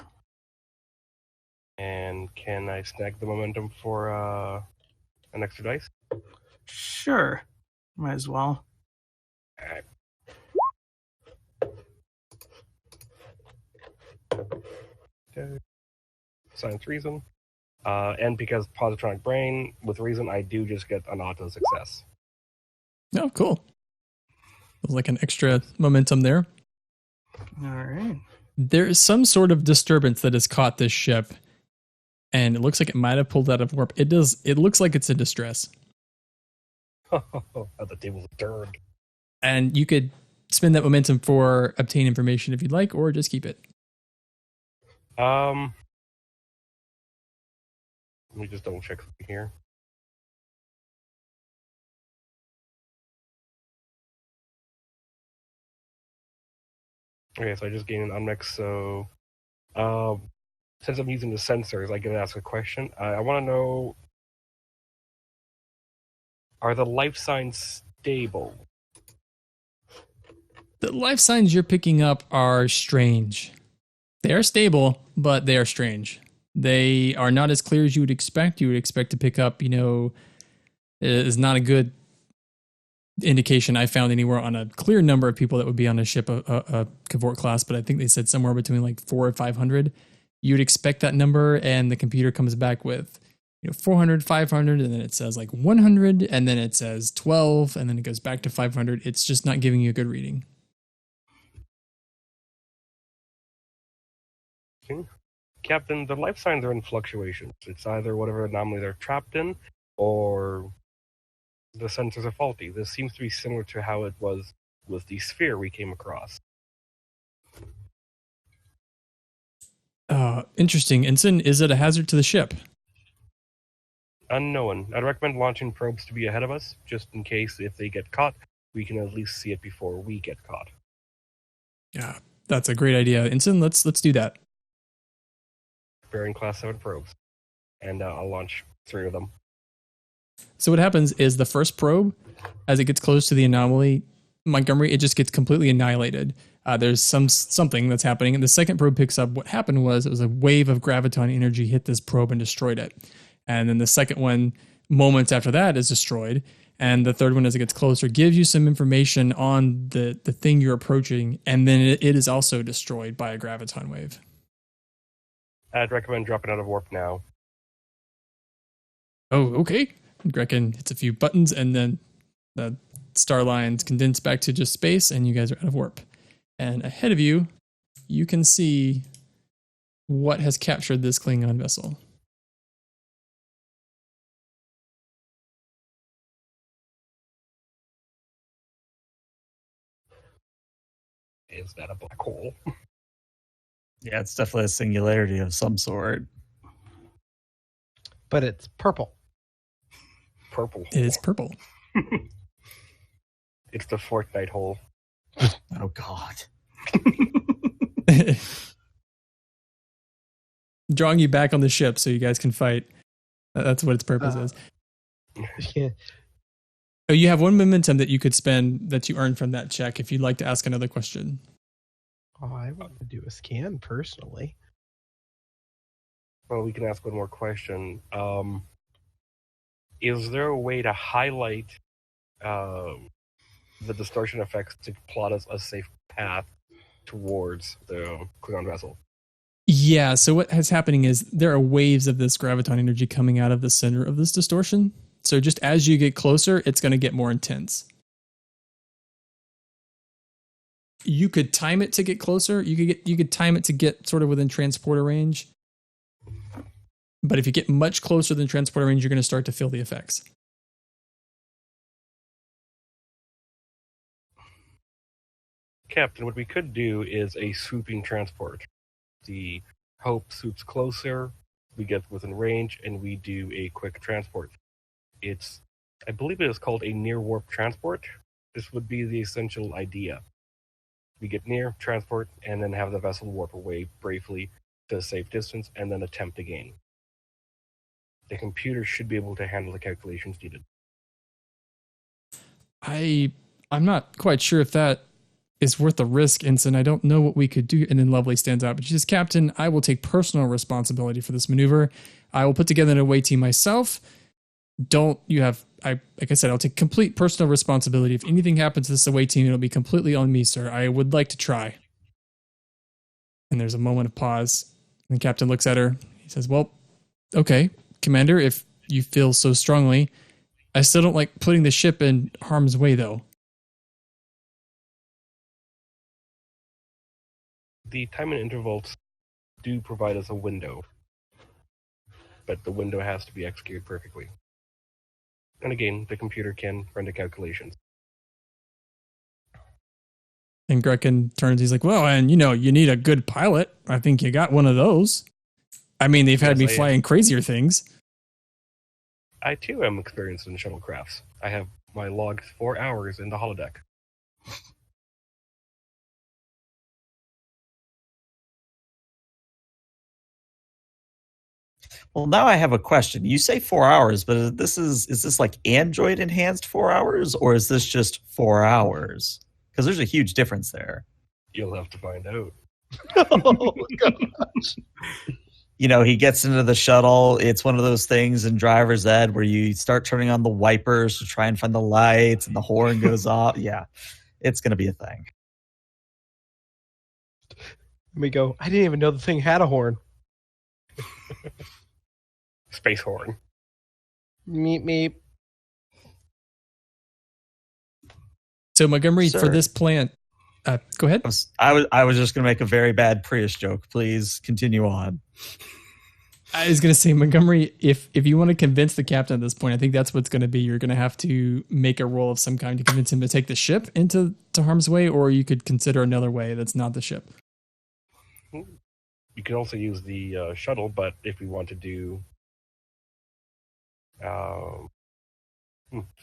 And can I snag the momentum for an extra dice? Sure. Might as well. Alright. Okay. Science reason. And because positronic brain, with reason, I do just get an auto success. Oh, cool. There's like an extra momentum there. All right. There is some sort of disturbance that has caught this ship, and it looks like it might have pulled out of warp. It looks like it's in distress. The table's turned. And you could spend that momentum for obtain information if you'd like, or just keep it. Let me just double check something here. Okay, so I just gained an Omnex, so since I'm using the sensors, I get to ask a question. I want to know, are the life signs stable? The life signs you're picking up are strange. They are stable, but they are strange. They are not as clear as you would expect. You would expect to pick up, is not a good indication I found anywhere on a clear number of people that would be on a ship, a Cavort class, but I think they said somewhere between like 400 or 500. You'd expect that number, and the computer comes back with 400, 500, and then it says like 100, and then it says 12, and then it goes back to 500. It's just not giving you a good reading. Captain, the life signs are in fluctuations. It's either whatever anomaly they're trapped in, or the sensors are faulty. This seems to be similar to how it was with the sphere we came across. Interesting. Ensign, is it a hazard to the ship? Unknown. I'd recommend launching probes to be ahead of us, just in case if they get caught, we can at least see it before we get caught. Yeah, that's a great idea. Ensign, let's do that. Bearing Class 7 probes. and I'll launch 3 of them. So what happens is the first probe, as it gets close to the anomaly, Montgomery, it just gets completely annihilated. There's something that's happening, and the second probe picks up. What happened was it was a wave of graviton energy hit this probe and destroyed it. And then the second one, moments after that, is destroyed. And the third one, as it gets closer, gives you some information on the thing you're approaching, and then it is also destroyed by a graviton wave. I'd recommend dropping out of warp now. Oh, okay. Grekin hits a few buttons, and then the star lines condense back to just space, and you guys are out of warp. And ahead of you, you can see what has captured this Klingon vessel. Is that a black hole? Yeah, it's definitely a singularity of some sort. But it's purple. Purple. It is purple. It's the Fortnite hole. Oh, God. Drawing you back on the ship so you guys can fight. That's what its purpose is. Yeah. Oh, you have 1 momentum that you could spend that you earned from that check if you'd like to ask another question. Oh, I want to do a scan personally. Well, we can ask one more question. Is there a way to highlight the distortion effects to plot us a safe path towards the Klingon vessel? Yeah, so what is happening is there are waves of this graviton energy coming out of the center of this distortion. So just as you get closer, it's going to get more intense. You could time it to get closer. You could time it to get sort of within transporter range. But if you get much closer than transporter range, you're going to start to feel the effects. Captain, what we could do is a swooping transport. The Hope swoops closer, we get within range, and we do a quick transport. I believe it is called a near warp transport. This would be the essential idea. We get near, transport, and then have the vessel warp away briefly to a safe distance, and then attempt again. The computer should be able to handle the calculations needed. I'm not quite sure if that is worth the risk, Ensign. I don't know what we could do. And then Lovely stands out, but she says, Captain, I will take personal responsibility for this maneuver. I will put together an away team myself. Like I said, I'll take complete personal responsibility. If anything happens to this away team, it'll be completely on me, sir. I would like to try. And there's a moment of pause. And the captain looks at her. He says, well, okay, Commander, if you feel so strongly. I still don't like putting the ship in harm's way, though. The time and intervals do provide us a window, but the window has to be executed perfectly. And again, the computer can run the calculations. And Grekin turns, he's like, well, and you need a good pilot. I think you got one of those. I mean, they've had me flying crazier things. I too am experienced in shuttlecrafts. I have my log 4 hours in the holodeck. Well, now I have a question. You say 4 hours, but is this like Android enhanced 4 hours, or is this just 4 hours? Because there's a huge difference there. You'll have to find out. Oh, gosh. He gets into the shuttle. It's one of those things in driver's ed where you start turning on the wipers to try and find the lights and the horn goes off. Yeah, it's going to be a thing. We go, I didn't even know the thing had a horn. Space horn. Meep, meep. So Montgomery, Sir. for this plant, go ahead. I was just going to make a very bad Prius joke. Please continue on. I was going to say, Montgomery, if you want to convince the captain at this point, I think that's what's going to be. You're going to have to make a roll of some kind to convince him to take the ship into harm's way, or you could consider another way that's not the ship. You can also use the shuttle, but if we want to do...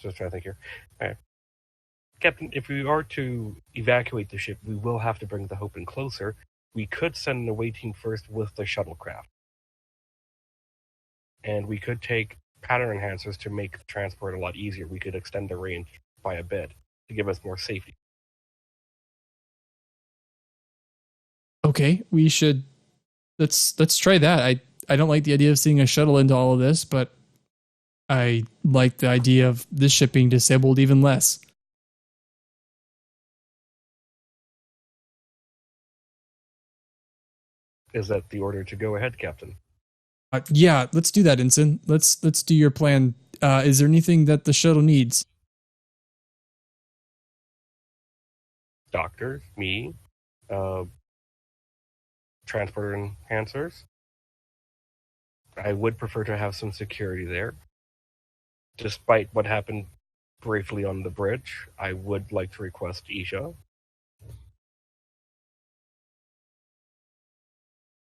just trying to think here. All right. Captain, if we are to evacuate the ship, we will have to bring the Hope in closer. We could send an away team first with the shuttlecraft. And we could take pattern enhancers to make the transport a lot easier. We could extend the range by a bit to give us more safety. Okay, we should let's try that. I don't like the idea of seeing a shuttle into all of this, but I like the idea of this ship being disabled even less. Is that the order to go ahead, Captain? Yeah, let's do that, Ensign. Let's do your plan. Is there anything that the shuttle needs? Doctor, me, transporter enhancers. I would prefer to have some security there. Despite what happened briefly on the bridge, I would like to request Isha.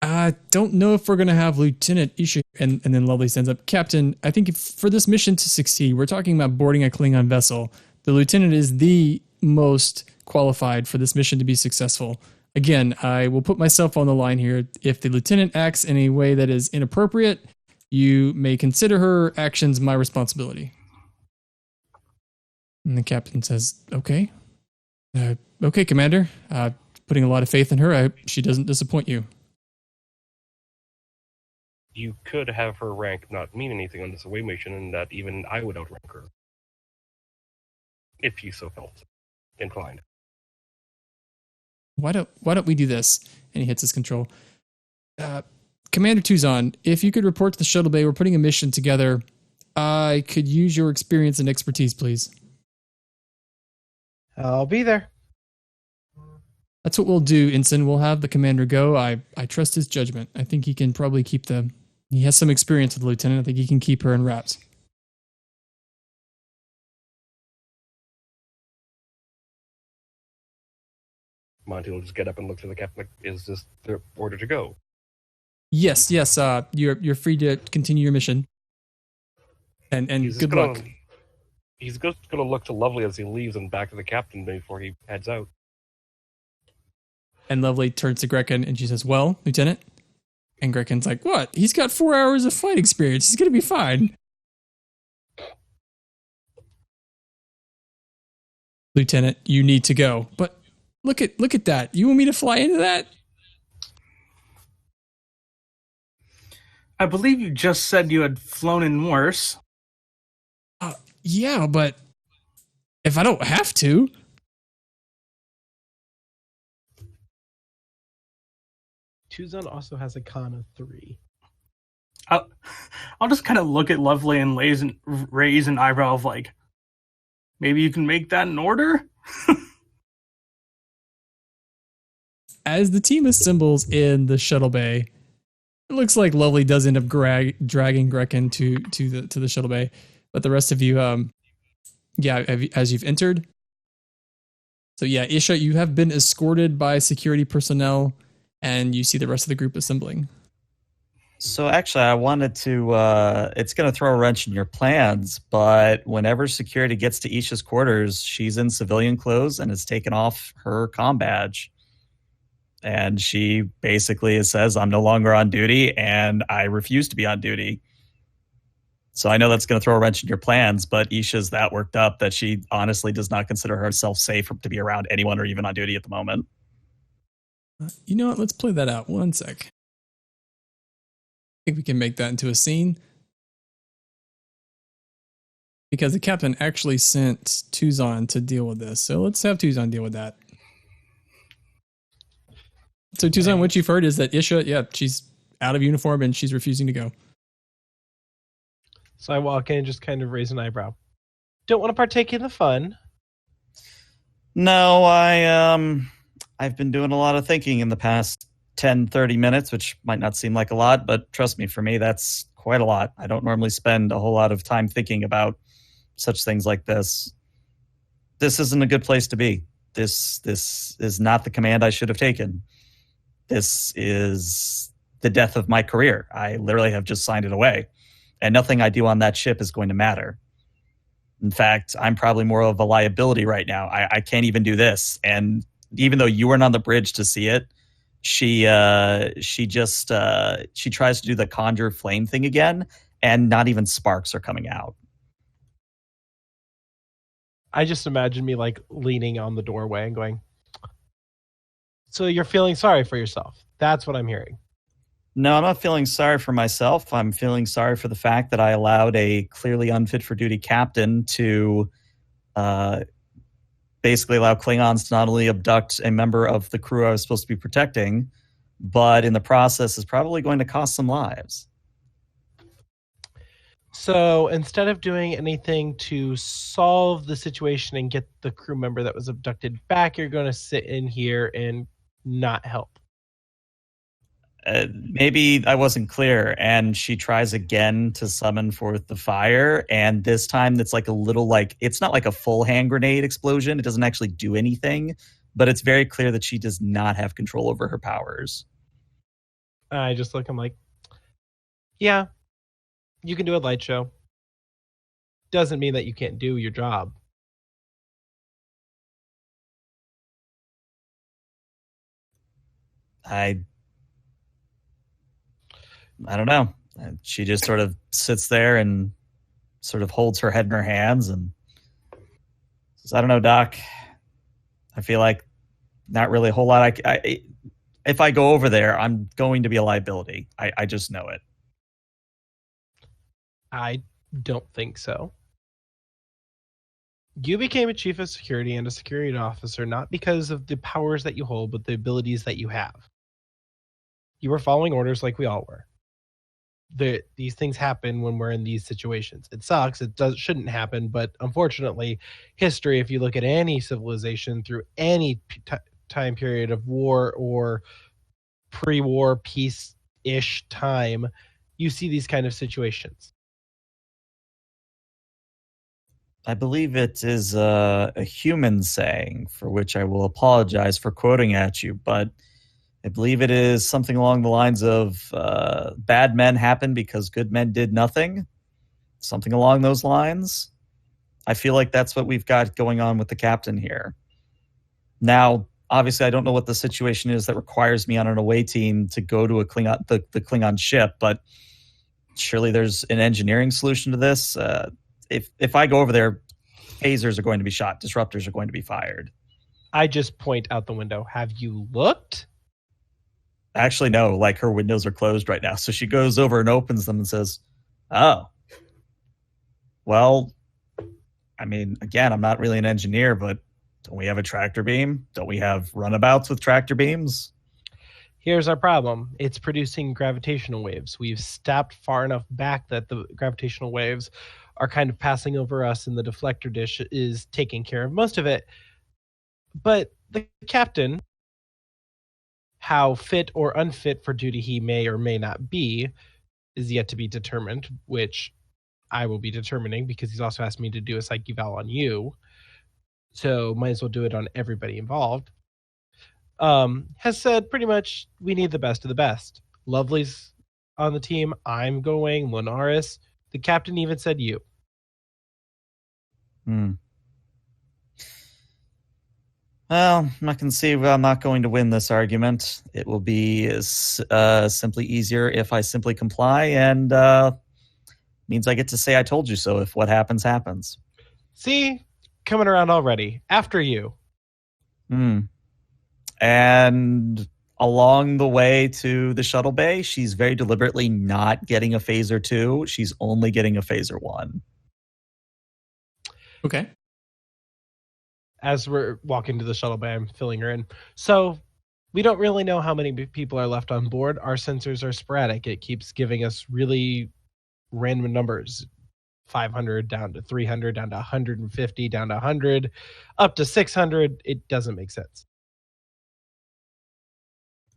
I don't know if we're going to have Lieutenant Isha. And then Lovely stands up. Captain, I think for this mission to succeed, we're talking about boarding a Klingon vessel. The lieutenant is the most qualified for this mission to be successful. Again, I will put myself on the line here. If the lieutenant acts in a way that is inappropriate, you may consider her actions my responsibility. And the captain says, okay. Okay, Commander. Putting a lot of faith in her. I hope she doesn't disappoint you. You could have her rank not mean anything on this away mission, and that even I would outrank her. If you so felt inclined. Why don't we do this? And he hits his control. Commander Tuzon, if you could report to the shuttle bay, we're putting a mission together. I could use your experience and expertise, please. I'll be there. That's what we'll do, Ensign. We'll have the commander go. I trust his judgment. I think he can probably keep he has some experience with the lieutenant. I think he can keep her in wraps. Monty will just get up and look to the captain. Is this the order to go? Yes. You're free to continue your mission. And good luck. He's just going to look to Lovely as he leaves and back to the captain before he heads out. And Lovely turns to Grekin and she says, well, Lieutenant? And Grekin's like, what? He's got 4 hours of flight experience. He's going to be fine. Lieutenant, you need to go. But look at that. You want me to fly into that? I believe you just said you had flown in worse. Yeah, but if I don't have to. Tuzon also has a con of 3. I'll just kind of look at Lovely and raise an eyebrow of like, maybe you can make that in order? As the team assembles in the shuttle bay, it looks like Lovely does end up dragging Grekin to the shuttle bay. But the rest of you, as you've entered. So yeah, Isha, you have been escorted by security personnel, and you see the rest of the group assembling. So actually, I wanted to, it's going to throw a wrench in your plans, but whenever security gets to Isha's quarters, she's in civilian clothes and has taken off her comm badge. And she basically says, I'm no longer on duty, and I refuse to be on duty. So I know that's going to throw a wrench in your plans, but Isha's that worked up that she honestly does not consider herself safe to be around anyone or even on duty at the moment. You know what? Let's play that out. 1 sec. I think we can make that into a scene. Because the captain actually sent Tuzon to deal with this. So let's have Tuzon deal with that. So Tuzon, what you've heard is that Isha, she's out of uniform and she's refusing to go. So I walk in and just kind of raise an eyebrow. Don't want to partake in the fun. No, I've been doing a lot of thinking in the past 10, 30 minutes, which might not seem like a lot, but trust me, for me, that's quite a lot. I don't normally spend a whole lot of time thinking about such things like this. This isn't a good place to be. This is not the command I should have taken. This is the death of my career. I literally have just signed it away. And nothing I do on that ship is going to matter. In fact, I'm probably more of a liability right now. I can't even do this. And even though you weren't on the bridge to see it, she tries to do the conjure flame thing again. and not even sparks are coming out. I just imagine me like leaning on the doorway and going, so you're feeling sorry for yourself. That's what I'm hearing. No, I'm not feeling sorry for myself. I'm feeling sorry for the fact that I allowed a clearly unfit for duty captain to basically allow Klingons to not only abduct a member of the crew I was supposed to be protecting, but in the process is probably going to cost some lives. So instead of doing anything to solve the situation and get the crew member that was abducted back, you're going to sit in here and not help. Maybe I wasn't clear, and she tries again to summon forth the fire, and this time it's like a little, like, it's not like a full hand grenade explosion. It doesn't actually do anything, but it's very clear that she does not have control over her powers. I just look, I'm like, yeah, you can do a light show. Doesn't mean that you can't do your job. I don't know. She just sort of sits there and sort of holds her head in her hands and says, I don't know, Doc. I feel like not really a whole lot. If I go over there, I'm going to be a liability. I just know it. I don't think so. You became a chief of security and a security officer not because of the powers that you hold, but the abilities that you have. You were following orders like we all were. These things happen when we're in these situations. It sucks. It shouldn't happen, but unfortunately, history, if you look at any civilization through any time period of war or pre-war peace-ish time, you see these kind of situations. I believe it is a human saying, for which I will apologize for quoting at you, but I believe it is something along the lines of bad men happen because good men did nothing. Something along those lines. I feel like that's what we've got going on with the captain here. Now, obviously, I don't know what the situation is that requires me on an away team to go to a Klingon, the Klingon ship, but surely there's an engineering solution to this. If I go over there, phasers are going to be shot, disruptors are going to be fired. I just point out the window. Have you looked? Actually, no, like her windows are closed right now. So she goes over and opens them and says, oh, well, I mean, again, I'm not really an engineer, but don't we have a tractor beam? Don't we have runabouts with tractor beams? Here's our problem. It's producing gravitational waves. We've stepped far enough back that the gravitational waves are kind of passing over us, and the deflector dish is taking care of most of it. But the captain, how fit or unfit for duty he may or may not be, is yet to be determined, which I will be determining because he's also asked me to do a psych eval on you. So might as well do it on everybody involved. Has said pretty much we need the best of the best. Lovely's on the team. I'm going. Lunaris. The captain even said you. Well, I can see I'm not going to win this argument. It will be simply easier if I simply comply, and means I get to say I told you so if what happens, happens. See? Coming around already. After you. And along the way to the shuttle bay, she's very deliberately not getting a phaser 2. She's only getting a phaser 1. Okay. As we're walking to the shuttle bay, I'm filling her in. So we don't really know how many people are left on board. Our sensors are sporadic. It keeps giving us really random numbers. 500 down to 300, down to 150, down to 100, up to 600. It doesn't make sense.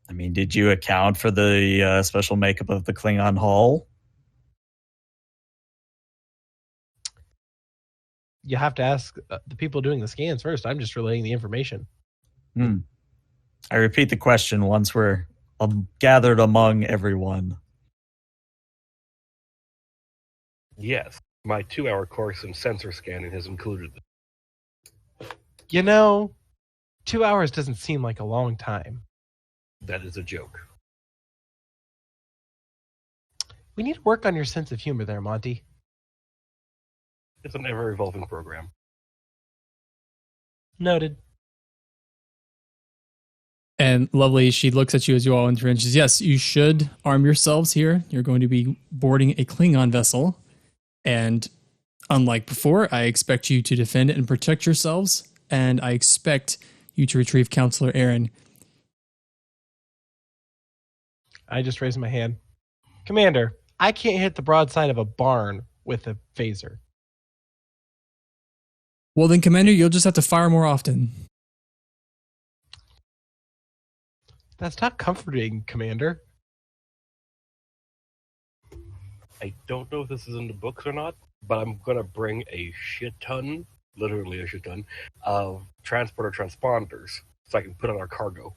I mean, did you account for the special makeup of the Klingon hull? You have to ask the people doing the scans first. I'm just relaying the information. I repeat the question once we're gathered among everyone. Yes, my 2-hour course in sensor scanning has included this. 2 hours doesn't seem like a long time. That is a joke. We need to work on your sense of humor there, Monty. It's an ever-evolving program. Noted. And Lovely, she looks at you as you all enter and she says, yes, you should arm yourselves here. You're going to be boarding a Klingon vessel. And unlike before, I expect you to defend and protect yourselves. And I expect you to retrieve Counselor Aaron. I just raised my hand. Commander, I can't hit the broadside of a barn with a phaser. Well then, Commander, you'll just have to fire more often. That's not comforting, Commander. I don't know if this is in the books or not, but I'm going to bring a shit ton, literally a shit ton, of transporter transponders so I can put on our cargo.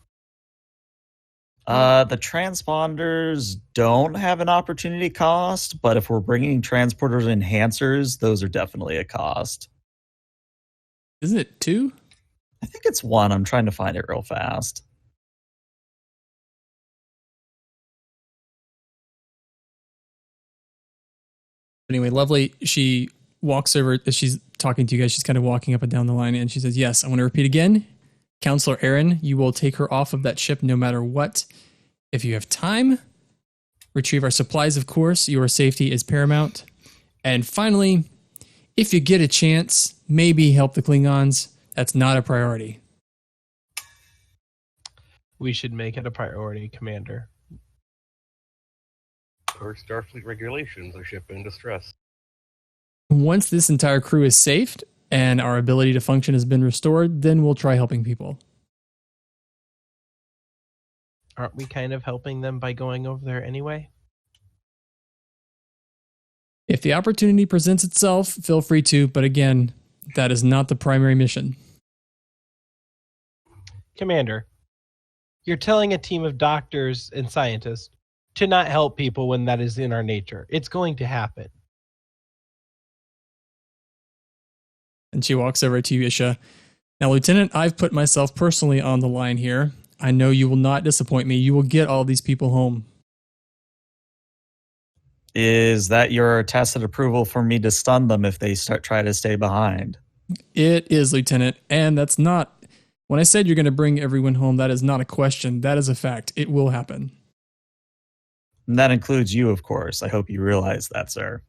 The transponders don't have an opportunity cost, but if we're bringing transporters enhancers, those are definitely a cost. Isn't it 2? I think it's 1. I'm trying to find it real fast. Anyway, Lovely, she walks over as she's talking to you guys. She's kind of walking up and down the line, and she says, yes, I want to repeat again. Counselor Aaron, you will take her off of that ship no matter what. If you have time, retrieve our supplies, of course. Your safety is paramount. And finally, if you get a chance, maybe help the Klingons. That's not a priority. We should make it a priority, Commander. Per Starfleet regulations, a ship in distress. Once this entire crew is saved and our ability to function has been restored, then we'll try helping people. Aren't we kind of helping them by going over there anyway? If the opportunity presents itself, feel free to, but again, that is not the primary mission. Commander, you're telling a team of doctors and scientists to not help people when that is in our nature. It's going to happen. And she walks over to you, Isha. Now, Lieutenant, I've put myself personally on the line here. I know you will not disappoint me. You will get all these people home. Is that your tacit approval for me to stun them if they try to stay behind? It is, Lieutenant. And that's not... When I said you're going to bring everyone home, that is not a question. That is a fact. It will happen. And that includes you, of course. I hope you realize that, sir.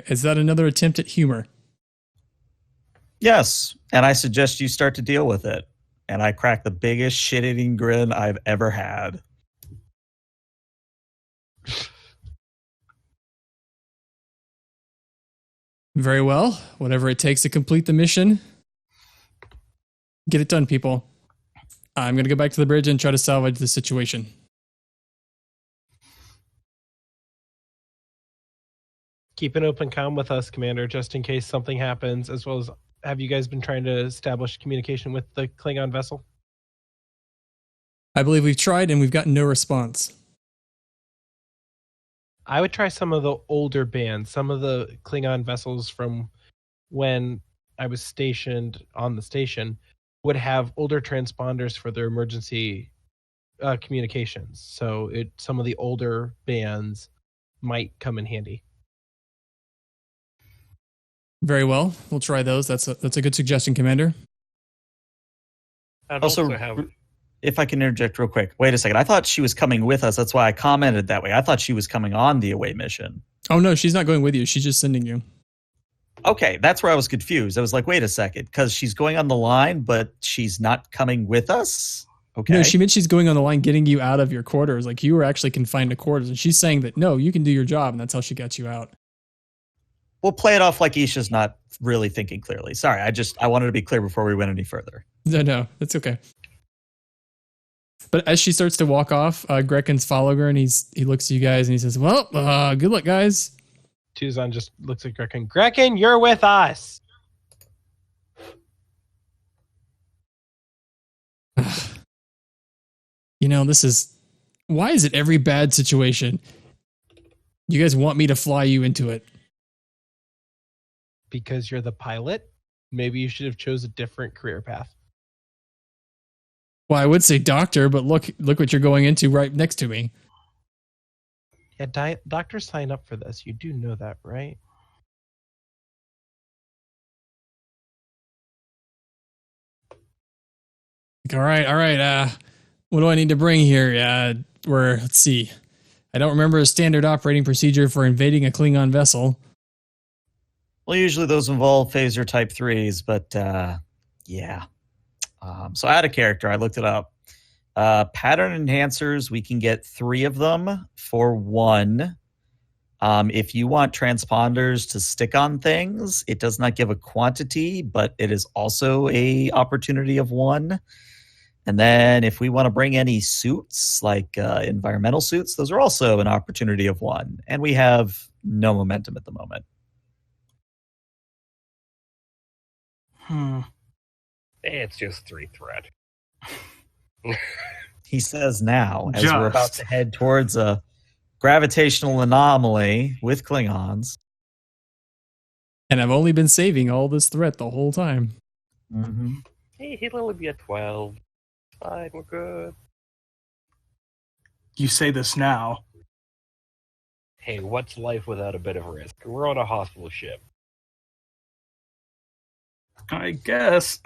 Is that another attempt at humor? Yes, and I suggest you start to deal with it. And I crack the biggest shit-eating grin I've ever had. Very well. Whatever it takes to complete the mission. Get it done, people. I'm going to go back to the bridge and try to salvage the situation. Keep an open comm with us, Commander, just in case something happens, as well as have you guys been trying to establish communication with the Klingon vessel? I believe we've tried and we've gotten no response. I would try some of the older bands, some of the Klingon vessels from when I was stationed on the station would have older transponders for their emergency communications. So some of the older bands might come in handy. Very well. We'll try those. That's a good suggestion, Commander. I'd Also, also have... if I can interject real quick. Wait a second. I thought she was coming with us. That's why I commented that way. I thought she was coming on the away mission. Oh, no, she's not going with you. She's just sending you. Okay, that's where I was confused. I was like, wait a second, because she's going on the line, but she's not coming with us? Okay. No, she meant she's going on the line getting you out of your quarters. Like you were actually confined to quarters. And she's saying that, no, you can do your job. And that's how she gets you out. We'll play it off like Isha's not really thinking clearly. Sorry, I wanted to be clear before we went any further. No, that's okay. But as she starts to walk off, Grecken's following her and he looks at you guys and he says, well, good luck, guys. Tuzon just looks at Grecken. Grecken, you're with us. You know, why is it every bad situation? You guys want me to fly you into it? Because you're the pilot? Maybe you should have chose a different career path. Well, I would say doctor, but look what you're going into right next to me. Yeah, doctors sign up for this. You do know that, right? All right. What do I need to bring here? Let's see. I don't remember a standard operating procedure for invading a Klingon vessel. Well, usually those involve phaser type 3s, but yeah. So out of character, I looked it up. Pattern enhancers, we can get 3 of them for 1. If you want transponders to stick on things, it does not give a quantity, but it is also a opportunity of 1. And then if we want to bring any suits, like environmental suits, those are also an opportunity of 1. And we have no momentum at the moment. It's just 3 threat. He says now, as we're about to head towards a gravitational anomaly with Klingons. And I've only been saving all this threat the whole time. Mm-hmm. Hey, he'll only be at 12. Fine, we're good. You say this now. Hey, what's life without a bit of risk? We're on a hostile ship. I guess.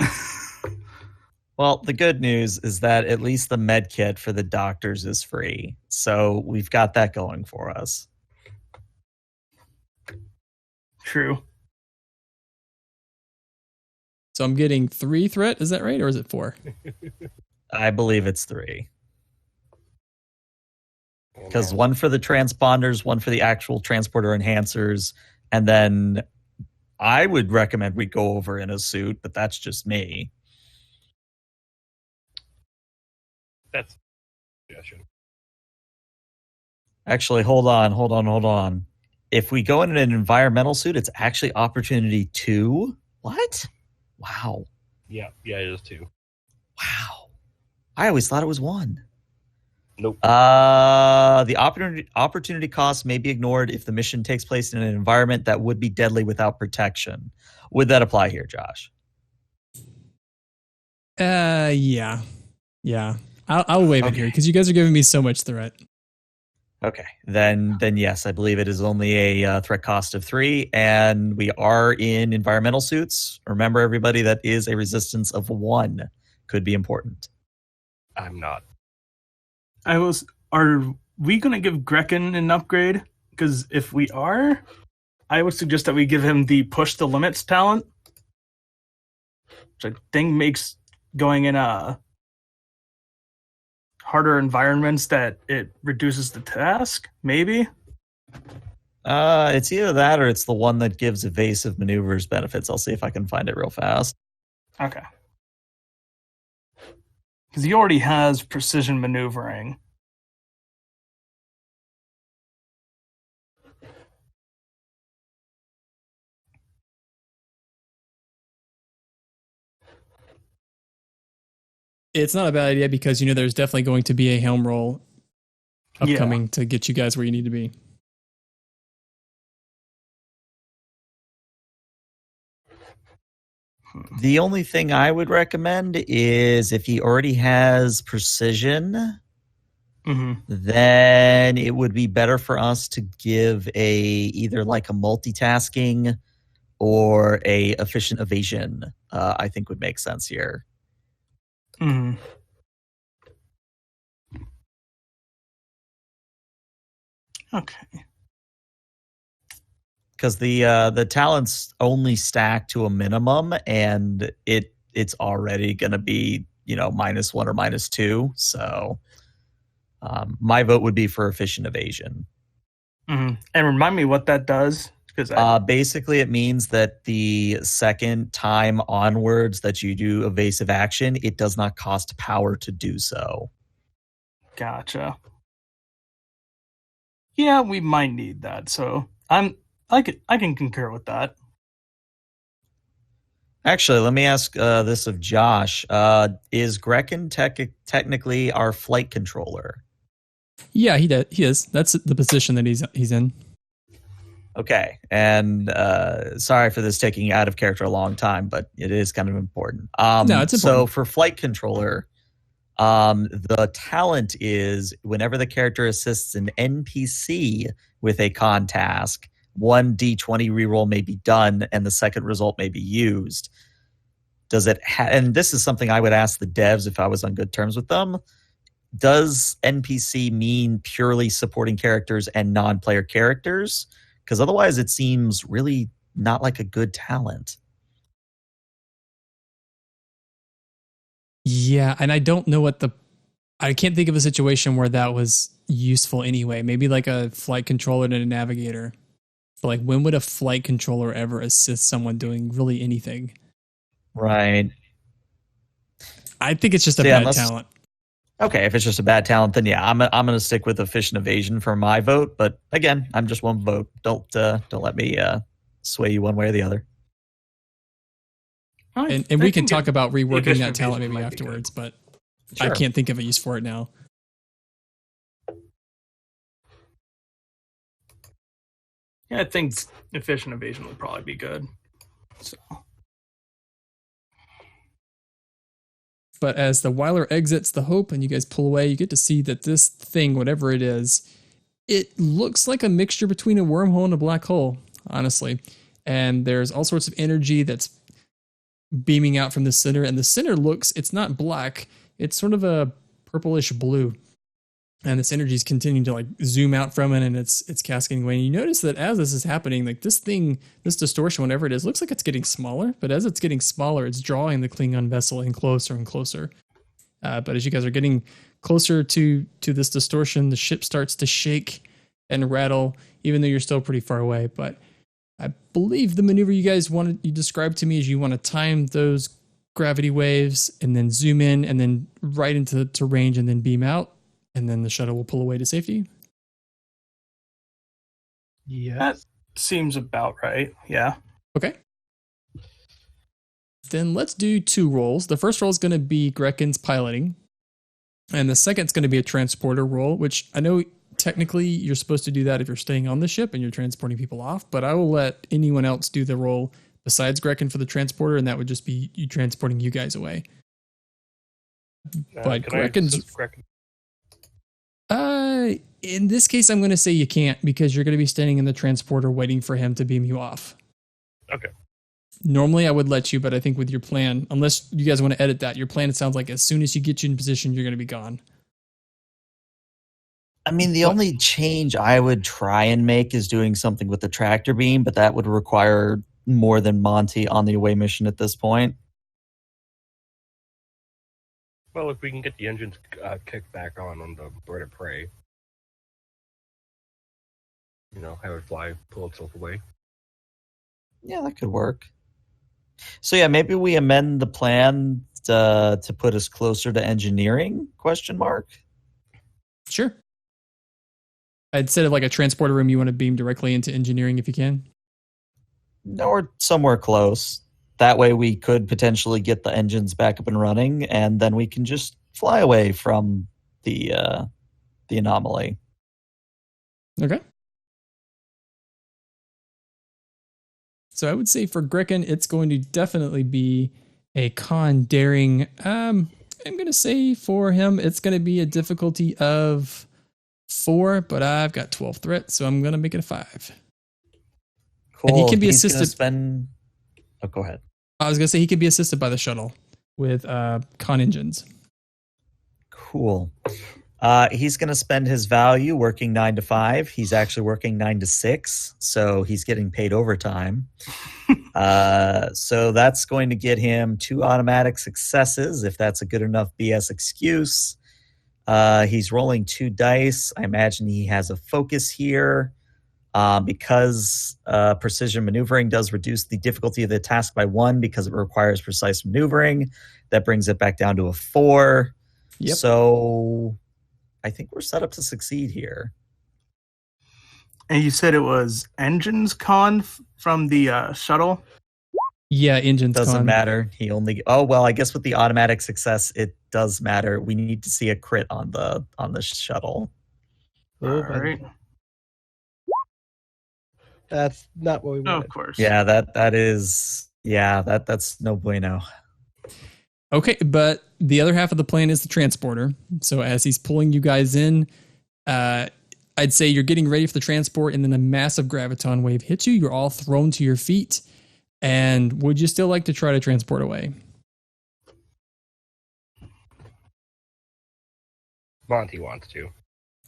Well, the good news is that at least the med kit for the doctors is free. So we've got that going for us. True. So I'm getting 3 threat, is that right? Or is it 4? I believe it's 3. Because 1 for the transponders, 1 for the actual transporter enhancers, and then I would recommend we go over in a suit, but that's just me. That's a suggestion. Actually, hold on. If we go in an environmental suit, it's actually opportunity 2. What? Wow. Yeah, it is 2. Wow. I always thought it was 1. Nope. The opportunity cost may be ignored if the mission takes place in an environment that would be deadly without protection. Would that apply here, Josh? Yeah. I'll waive it here because you guys are giving me so much threat. Okay, then yes, I believe it is only a threat cost of 3, and we are in environmental suits. Remember, everybody, that is a resistance of 1. Could be important. I'm not. Are we going to give Grekken an upgrade? Because if we are, I would suggest that we give him the push the limits talent, which I think makes going in harder environments that it reduces the task, maybe? It's either that or it's the one that gives evasive maneuvers benefits. I'll see if I can find it real fast. Okay. Because he already has precision maneuvering. It's not a bad idea because there's definitely going to be a helm roll upcoming to get you guys where you need to be. The only thing I would recommend is if he already has precision, then it would be better for us to give either like a multitasking or a efficient evasion. I think would make sense here. Okay. Because the talents only stack to a minimum, and it's already going to be -1 or -2. So my vote would be for efficient evasion. And remind me what that does. Basically, it means that the second time onwards that you do evasive action, it does not cost power to do so. Gotcha. Yeah, we might need that. So I can concur with that. Actually, let me ask this of Josh. Is Grekken technically our flight controller? Yeah, he is. That's the position that he's in. Okay, and sorry for this taking out of character a long time, but it is kind of important. No, it's important. So for flight controller, The talent is whenever the character assists an NPC with a con task, 1d20 reroll may be done, and the second result may be used. Does it? And this is something I would ask the devs if I was on good terms with them. Does NPC mean purely supporting characters and non-player characters? Because otherwise, it seems really not like a good talent. Yeah, and I don't know I can't think of a situation where that was useful anyway. Maybe like a flight controller and a navigator. But like, when would a flight controller ever assist someone doing really anything? Right. I think it's just a bad talent. Okay, if it's just a bad talent, then yeah, I'm going to stick with efficient evasion for my vote. But again, I'm just one vote. Don't let me sway you one way or the other. And we can talk about reworking that talent maybe afterwards, but sure. I can't think of a use for it now. Yeah, I think efficient evasion would probably be good. So. But as the Wyler exits the Hope and you guys pull away, you get to see that this thing, whatever it is, it looks like a mixture between a wormhole and a black hole, honestly. And there's all sorts of energy that's beaming out from the center. And the center it's not black, it's sort of a purplish blue. And this energy is continuing to like zoom out from it, and it's cascading away. And you notice that as this is happening, like this distortion, whatever it is, looks like it's getting smaller. But as it's getting smaller, it's drawing the Klingon vessel in closer and closer. But as you guys are getting closer to this distortion, the ship starts to shake and rattle, even though you're still pretty far away. But I believe the maneuver you described to me is you want to time those gravity waves and then zoom in and then right into range and then beam out. And then the shuttle will pull away to safety? Yes. That seems about right, yeah. Okay. Then let's do 2 rolls. The first roll is going to be Grecken's piloting. And the second is going to be a transporter roll, which I know technically you're supposed to do that if you're staying on the ship and you're transporting people off, but I will let anyone else do the roll besides Grecken for the transporter, and that would just be you transporting you guys away. But Grecken's... in this case, I'm going to say you can't because you're going to be standing in the transporter waiting for him to beam you off. Okay. Normally, I would let you, but I think with your plan, unless you guys want to edit that, your plan, it sounds like as soon as you get you in position, you're going to be gone. I mean, the only change I would try and make is doing something with the tractor beam, but that would require more than Monty on the away mission at this point. Well, if we can get the engines kicked back on the bird of prey, have it fly, pull itself away. Yeah, that could work. So yeah, maybe we amend the plan to put us closer to engineering? ? Sure. Instead of like a transporter room, you want to beam directly into engineering if you can? No, or somewhere close. That way we could potentially get the engines back up and running, and then we can just fly away from the anomaly. Okay. So I would say for Grecken, it's going to definitely be a con daring. I'm going to say for him, it's going to be a difficulty of 4, but I've got 12 threat, so I'm going to make it a 5. Cool. And he can be He's assisted. Oh, go ahead. I was going to say he can be assisted by the shuttle with con engines. Cool. He's going to spend his value working 9 to 5. He's actually working 9 to 6, so he's getting paid overtime. So that's going to get him 2 automatic successes, if that's a good enough BS excuse. He's rolling 2 dice. I imagine he has a focus here. Because precision maneuvering does reduce the difficulty of the task by 1 because it requires precise maneuvering. That brings it back down to a 4. Yep. So I think we're set up to succeed here. And you said it was engines con from the shuttle? Yeah, engines doesn't con. matter. I guess with the automatic success, it does matter. We need to see a crit on the shuttle. All right. That's not what we wanted. Of course. Yeah, that's no bueno. Okay, but the other half of the plan is the transporter. So as he's pulling you guys in, I'd say you're getting ready for the transport, and then a massive graviton wave hits you. You're all thrown to your feet. And would you still like to try to transport away? Monty wants to.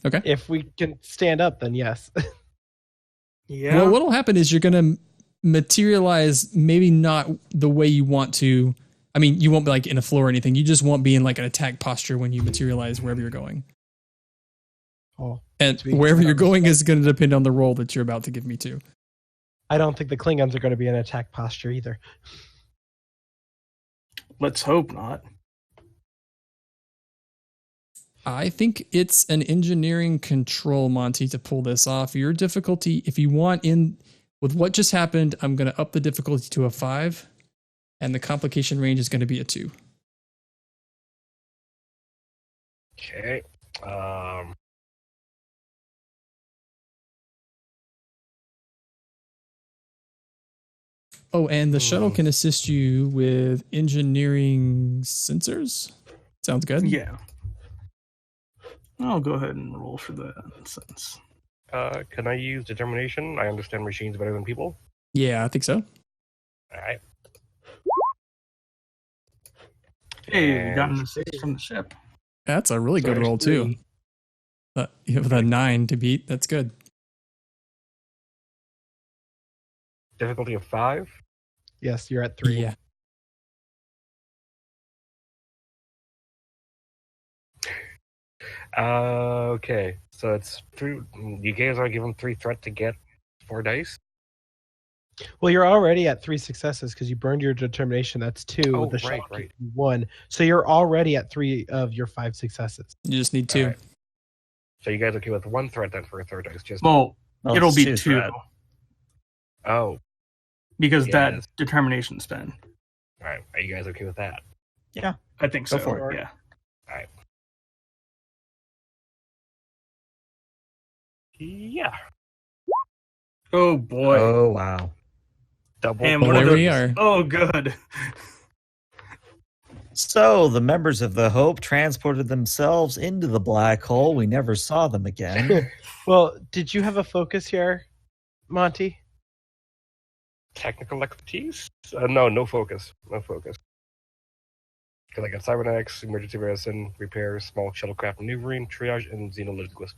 Okay. If we can stand up, then yes. Yeah. Well, what'll happen is you're going to materialize maybe not the way you want to. I mean, you won't be like in a floor or anything. You just won't be in like an attack posture when you materialize wherever you're going. Oh, And sweet. wherever you're going is going to depend on the role that you're about to give me to. I don't think the Klingons are going to be in attack posture either. Let's hope not. I think it's an engineering control, Monty, to pull this off. Your difficulty, if you want in with what just happened, I'm going to up the difficulty to a 5, and the complication range is going to be a 2. Okay. Oh, and the shuttle can assist you with engineering sensors. Sounds good. Yeah. I'll go ahead and roll for that since. Can I use determination? I understand machines better than people. Yeah, I think so. All right. Hey, you got an assist from the ship. That's a really good there's roll too. 3. With a 9 to beat, that's good. Difficulty of 5. Yes, you're at 3. Yeah. Okay, so it's 3. You guys are given 3 threat to get 4 dice. Well, you're already at 3 successes because you burned your determination. That's 2. Oh, the right, shock right. 1. So you're already at 3 of your 5 successes. You just need 2. All right. So you guys okay with 1 threat then for a 3rd dice? Just Well, Well, it'll it's be 2 2 threat. oh, because Yeah, that that's- determination spin. all right. Are you guys okay with that? I think Go so. for Yeah. Yeah. Oh boy. Oh, wow. Double. And Well, one of there we those- are. Oh, good. So the members of the Hope transported themselves into the black hole. We never saw them again. Well, did you have a focus here, Monty? Technical expertise? No focus. No focus. Because I got cybernetics, emergency medicine, repair, small shuttlecraft maneuvering, triage, and xenolinguist.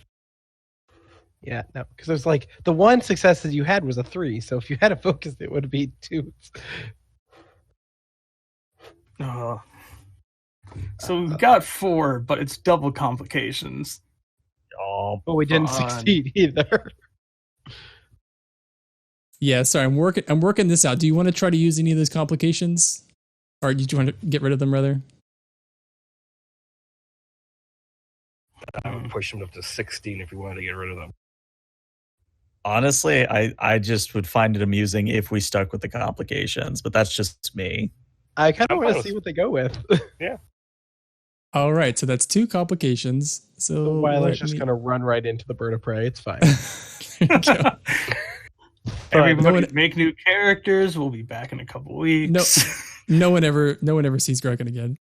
Yeah, no, because there's like the one success that you had was a 3. So if you had a focus, it would be 2. So we've got 4, but it's double complications. Oh, But we didn't Fun. succeed either. Yeah, sorry, I'm working this out. Do you want to try to use any of those complications? Or do you want to get rid of them rather? I would push them up to 16 if you wanted to get rid of them. honestly, I just would find it amusing if we stuck with the complications, but that's just me. I kind of I'm want fine to with see what they go with. All right, so that's 2 complications. So Wyler's just going to run right into the bird of prey. It's fine. There you go. Everybody no one- make new characters. We'll be back in a couple weeks. No one ever sees Gregan again.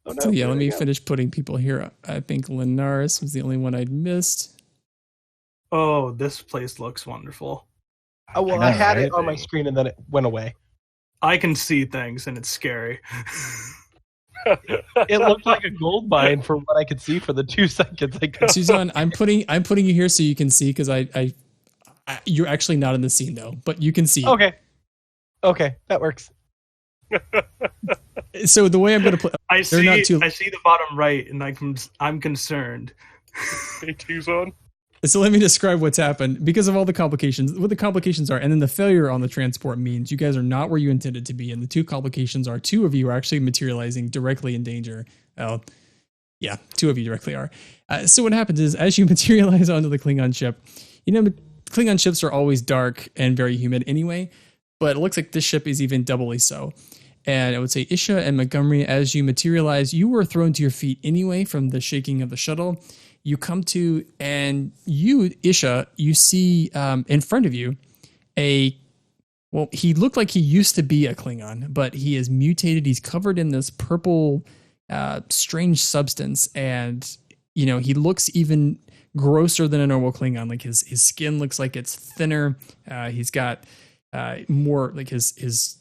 Oh, no, So yeah, let me there you go. finish putting people here. I think Linaris was the only one I'd missed. Oh, this place looks wonderful. Oh, well, I I know, had right? it on my screen and then it went away. I can see things and it's scary. It looked like a gold mine from what I could see for the 2 seconds I could. Suzanne, I'm putting you here so you can see because I you're actually not in the scene though, but you can see. Okay, that works. So the way I'm going to play, I They're not see. too- I see the bottom right, and I'm concerned. Hey, Tucson. so let me describe what's happened because of all the complications. What the complications are, and then the failure on the transport means you guys are not where you intended to be, and the 2 complications are 2 of you are actually materializing directly in danger. Oh, yeah, 2 of you directly are. So what happens is as you materialize onto the Klingon ship, Klingon ships are always dark and very humid anyway, but it looks like this ship is even doubly so. And I would say Isha and Montgomery, as you materialize, you were thrown to your feet anyway from the shaking of the shuttle. You come to, and you, Isha, you see in front of you a Well, he looked like he used to be a Klingon, but he is mutated. He's covered in this purple, strange substance, and he looks even grosser than a normal Klingon. Like his skin looks like it's thinner. He's got more like his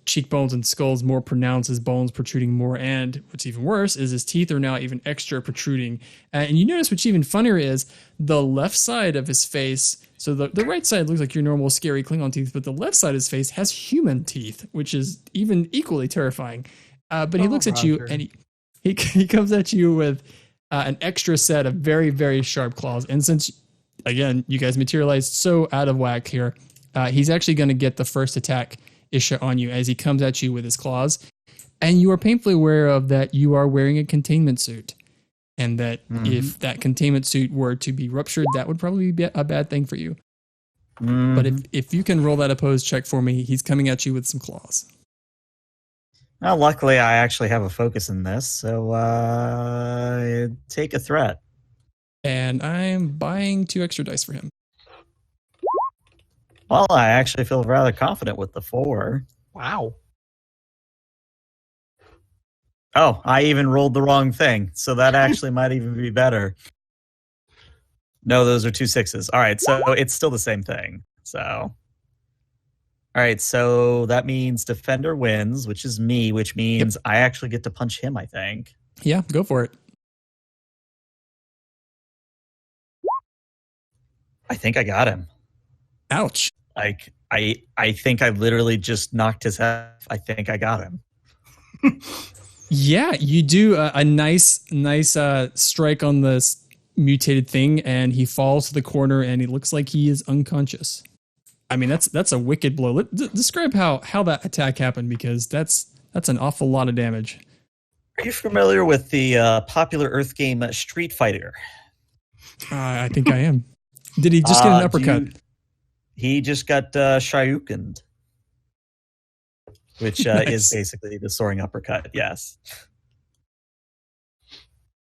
cheekbones and skulls more pronounced, his bones protruding more, and what's even worse is his teeth are now even extra protruding. And you notice what's even funnier is the left side of his face. So the right side looks like your normal scary Klingon teeth, but the left side of his face has human teeth, which is even equally terrifying. But he looks at you and he comes at you with an extra set of very, very sharp claws. And since, again, you guys materialized so out of whack here, he's actually going to get the first attack Isha on you as he comes at you with his claws. And you are painfully aware of that you are wearing a containment suit. And that if that containment suit were to be ruptured, that would probably be a bad thing for you. But if you can roll that opposed check for me, he's coming at you with some claws. Well, luckily, I actually have a focus in this, so take a threat. And I'm buying 2 extra dice for him. Well, I actually feel rather confident with the 4. Wow. Oh, I even rolled the wrong thing, so that actually might even be better. No, those are 2 6s. All right, so it's still the same thing. So, all right, so that means defender wins, which is me, which means I actually get to punch him, I think. Yeah, go for it. I think I got him. Ouch. Like, I think I literally just knocked his head. I think I got him. Yeah, you do a nice strike on this mutated thing, and he falls to the corner, and it looks like he is unconscious. I mean, that's a wicked blow. Describe how that attack happened, because that's an awful lot of damage. Are you familiar with the popular Earth game Street Fighter? I think I am. Did he just get an uppercut? He just got Shoryukened, which Nice. is basically the soaring uppercut, yes.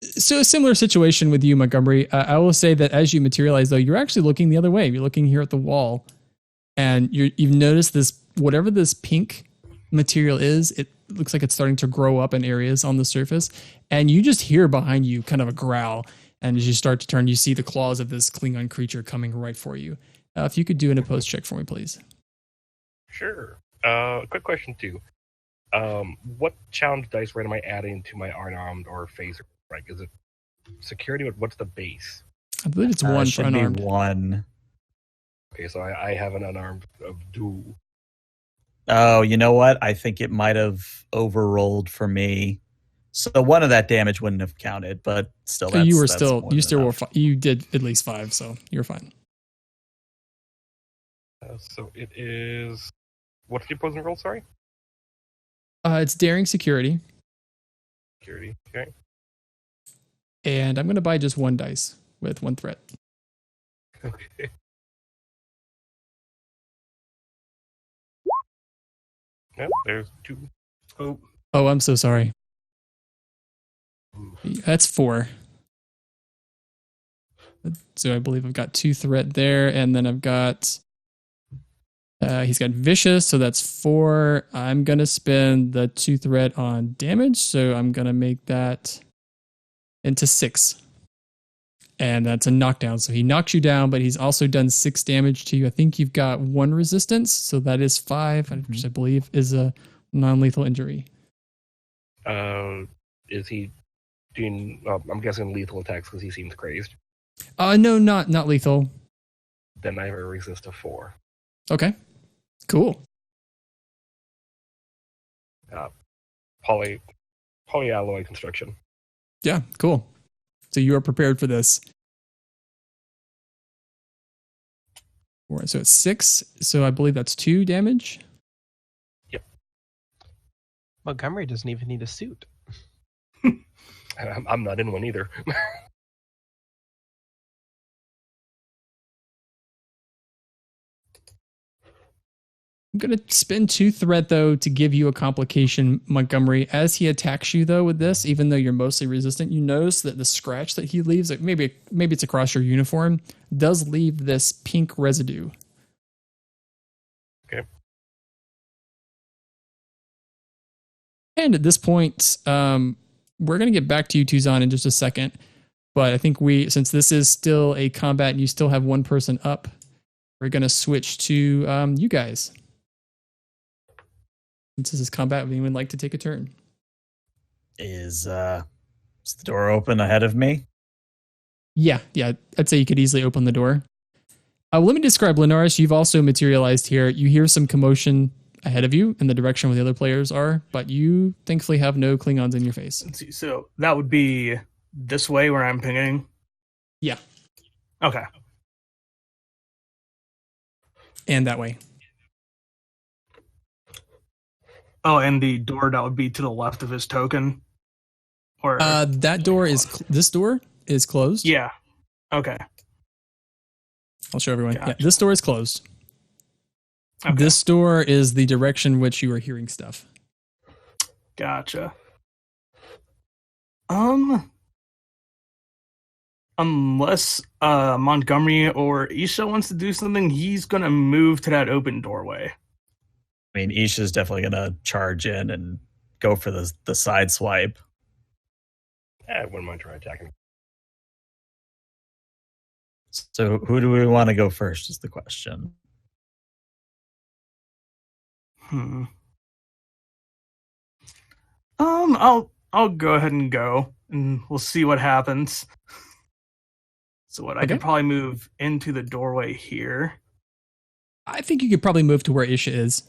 So a similar situation with you, Montgomery. I will say that as you materialize, though, you're actually looking the other way. You're looking here at the wall, and you've noticed this, whatever this pink material is, it looks like it's starting to grow up in areas on the surface, and you just hear behind you kind of a growl, and as you start to turn, you see the claws of this Klingon creature coming right for you. If you could do an opposed check for me, please. Sure. Quick question, too. What challenge dice rate am I adding to my unarmed or phaser? Like, is it security? What's the base? I believe it's 1 for unarmed. 1. Okay, so I have an unarmed of 2. Oh, you know what? I think it might have overrolled for me. So 1 of that damage wouldn't have counted, but still, So you did at least 5, so you're fine. So it is. What's the opposing roll? Sorry. It's daring security, Security. Okay. and I'm going to buy just 1 dice with 1 threat. Okay. Yep, there's 2. Oh, Oh, I'm so sorry. That's 4. So I believe I've got 2 threat there, and then I've got. He's got vicious, so that's 4. I'm gonna spend the 2 threat on damage, so I'm gonna make that into 6, and that's a knockdown. So he knocks you down, but he's also done 6 damage to you. I think you've got 1 resistance, so that is 5, which I believe is a non-lethal injury. Is he doing? I'm guessing lethal attacks because he seems crazed. No, not lethal. Then I have a resist of 4. Okay, cool. Polyalloy construction. Yeah, cool. So you are prepared for this. All right, so it's 6. So I believe that's 2 damage. Yep. Montgomery doesn't even need a suit. I'm not in one either. I'm going to spend 2 threat, though, to give you a complication, Montgomery. As he attacks you, though, with this, even though you're mostly resistant, you notice that the scratch that he leaves, like maybe it's across your uniform, does leave this pink residue. Okay. And at this point, we're going to get back to you, Tuzan, in just a second. But I think since this is still a combat and you still have one person up, we're going to switch to you guys. Since this is combat, would anyone like to take a turn? Is the door open ahead of me? Yeah. I'd say you could easily open the door. Let me describe Linaris. You've also materialized here. You hear some commotion ahead of you in the direction where the other players are, but you thankfully have no Klingons in your face. Let's see. So that would be this way where I'm pinging? Yeah. Okay. And that way. Oh, and the door that would be to the left of his token? Or that door this door is closed. Yeah. Okay. I'll show everyone. Gotcha. Yeah, this door is closed. Okay. This door is the direction which you are hearing stuff. Gotcha. Unless Montgomery or Isha wants to do something, he's gonna move to that open doorway. I mean, Isha's definitely going to charge in and go for the side swipe. I wouldn't mind trying attacking. So who do we want to go first is the question. I'll go ahead and go, and we'll see what happens. So I could probably move into the doorway here. I think you could probably move to where Isha is.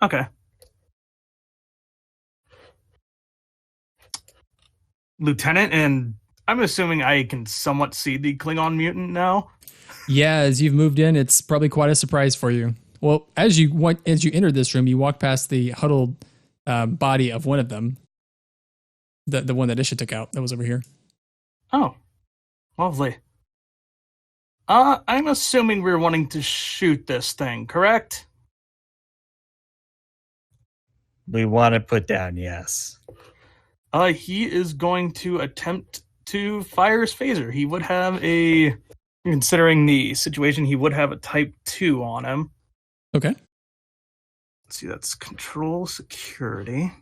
Okay. Lieutenant, and I'm assuming I can somewhat see the Klingon mutant now. Yeah, as you've moved in, it's probably quite a surprise for you. Well, as you entered this room, you walk past the huddled body of one of them, the one that Isha took out. That was over here. Oh, lovely. I'm assuming we're wanting to shoot this thing, correct? We want to put down, yes. He is going to attempt to fire his phaser. He would have considering the situation, he would have a Type 2 on him. Okay. Let's see, that's control security.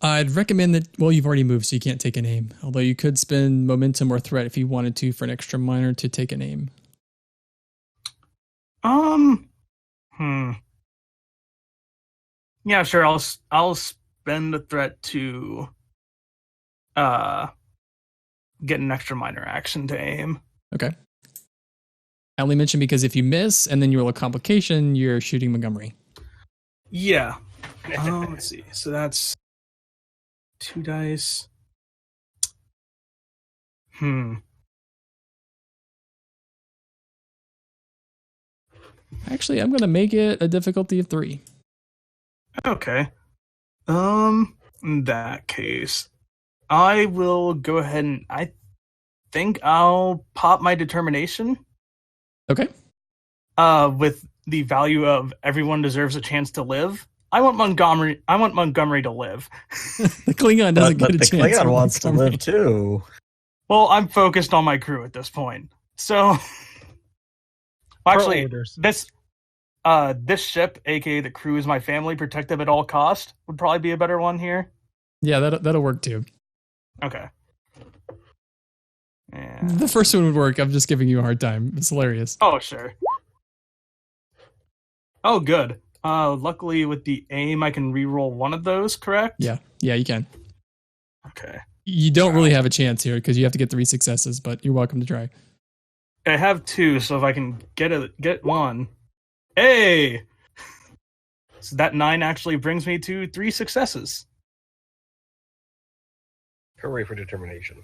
I'd recommend that, well, you've already moved, so you can't take an aim. Although you could spend momentum or threat if you wanted to for an extra minor to take an aim. Yeah, sure. I'll spend the threat to get an extra minor action to aim. Okay. I only mentioned because if you miss and then you roll a complication, you're shooting Montgomery. Yeah. Let's see. So that's 2 dice. Actually, I'm going to make it a difficulty of 3. Okay. In that case, I will go ahead and I think I'll pop my determination. Okay. With the value of everyone deserves a chance to live. I want Montgomery to live. The Klingon doesn't get a the chance. Klingon wants to live too. Well, I'm focused on my crew at this point. So actually this ship, aka the crew is my family, protective at all cost, would probably be a better one here. Yeah, that'll work too. Okay. And The first one would work. I'm just giving you a hard time. It's hilarious. oh, sure. Oh, good. Luckily with the aim, I can reroll one of those, correct? Yeah, you can. Okay. You don't really have a chance here because you have to get 3 successes, but you're welcome to try. I have 2, so if I can get one. Hey! So that 9 actually brings me to 3 successes. Hooray for determination.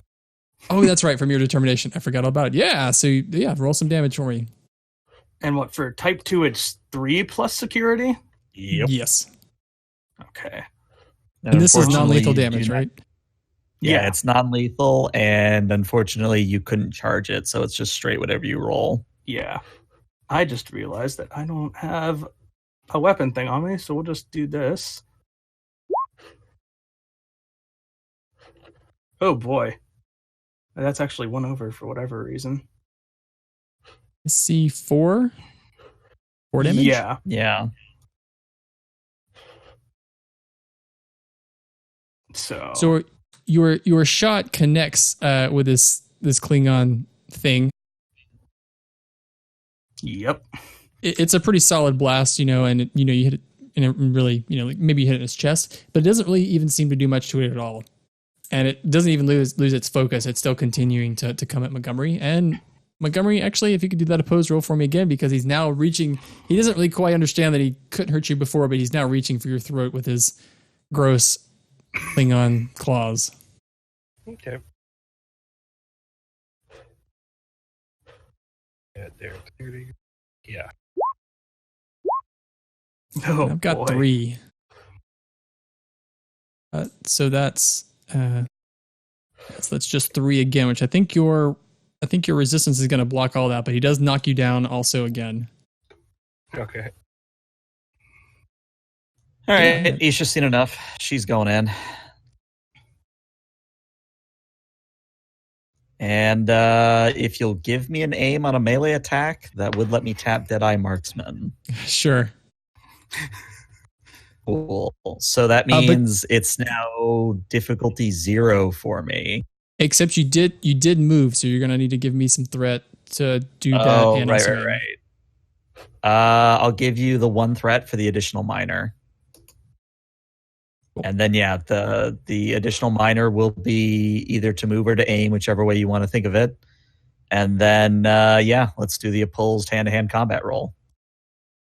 Oh, that's right, from your determination. I forgot all about it. Yeah, so roll some damage for me. And what, for Type 2, it's 3 plus security? Yep. Yes. Okay. And this is non-lethal unfortunately, damage, right? Yeah, it's non-lethal, and unfortunately, you couldn't charge it, so it's just straight whatever you roll. Yeah. I just realized that I don't have a weapon thing on me, so we'll just do this. Oh boy. That's actually 1 over for whatever reason. See 4 damage? Yeah. Yeah. So your shot connects with this Klingon thing. Yep. It's a pretty solid blast, and you hit it, and it really, like maybe you hit it in his chest, but it doesn't really even seem to do much to it at all. And it doesn't even lose its focus. It's still continuing to come at Montgomery. And Montgomery, actually, if you could do that opposed roll for me again, because he's now reaching. He doesn't really quite understand that he couldn't hurt you before, but he's now reaching for your throat with his gross Klingon claws. Okay. Yeah, there. 30. Yeah. Oh, I've got boy. 3. So that's just 3 again, which I think your resistance is going to block all that, but he does knock you down also again. Okay. All right, Yeah. Isha's seen enough. She's going in. And if you'll give me an aim on a melee attack, that would let me tap Deadeye Marksman. Sure. Cool. So that means it's now difficulty 0 for me. Except you did move, so you're going to need to give me some threat to do that. Oh, and right. I'll give you the 1 threat for the additional minor. Cool. And then, yeah, the additional minor will be either to move or to aim, whichever way you want to think of it. And then, let's do the opposed hand-to-hand combat roll.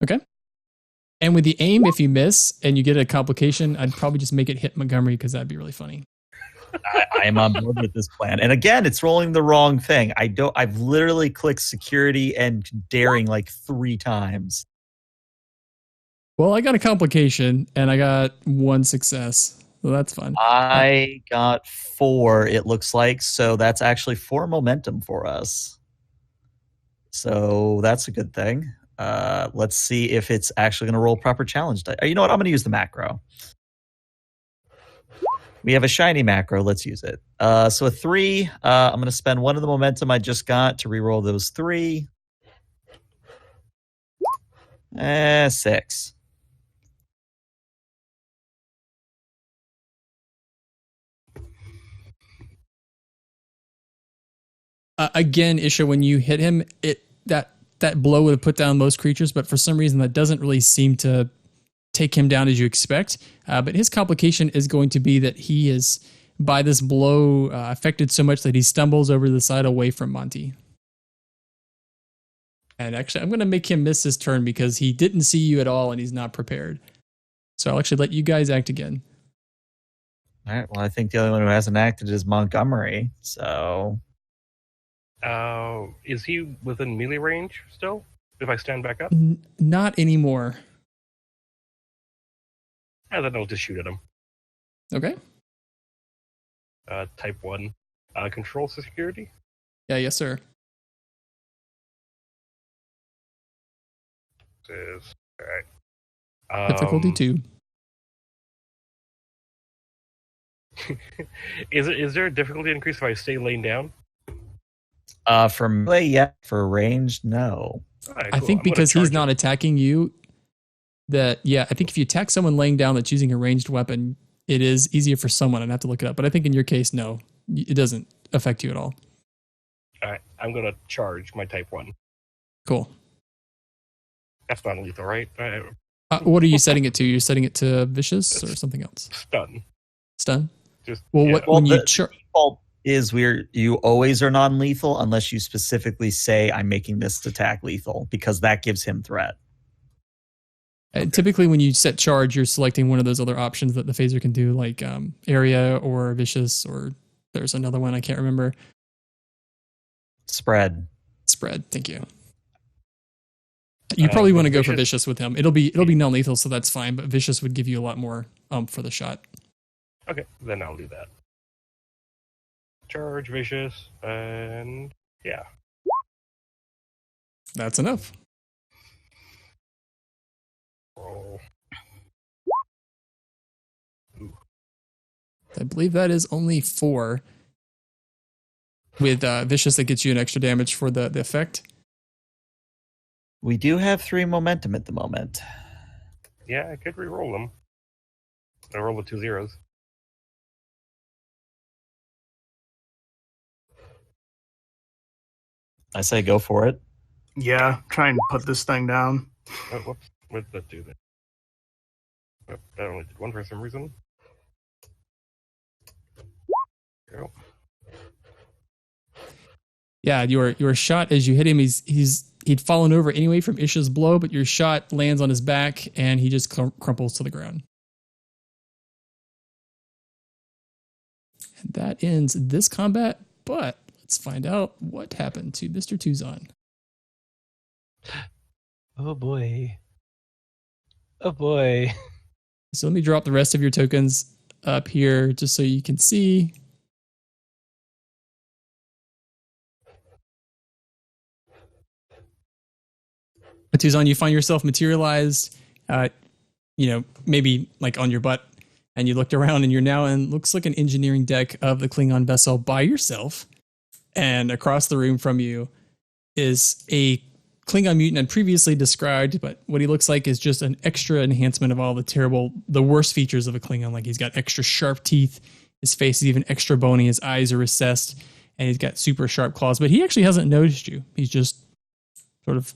Okay. And with the aim, if you miss and you get a complication, I'd probably just make it hit Montgomery because that'd be really funny. I am on board with this plan. And again, it's rolling the wrong thing. I've literally clicked security and daring like 3 times. Well, I got a complication and I got 1 success. So that's fun. I got 4, it looks like. So that's actually 4 momentum for us. So that's a good thing. Let's see if it's actually going to roll proper challenge. You know what? I'm going to use the macro. We have a shiny macro. Let's use it. So a 3. I'm going to spend 1 of the momentum I just got to reroll those 3. 6. Again, Isha, when you hit him, that blow would have put down most creatures, but for some reason that doesn't really seem to take him down as you expect. But his complication is going to be that he is, by this blow, affected so much that he stumbles over the side away from Monty. And actually, I'm going to make him miss his turn because he didn't see you at all and he's not prepared. So I'll actually let you guys act again. All right. Well, I think the only one who hasn't acted is Montgomery. So... is he within melee range still? If I stand back up? Not anymore. Yeah, then I'll just shoot at him. Okay. Type 1. Control security? Yeah, yes, sir. Alright. Difficulty 2. Is there a difficulty increase if I stay laying down? For melee, yeah. For range, no. Right, I cool. think I'm gonna because he's charge not him. attacking you, I think if you attack someone laying down that's using a ranged weapon, it is easier for someone. I'd have to look it up. But I think in your case, no. It doesn't affect you at all. Alright, I'm gonna charge my type 1. Cool. That's not lethal, right? What are you setting it to? You're setting it to vicious or something else? Stun. Stun? Just Well, yeah. when you Default is you always are non-lethal unless you specifically say I'm making this attack lethal because that gives him threat. Typically, when you set charge, you're selecting one of those other options that the phaser can do, like area or vicious, or there's another one I can't remember. Spread. Thank you. You probably want to go for vicious- vicious with him. It'll be non-lethal, so that's fine. But vicious would give you a lot more for the shot. Okay, then I'll do that. Charge, vicious, and yeah. That's enough. Roll. I believe that is only 4. With vicious, that gets you an extra damage for the effect. We do have 3 momentum at the moment. Yeah, I could re-roll them. I roll the 2 zeros. I say go for it. Yeah, try and put this thing down. Oh, whoops. What did that do then? Oh, that only did one for some reason. There we go. Yeah, your shot as you hit him, he'd fallen over anyway from Isha's blow, but your shot lands on his back and he just crumples to the ground. And that ends this combat, but let's find out what happened to Mr. Tuzon. Oh boy. Oh boy. So let me drop the rest of your tokens up here just so you can see. Tuzon, you find yourself materialized, maybe like on your butt, and you looked around and you're now in looks like an engineering deck of the Klingon vessel by yourself. And across the room from you is a Klingon mutant I'd previously described, but what he looks like is just an extra enhancement of all the worst features of a Klingon. Like he's got extra sharp teeth, his face is even extra bony, his eyes are recessed, and he's got super sharp claws. But he actually hasn't noticed you. He's just sort of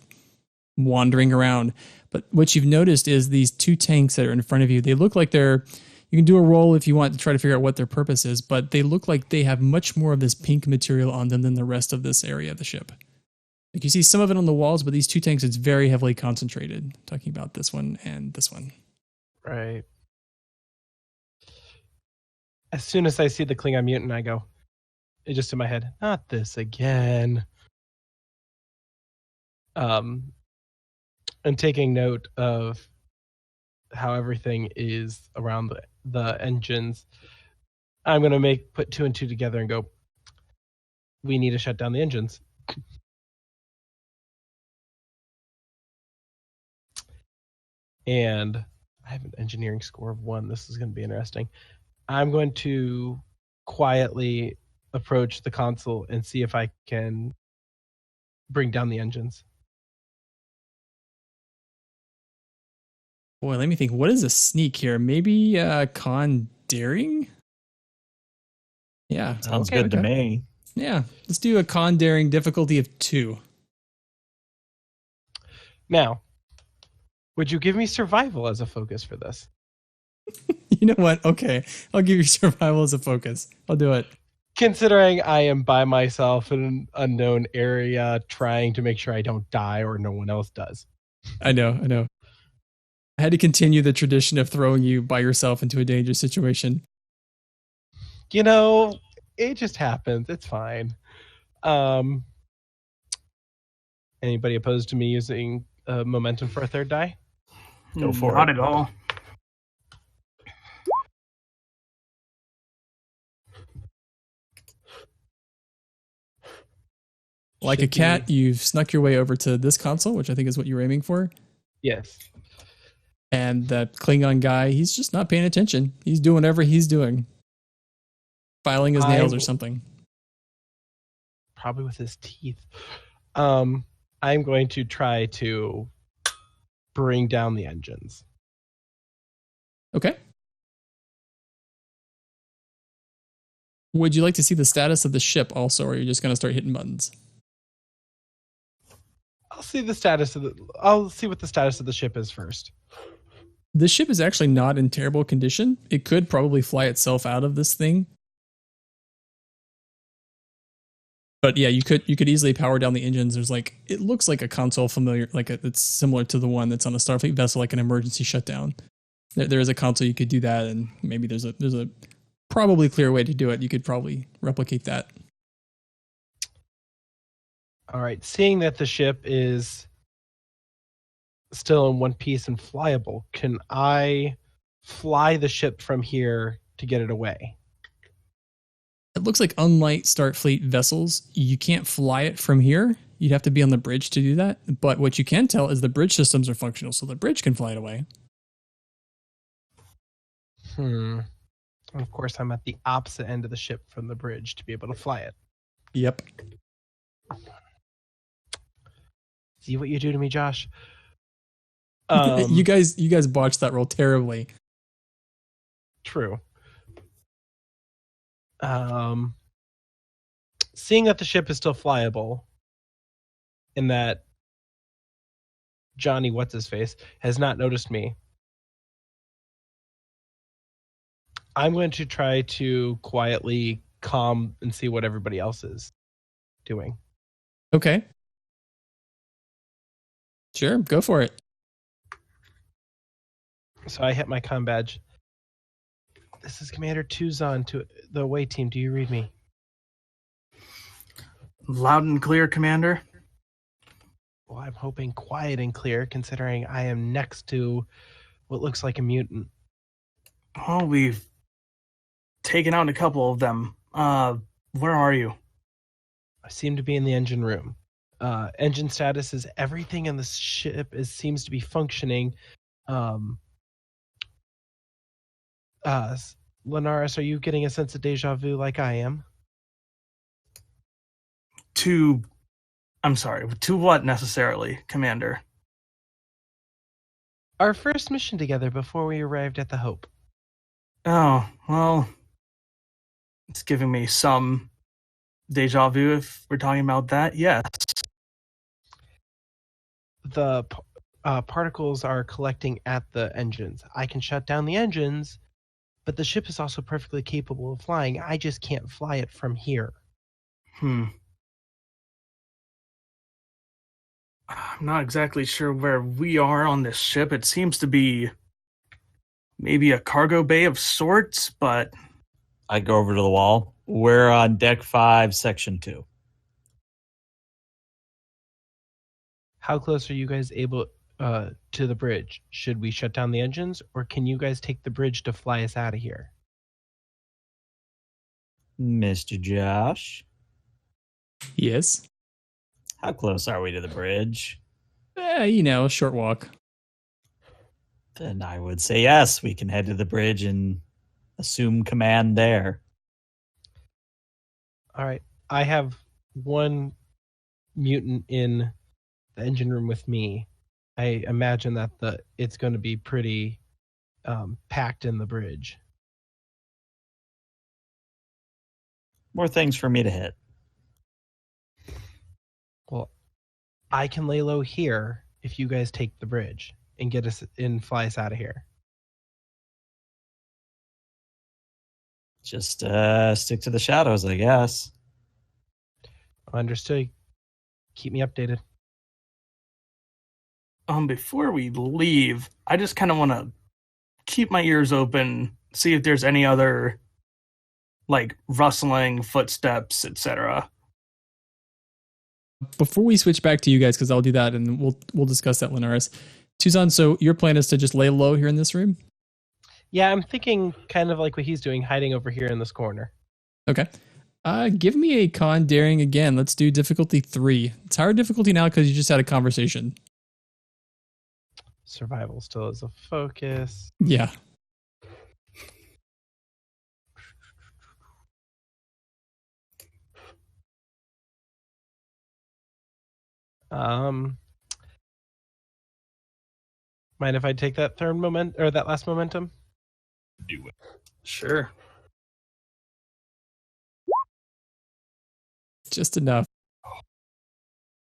wandering around. But what you've noticed is these two tanks that are in front of you. They look like you can do a roll if you want to try to figure out what their purpose is, but they look like they have much more of this pink material on them than the rest of this area of the ship. Like you see some of it on the walls, but these two tanks, it's very heavily concentrated. Talking about this one and this one. Right. As soon as I see the Klingon mutant, I go, it just in my head, not this again. And taking note of how everything is around the engines, I'm going to put two and two together and go, we need to shut down the engines. And I have an engineering score of 1. This is going to be interesting. I'm going to quietly approach the console and see if I can bring down the engines. Boy, let me think. What is a sneak here? Maybe con daring? Yeah. Sounds good to me. Yeah. Let's do a con daring difficulty of 2. Now, would you give me survival as a focus for this? You know what? Okay. I'll give you survival as a focus. I'll do it. Considering I am by myself in an unknown area trying to make sure I don't die or no one else does. I know. I had to continue the tradition of throwing you by yourself into a dangerous situation. You know, it just happens. It's fine. Anybody opposed to me using momentum for a third die? Go for Not it. at all. Like a cat, you've snuck your way over to this console, which I think is what you were aiming for. Yes. And that Klingon guy, he's just not paying attention. He's doing whatever he's doing. Filing his nails or something. Probably with his teeth. I'm going to try to bring down the engines. Okay. Would you like to see the status of the ship also, or are you just going to start hitting buttons? I'll see what the status of the ship is first. The ship is actually not in terrible condition. It could probably fly itself out of this thing. But yeah, you could easily power down the engines. It looks like a console familiar, it's similar to the one that's on a Starfleet vessel, like an emergency shutdown. There is a console you could do that, and maybe there's a probably clear way to do it. You could probably replicate that. All right. Seeing that the ship is still in one piece and flyable, can I fly the ship from here to get it away? It looks like unlike Starfleet vessels, you can't fly it from here. You'd have to be on the bridge to do that. But what you can tell is the bridge systems are functional, so the bridge can fly it away. Of course, I'm at the opposite end of the ship from the bridge to be able to fly it. Yep. See what you do to me, Josh. You guys botched that roll terribly. True. Seeing that the ship is still flyable, in that Johnny What's-His-Face has not noticed me. I'm going to try to quietly calm and see what everybody else is doing. Okay. Sure, go for it. So I hit my comm badge. This is Commander Tuzon to the away team. Do you read me? Loud and clear, Commander. Well, I'm hoping quiet and clear, considering I am next to what looks like a mutant. Oh, we've taken out a couple of them. Where are you? I seem to be in the engine room. Engine status is everything in the ship seems to be functioning. Linaris, are you getting a sense of deja vu like I am? I'm sorry, to what necessarily, Commander? Our first mission together before we arrived at the Hope. Oh, well, it's giving me some deja vu if we're talking about that, yes. The particles are collecting at the engines. I can shut down the engines, but the ship is also perfectly capable of flying. I just can't fly it from here. I'm not exactly sure where we are on this ship. It seems to be maybe a cargo bay of sorts, but... I go over to the wall. We're on deck 5, section 2. How close are you guys able to the bridge? Should we shut down the engines, or can you guys take the bridge to fly us out of here? Mr. Josh, Yes. how close are we to the bridge? A short walk. Then I would say yes, we can head to the bridge and assume command there. All right. I have one mutant in the engine room with me. I imagine that it's going to be pretty packed in the bridge. More things for me to hit. Well, I can lay low here if you guys take the bridge and get us and fly us out of here. Just stick to the shadows, I guess. Understood. Keep me updated. Before we leave, I just kind of want to keep my ears open, see if there's any other, like, rustling, footsteps, etc. Before we switch back to you guys, because I'll do that and we'll discuss that, Linaris. Tuzon, so your plan is to just lay low here in this room? Yeah, I'm thinking kind of like what he's doing, hiding over here in this corner. Okay. Give me a con daring again. Let's do difficulty 3. It's higher difficulty now because you just had a conversation. Survival still is a focus. Yeah. Mind if I take that that last momentum? Do it. Sure. Just enough.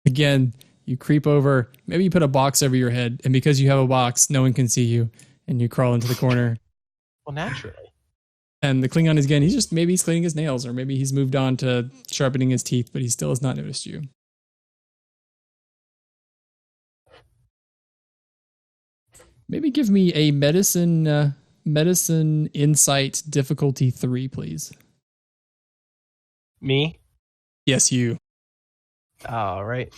Again, you creep over. Maybe you put a box over your head, and because you have a box, no one can see you, and you crawl into the corner. Well, naturally. And the Klingon is again, he's cleaning his nails, or maybe he's moved on to sharpening his teeth, but he still has not noticed you. Maybe give me a medicine insight difficulty 3, please. Me? Yes, you. All right.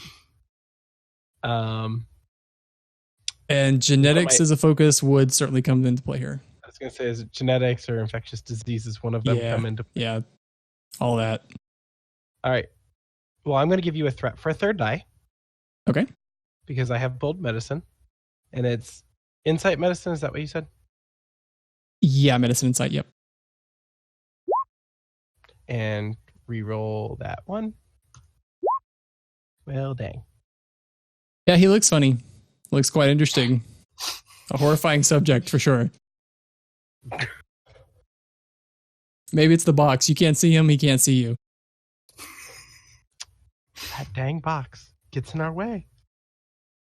And genetics as a focus would certainly come into play here. I was going to say, is it genetics or infectious diseases? One of them come into play. Yeah, all that. All right. Well, I'm going to give you a threat for a third die. Okay. Because I have bold medicine, and it's insight medicine. Is that what you said? Yeah, medicine insight. Yep. And re-roll that one. Well, dang. Yeah, he looks funny. Looks quite interesting. A horrifying subject for sure. Maybe it's the box. You can't see him. He can't see you. That dang box. gets in our way.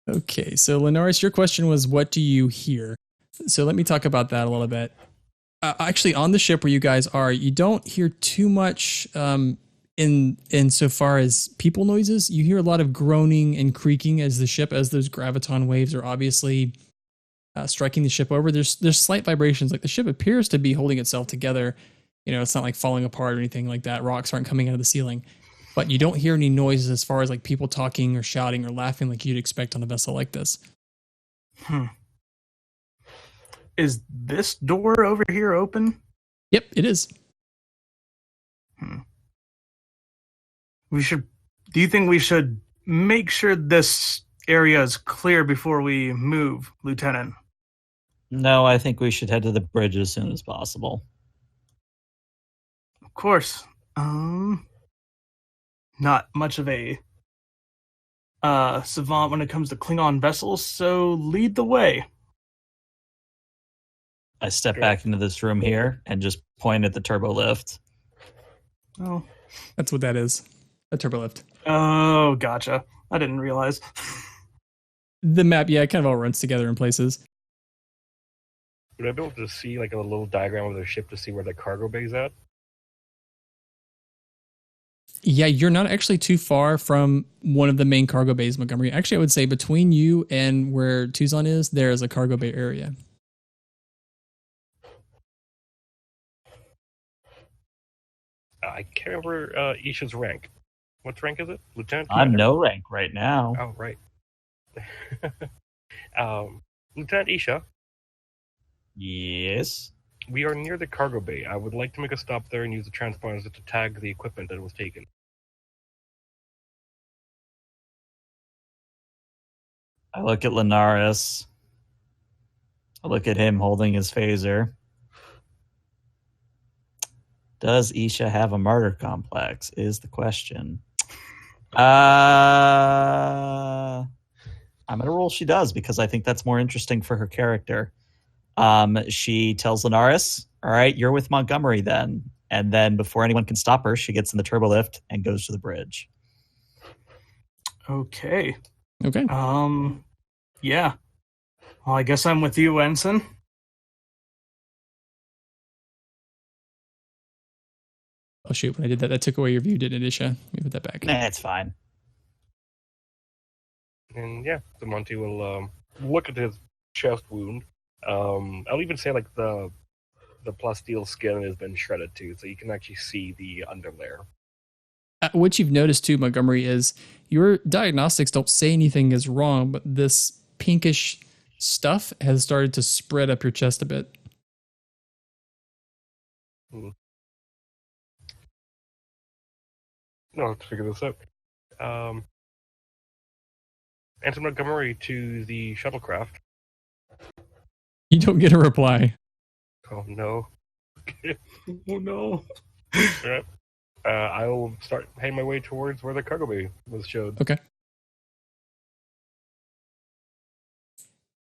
Okay, so Linaris, your question was, what do you hear? So let me talk about that a little bit. Actually, on the ship where you guys are, you don't hear too much in so far as people noises. You hear a lot of groaning and creaking as those graviton waves are obviously striking the ship over. There's slight vibrations, like the ship appears to be holding itself together. It's not like falling apart or anything like that. Rocks aren't coming out of the ceiling. But you don't hear any noises as far as like people talking or shouting or laughing like you'd expect on a vessel like this. Is this door over here open? Yep, it is. Do you think we should make sure this area is clear before we move, Lieutenant? No, I think we should head to the bridge as soon as possible. Of course. Not much of a savant when it comes to Klingon vessels, so lead the way. I step back into this room here and just point at the turbo lift. Oh. That's what that is. A turbo lift. Oh, gotcha. I didn't realize. The map, yeah, it kind of all runs together in places. Would I be able to see like a little diagram of the ship to see where the cargo bay is at? Yeah, you're not actually too far from one of the main cargo bays, Montgomery. Actually, I would say between you and where Tuzon is, there is a cargo bay area. I can't remember Isha's rank. What rank is it? Lieutenant? I'm Commander? no rank right now. Oh, right. Lieutenant Isha, Yes. we are near the cargo bay. I would like to make a stop there and use the transponders to tag the equipment that was taken. I look at Linaris. I look at him holding his phaser. Does Isha have a martyr complex is the question. I'm going to roll she does because I think that's more interesting for her character. She tells Linaris, all right, you're with Montgomery then. And then before anyone can stop her, she gets in the turbo lift and goes to the bridge. Okay. Okay. Yeah. Well, I guess I'm with you, Ensign. Oh, shoot. When I did that, that took away your view, didn't it, Isha? Let me put that back. Nah, it's fine. And yeah, the Monty will look at his chest wound. I'll even say like the plasteel skin has been shredded too, so you can actually see the underlayer. What you've noticed too, Montgomery, is your diagnostics don't say anything is wrong, but this pinkish stuff has started to spread up your chest a bit. No, I'll have to figure this out. Enter Montgomery to the shuttlecraft. You don't get a reply. Oh no. Oh no. Alright. I will start heading my way towards where the cargo bay was showed. Okay.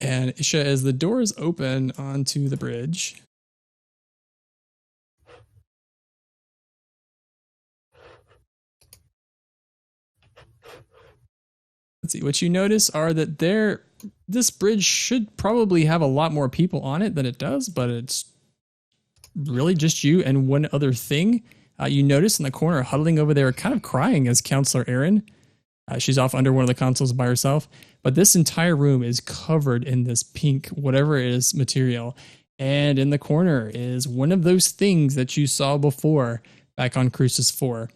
And Isha, as the doors open onto the bridge, let's see, what you notice are that this bridge should probably have a lot more people on it than it does, but it's really just you and one other thing. You notice in the corner, huddling over there, kind of crying, is Counselor Erin. She's off under one of the consoles by herself. But this entire room is covered in this pink, whatever it is, material. And in the corner is one of those things that you saw before back on Crucis 4.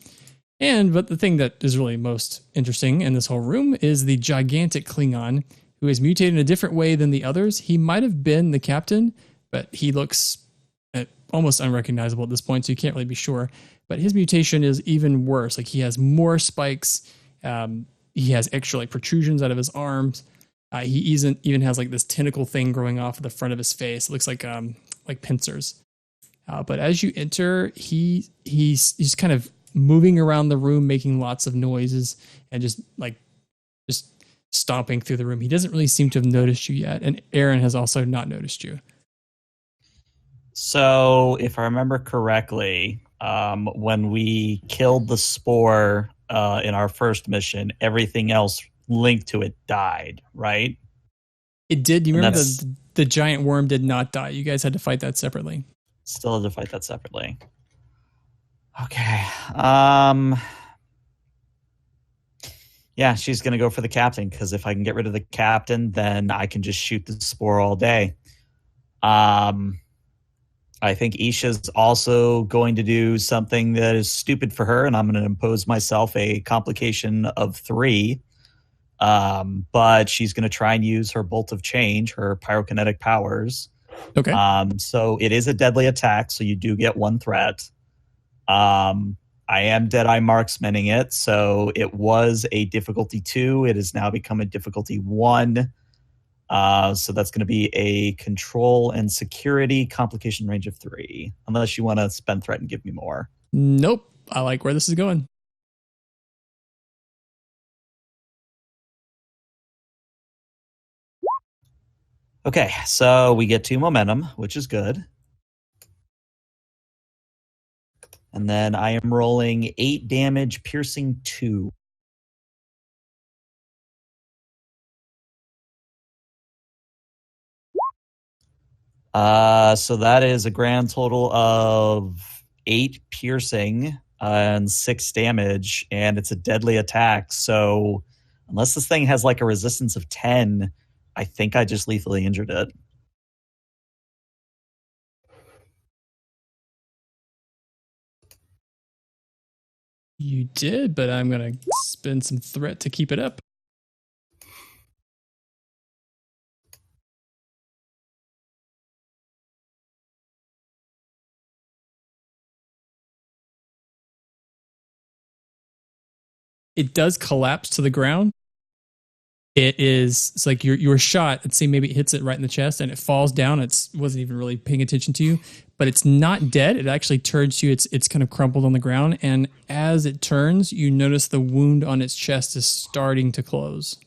But the thing that is really most interesting in this whole room is the gigantic Klingon who is mutated in a different way than the others. He might have been the captain, but he looks almost unrecognizable at this point, so you can't really be sure. But his mutation is even worse. Like, he has more spikes. He has extra like protrusions out of his arms. He even has like this tentacle thing growing off of the front of his face. It looks like pincers. But as you enter, he's kind of moving around the room, making lots of noises, and just stomping through the room. He doesn't really seem to have noticed you yet, and Aaron has also not noticed you. So, if I remember correctly, when we killed the spore in our first mission, everything else linked to it died, right? It did. You And remember that's- the giant worm did not die. You guys had to fight that separately. Still had to fight that separately. Okay. Yeah, she's going to go for the captain, because if I can get rid of the captain, then I can just shoot the spore all day. I think Isha's also going to do something that is stupid for her, and I'm going to impose myself a complication of 3. But she's going to try and use her bolt of change, her pyrokinetic powers. Okay. So it is a deadly attack, so you do get 1 threat. I am Deadeye Marksmaning it, so it was a difficulty 2. It has now become a difficulty 1. So that's going to be a control and security complication range of 3, unless you want to spend threat and give me more. Nope. I like where this is going. Okay, so we get 2 momentum, which is good. And then I am rolling 8 damage, piercing 2. So that is a grand total of 8 piercing and 6 damage, and it's a deadly attack. So unless this thing has like a resistance of 10, I think I just lethally injured it. You did, but I'm going to spend some threat to keep it up. It does collapse to the ground. It's like your shot. Let's say maybe it hits it right in the chest and it falls down. It wasn't even really paying attention to you, but it's not dead. It actually turns to you. It's kind of crumpled on the ground, and as it turns, you notice the wound on its chest is starting to close.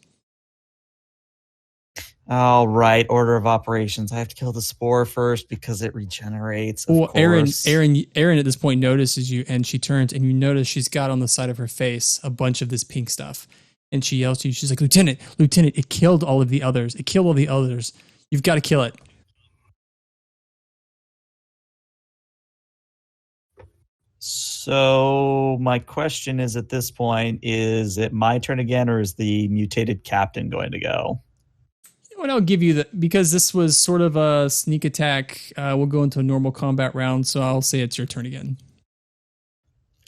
All right, order of operations. I have to kill the spore first because it regenerates. Of Well, course. Erin at this point notices you, and she turns, and you notice she's got on the side of her face a bunch of this pink stuff. And she yells to you. She's like, Lieutenant, it killed all of the others. It killed all the others. You've got to kill it. So my question is, at this point, is it my turn again, or is the mutated captain going to go? And I'll give you because this was sort of a sneak attack. We'll go into a normal combat round, so I'll say it's your turn again.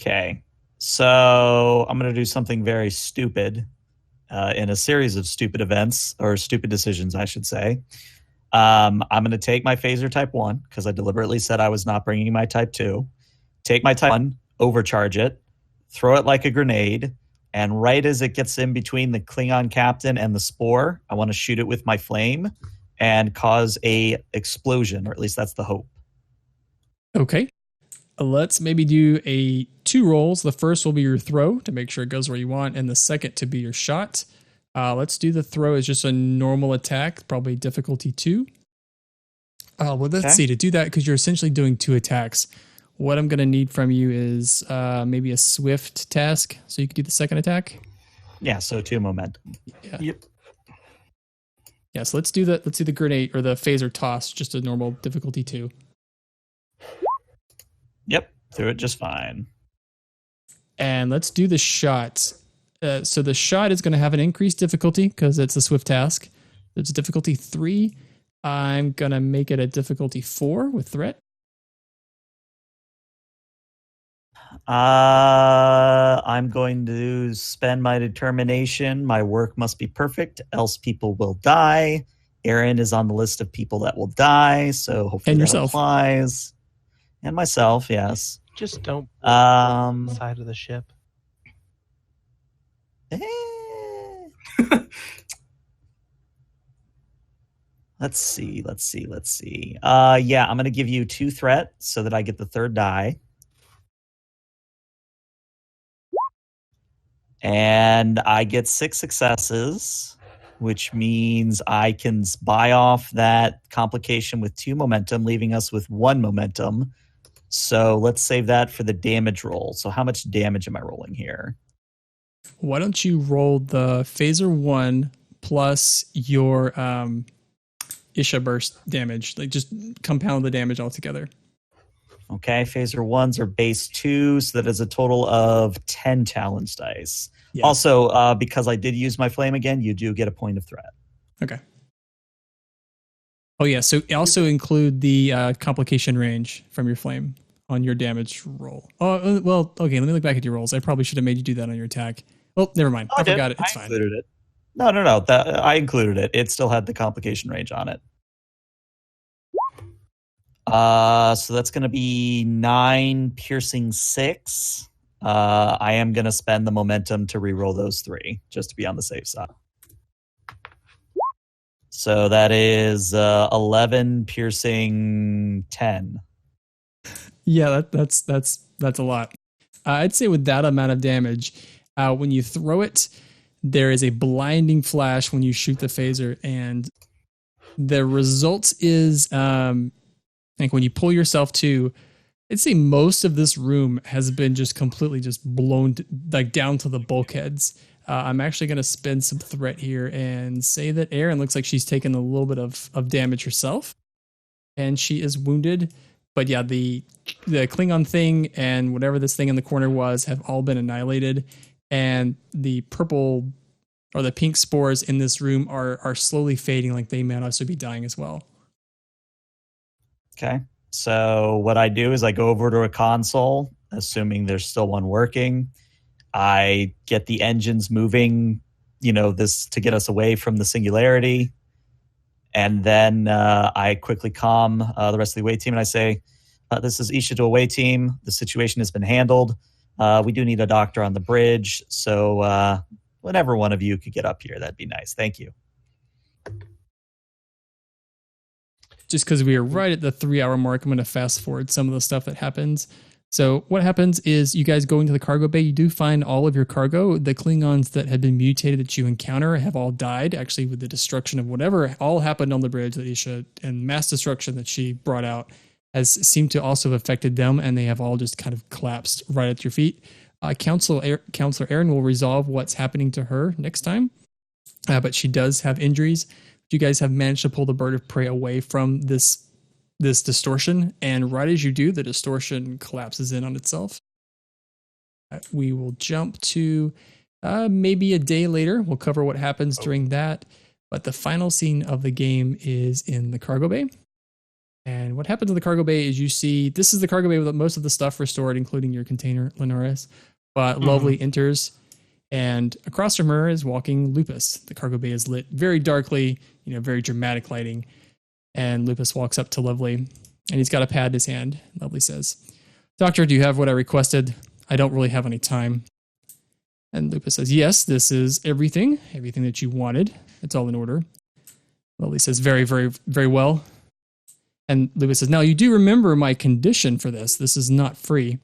Okay. So I'm going to do something very stupid in a series of stupid events, or stupid decisions, I should say. I'm going to take my phaser type 1, because I deliberately said I was not bringing my type 2. Take my type 1, overcharge it, throw it like a grenade, and right as it gets in between the Klingon captain and the spore, I want to shoot it with my flame and cause a explosion, or at least that's the hope. Okay. Let's maybe do 2 rolls. The first will be your throw to make sure it goes where you want, and the second to be your shot. Let's do the throw as just a normal attack, probably difficulty 2. Well, let's see. To do that, because you're essentially doing 2 attacks, what I'm going to need from you is maybe a swift task, so you can do the second attack. Yeah, so 2 momentum. Yeah. Yep. Yeah, so let's do the grenade or the phaser toss, just a normal difficulty 2. Yep, threw it just fine. And let's do the shot. So the shot is going to have an increased difficulty because it's a swift task. It's difficulty 3. I'm going to make it a difficulty 4 with threat. I'm going to spend my determination. My work must be perfect, else people will die. Erin is on the list of people that will die, so hopefully And that yourself. applies. And myself, yes. Just don't Um, side of the ship. eh. Let's see. Yeah, I'm going to give you 2 threat so that I get the 3rd die. And I get 6 successes, which means I can buy off that complication with 2 momentum, leaving us with 1 momentum. So let's save that for the damage roll. So how much damage am I rolling here? Why don't you roll the phaser 1 plus your Isha burst damage? Like just compound the damage altogether. Okay, phaser 1s are base 2, so that is a total of 10 challenge dice. Yeah. Also, because I did use my flame again, you do get a point of threat. Okay. Oh yeah, so also include the complication range from your flame on your damage roll. Oh, well, okay, let me look back at your rolls. I probably should have made you do that on your attack. Well, never mind. I forgot it. It's fine. Included it. No. I included it. It still had the complication range on it. So that's going to be 9 piercing 6. I am going to spend the momentum to reroll those 3 just to be on the safe side. So that is 11 piercing 10. Yeah, that's a lot. I'd say with that amount of damage, when you throw it, there is a blinding flash when you shoot the phaser, and the result is, like when you pull yourself to, I'd say most of this room has been just completely just blown like down to the bulkheads. I'm actually going to spend some threat here and say that Erin looks like she's taken a little bit of damage herself, and she is wounded. But yeah, the Klingon thing and whatever this thing in the corner was have all been annihilated, and the purple or the pink spores in this room are slowly fading, like they may also be dying as well. Okay. So what I do is I go over to a console, assuming there's still one working. I get the engines moving, this to get us away from the singularity. And then I quickly calm the rest of the away team, and I say, this is Isha to away team. The situation has been handled. We do need a doctor on the bridge. So whenever one of you could get up here, that'd be nice. Thank you. Just because we are right at the 3-hour mark, I'm going to fast forward some of the stuff that happens. So what happens is you guys go into the cargo bay. You do find all of your cargo. The Klingons that had been mutated that you encounter have all died, actually, with the destruction of whatever all happened on the bridge that Isha and mass destruction that she brought out has seemed to also have affected them, and they have all just kind of collapsed right at your feet. Counselor Erin will resolve what's happening to her next time, but she does have injuries. You guys have managed to pull the bird of prey away from this distortion, and right as you do, the distortion collapses in on itself. We will jump to maybe a day later. We'll cover what happens during that, but the final scene of the game is in the cargo bay. And what happens in the cargo bay is you see, this is the cargo bay with most of the stuff restored, including your container, Linares. But Lovely enters, and across from her is walking Lupus. The cargo bay is lit very darkly, very dramatic lighting. And Lupus walks up to Lovely, and he's got a pad in his hand. Lovely says, "Doctor, do you have what I requested? I don't really have any time." And Lupus says, "Yes, this is everything that you wanted. It's all in order." Lovely says, "Very, very, very well." And Lupus says, "Now, you do remember my condition for this. This is not free."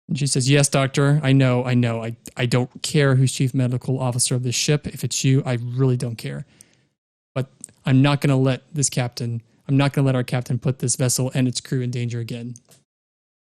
And she says, "Yes, doctor, I know. I don't care who's chief medical officer of this ship. If it's you, I really don't care. But I'm not going to let our captain put this vessel and its crew in danger again.